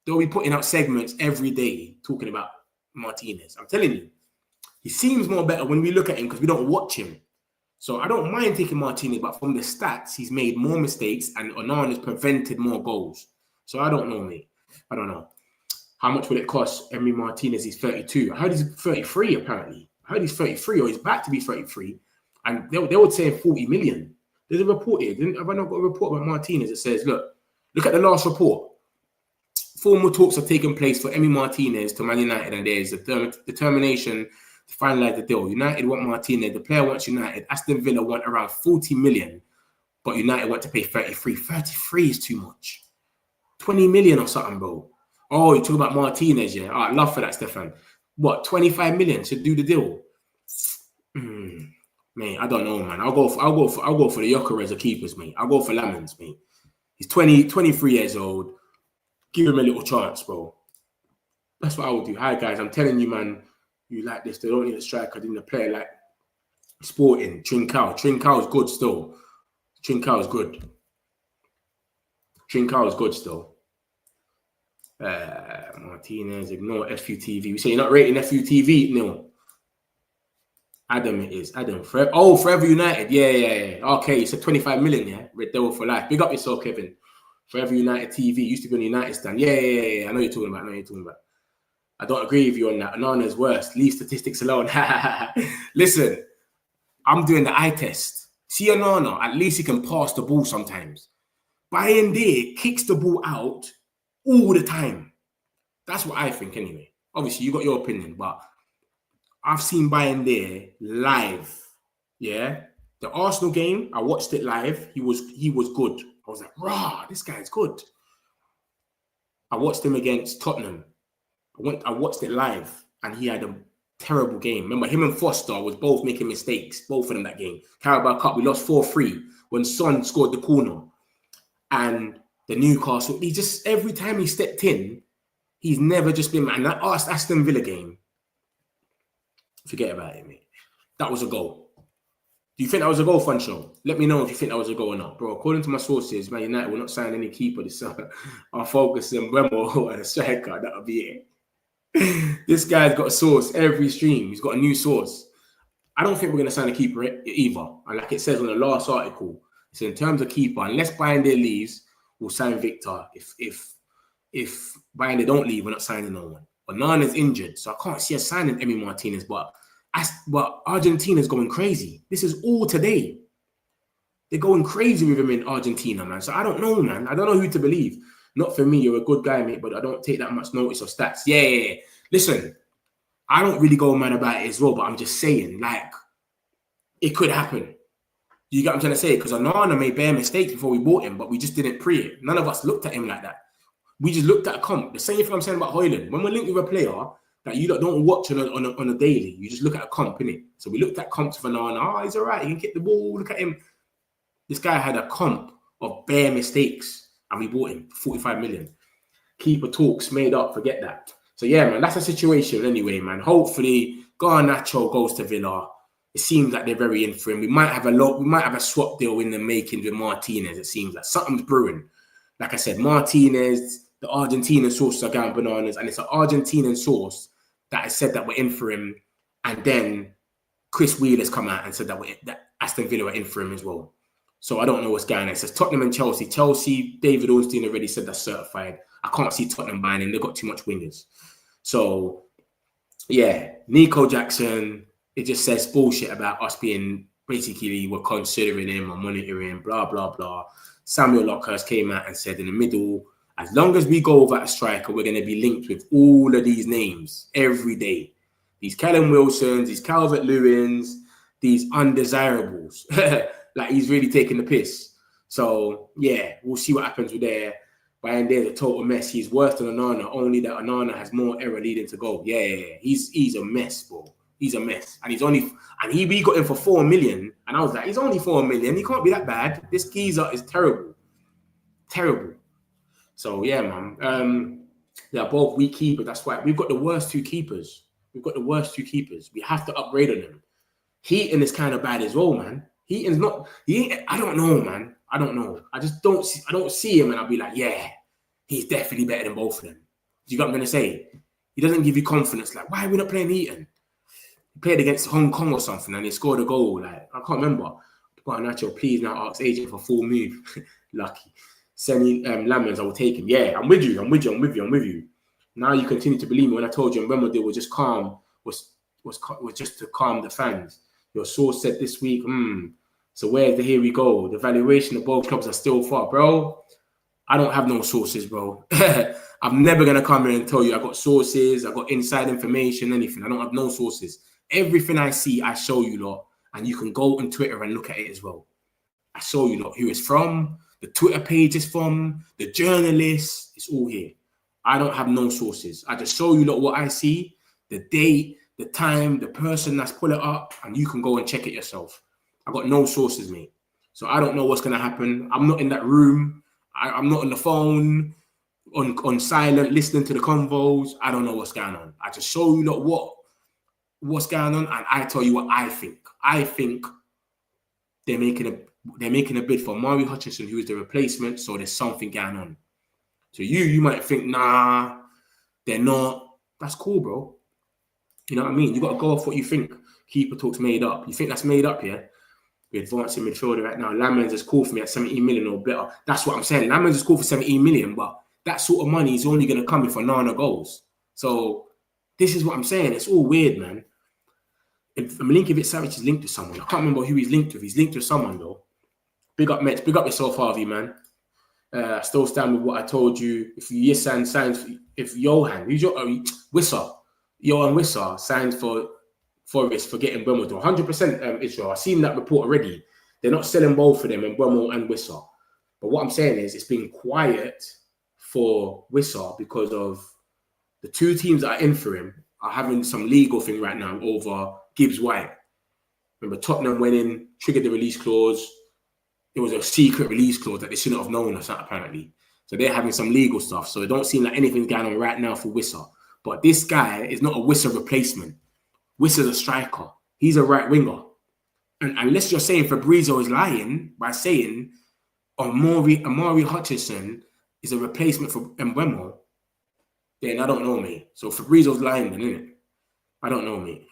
Speaker 2: they'll be putting out segments every day talking about Martinez. I'm telling you, he seems more better when we look at him because we don't watch him. So I don't mind taking Martinez, but from the stats, he's made more mistakes and Onana's prevented more goals. So I don't know, mate. I don't know. How much will it cost? Emi Martinez, he's 32. I heard he's 33, apparently. I heard he's 33 or he's back to be 33. And they would say 40 million. There's a report here. Have I not got a report about Martinez that says, look at the last report. Formal talks have taken place for Emi Martinez to Man United, and there's a determination to finalize the deal. United want Martinez. The player wants United. Aston Villa want around 40 million, but United want to pay 33. 33 is too much. 20 million or something, bro. Oh, you're talking about Martinez, yeah? All right, love for that, Stefan. What, 25 million should do the deal? Mate, I don't know, man. I'll go for the Jokeres of keepers, mate. I'll go for Lamens, mate. He's 23 years old. Give him a little chance, bro. That's what I would do. Hi, guys. I'm telling you, man, you like this. They don't need a striker. They need a player like Sporting, Trincao. Trincao is good still. Trincao is good. Trincao is good still. Martinez, ignore FUTV. We say you're not rating FUTV, Neil. Adam it is. Adam. Forever United. Yeah. Okay, so 25 million, yeah? Red Devil for life. Big up yourself, Kevin. Forever United TV. Used to be on the United stand. Yeah. I know you're talking about. I don't agree with you on that. Onana's worst. Leave statistics alone. Listen, I'm doing the eye test. See Onana, at least he can pass the ball sometimes. Bayende kicks the ball out all the time. That's what I think anyway. Obviously, you got your opinion, but I've seen Bayende live. Yeah. The Arsenal game, I watched it live. He was good. I was like, rah, this guy's good. I watched him against Tottenham. I watched it live, and he had a terrible game. Remember, him and Foster was both making mistakes, both of them that game. Carabao Cup, we lost 4-3 when Son scored the corner. And the Newcastle, he just, every time he stepped in, he's never just been, man. That Aston Villa game, forget about it, mate. That was a goal. Do you think that was a goal, Funcho? Let me know if you think that was a goal or not. Bro, according to my sources, Man United will not sign any keeper this summer. I'll focus on Mbeumo and a striker. That'll be it. This guy's got a source every stream. He's got a new source. I don't think we're going to sign a keeper either. And like it says on the last article, so in terms of keeper, unless Bayende leaves, we'll sign Victor. If Bayende don't leave, we're not signing no one. But Nana's injured, so I can't see us signing Emi Martinez. But Argentina's going crazy. This is all today. They're going crazy with him in Argentina, man. So I don't know, man. I don't know who to believe. Not for me. You're a good guy, mate, but I don't take that much notice of stats. Yeah. Listen, I don't really go mad about it as well, but I'm just saying, like, it could happen. You get what I'm trying to say? Because Onana made bare mistakes before we bought him, but we just didn't pre it. None of us looked at him like that. We just looked at a comp. The same thing I'm saying about Højlund. When we're linked with a player that you don't watch on a daily, you just look at a comp, innit? So we looked at comps for Onana. Oh, he's all right. He can kick the ball. Look at him. This guy had a comp of bare mistakes, and we bought him for 45 million. Keeper talks made up. Forget that. So yeah, man, that's a situation anyway, man. Hopefully, Garnacho goes to Villa. It seems like they're very in for him. We might have a swap deal in the making with Martinez. It seems like something's brewing. Like I said, Martinez, the Argentinian sources are going bananas, and it's an Argentinian source that has said that we're in for him. And then Chris Wheeler's come out and said that Aston Villa are in for him as well. So I don't know what's going on. It says Tottenham and Chelsea. Chelsea, David Ornstein already said that's certified. I can't see Tottenham buying him. They've got too much wingers. So yeah, Nico Jackson. It just says bullshit about us being basically we're considering him or monitoring, blah, blah, blah. Samuel Lockhurst came out and said in the middle, as long as we go without a striker, we're going to be linked with all of these names every day. These Callum Wilsons, these Calvert-Lewins, these undesirables. Like he's really taking the piss. So yeah, we'll see what happens with there. Bayern there's a total mess. He's worse than Onana, only that Onana has more error leading to goal. Yeah. He's a mess, bro. He's a mess. And we got him for 4 million. And I was like, he's only 4 million. He can't be that bad. This geezer is terrible. Terrible. So, yeah, man. They're both weak keepers. That's why we've got the worst two keepers. We have to upgrade on them. Heaton is kind of bad as well, man. I don't know, man. I don't know. I don't see him and I'll be like, yeah, he's definitely better than both of them. You got what I'm going to say? He doesn't give you confidence. Like, why are we not playing Heaton? Played against Hong Kong or something and he scored a goal. Like, I can't remember. Garnacho, please now ask agent for full move. Lucky. Sending Lamens, I will take him. Yeah, I'm with you. Now you continue to believe me when I told you Mbeumo deal was just calm, was just to calm the fans. Your source said this week, so where's the here we go? The valuation of both clubs are still far, bro. I don't have no sources, bro. I'm never going to come here and tell you I got sources, I got inside information, anything. I don't have no sources. Everything I see, I show you lot, and you can go on Twitter and look at it as well. I show you lot who it's from, the Twitter page is from, the journalists, it's all here. I don't have no sources. I just show you lot what I see, the date, the time, the person that's put it up, and you can go and check it yourself. I got no sources, mate. So I don't know what's going to happen. I'm not in that room. I'm not on the phone, on silent, listening to the convos. I don't know what's going on. I just show you lot what what's going on, and I tell you what I think. I think they're making a bid for Omari Hutchinson, who is the replacement. So there's something going on. So you might think, nah, they're not. That's cool, bro. You know what I mean? You got to go off what you think. Keeper talks made up. You think that's made up, yeah? We're advancing midfielder right now. Lamens is cool for me at 17 million or better. That's what I'm saying. Lamens is cool for 17 million, but that sort of money is only going to come if Onana goes. So this is what I'm saying. It's all weird, man. If Milinkovic-Savic is linked to someone, I can't remember who he's linked with. He's linked to someone, though. Big up, Mets. Big up yourself, Harvey, man. I still stand with what I told you. If Johan signs, if Johan, Wissa, Johan Wissa signs for Forest for getting Mbeumo to 100% Israel. I've seen that report already. They're not selling both of them, Mbeumo and Wissa. But what I'm saying is it's been quiet for Wissa because of the two teams that are in for him are having some legal thing right now over Gibbs White. Remember, Tottenham went in, triggered the release clause. It was a secret release clause that they shouldn't have known or something, apparently. So they're having some legal stuff. So it don't seem like anything's going on right now for Wissa. But this guy is not a Wissa replacement. Wissa's a striker. He's a right winger. And unless you're saying Fabrizio is lying by saying Omari Hutchinson is a replacement for Mbeumo, then I don't know, mate. So Fabrizio's lying then, innit? I don't know, mate.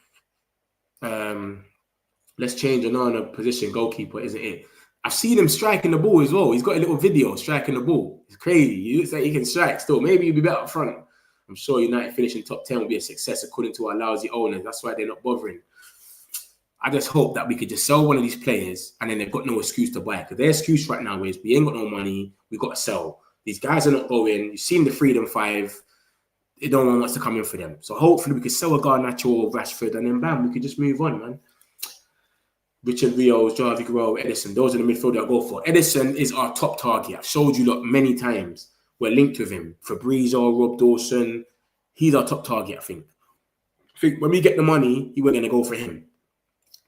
Speaker 2: Let's change another position, goalkeeper, isn't it? I've seen him striking the ball as well. He's got a little video striking the ball. It's crazy. He looks like he can strike still. Maybe he'll be better up front. I'm sure United finishing top 10 will be a success according to our lousy owners. That's why they're not bothering. I just hope that we could just sell one of these players and then they've got no excuse to buy it. Because their excuse right now is we ain't got no money. We've got to sell. These guys are not going. You've seen the Freedom 5. No one wants to come in for them. So hopefully we could sell a Garnacho or Rashford and then bam, we could just move on, man. Richard Rios, Jarvis Guerrero, Edison. Those are the midfielder I go for. Edison is our top target. I've showed you lot many times. We're linked with him. Fabrizio, Rob Dawson. He's our top target, I think. When we get the money, we're going to go for him.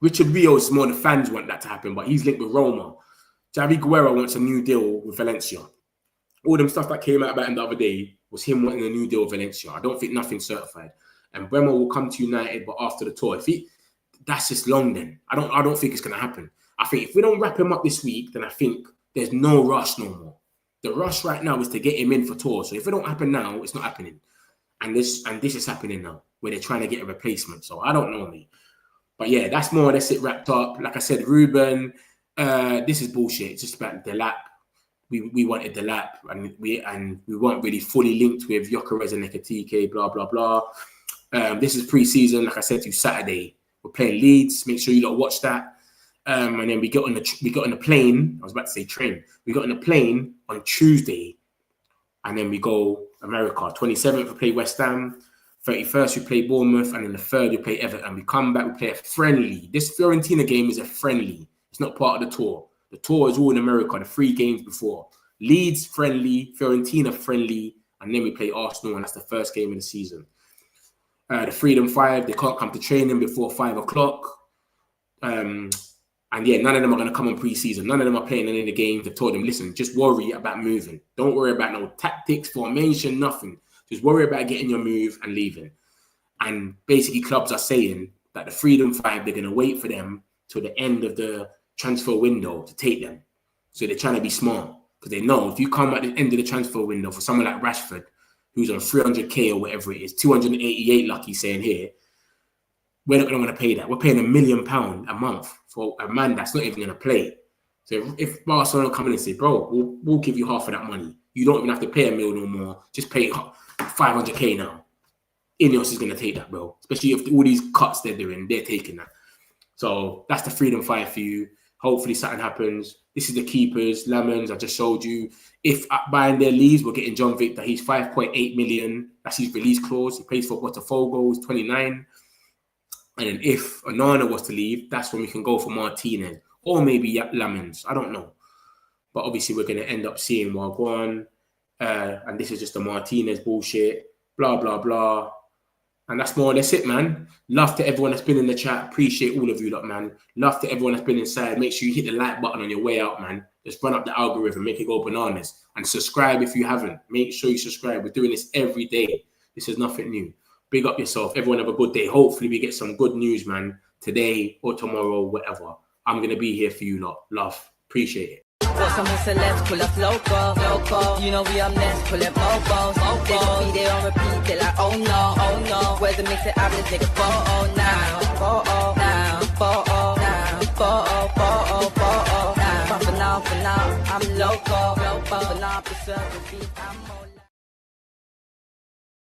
Speaker 2: Richard Rios is more the fans want that to happen, but he's linked with Roma. Javi Guerrero wants a new deal with Valencia. All them stuff that came out about him the other day was him wanting a new deal with Valencia. I don't think nothing's certified. And Mbeumo will come to United, but after the tour. That's just long then. I don't think it's going to happen. I think if we don't wrap him up this week, then I think there's no rush no more. The rush right now is to get him in for tour. So if it don't happen now, it's not happening. And this is happening now, where they're trying to get a replacement. So I don't know, me. But yeah, that's more or less it wrapped up. Like I said, Ruben, this is bullshit. It's just about the lap. We wanted the lap, and we weren't really fully linked with Gyökeres and ekitike, blah blah blah. This is pre-season. Like I said to you, Saturday we're playing Leeds. Make sure you lot watch that. And then we got on the plane. I was about to say train. We got on the plane on Tuesday, and then we go America. 27th we play West Ham. 31st we play Bournemouth, and then the 3rd we play Everton. We come back, we play a friendly. This Fiorentina game is a friendly. It's not part of the tour. The tour is all in America, the 3 games before. Leeds friendly, Fiorentina friendly, and then we play Arsenal, and that's the first game of the season. The Freedom 5, they can't come to training before 5 o'clock. And yeah, none of them are going to come on pre-season. None of them are playing any of the games. They've told them, listen, just worry about moving. Don't worry about no tactics, formation, nothing. Just worry about getting your move and leaving. And basically clubs are saying that the Freedom 5, they're going to wait for them till the end of the transfer window to take them. So they're trying to be smart because they know if you come at the end of the transfer window for someone like Rashford, who's on 300k or whatever it is, 288 lucky saying here, we're not going to want to pay that. We're paying £1 million a month for a man that's not even going to play. So if Barcelona come in and say, bro, we'll give you half of that money. You don't even have to pay $1 million no more. Just pay 500k now. Ineos is going to take that, bro. Especially if all these cuts they're doing, they're taking that. So that's the Freedom 5 for you. Hopefully something happens. This is the keepers. Lemons, I just showed you. If buying their leaves, we're getting John Victor. He's 5.8 million. That's his release clause. He plays for Botafogo. He's 29. And then if Onana was to leave, that's when we can go for Martinez. Or maybe Lemons. I don't know. But obviously we're going to end up seeing Wagwan. And this is just the Martinez bullshit. Blah, blah, blah. And that's more or less it, man. Love to everyone that's been in the chat. Appreciate all of you lot, man. Love to everyone that's been inside. Make sure you hit the like button on your way out, man. Just run up the algorithm, make it go bananas. And subscribe if you haven't. Make sure you subscribe. We're doing this every day. This is nothing new. Big up yourself. Everyone have a good day. Hopefully we get some good news, man. Today or tomorrow, whatever. I'm going to be here for you lot. Love. Appreciate it.
Speaker 1: Got some celebs, pull up local. You know we up next, pull up mobos. They don't be there on repeat, they're like, oh no. Where's the mix it up, let's take a photo now. Photo now. But for now, I'm local. For now, preserve the beat, I'm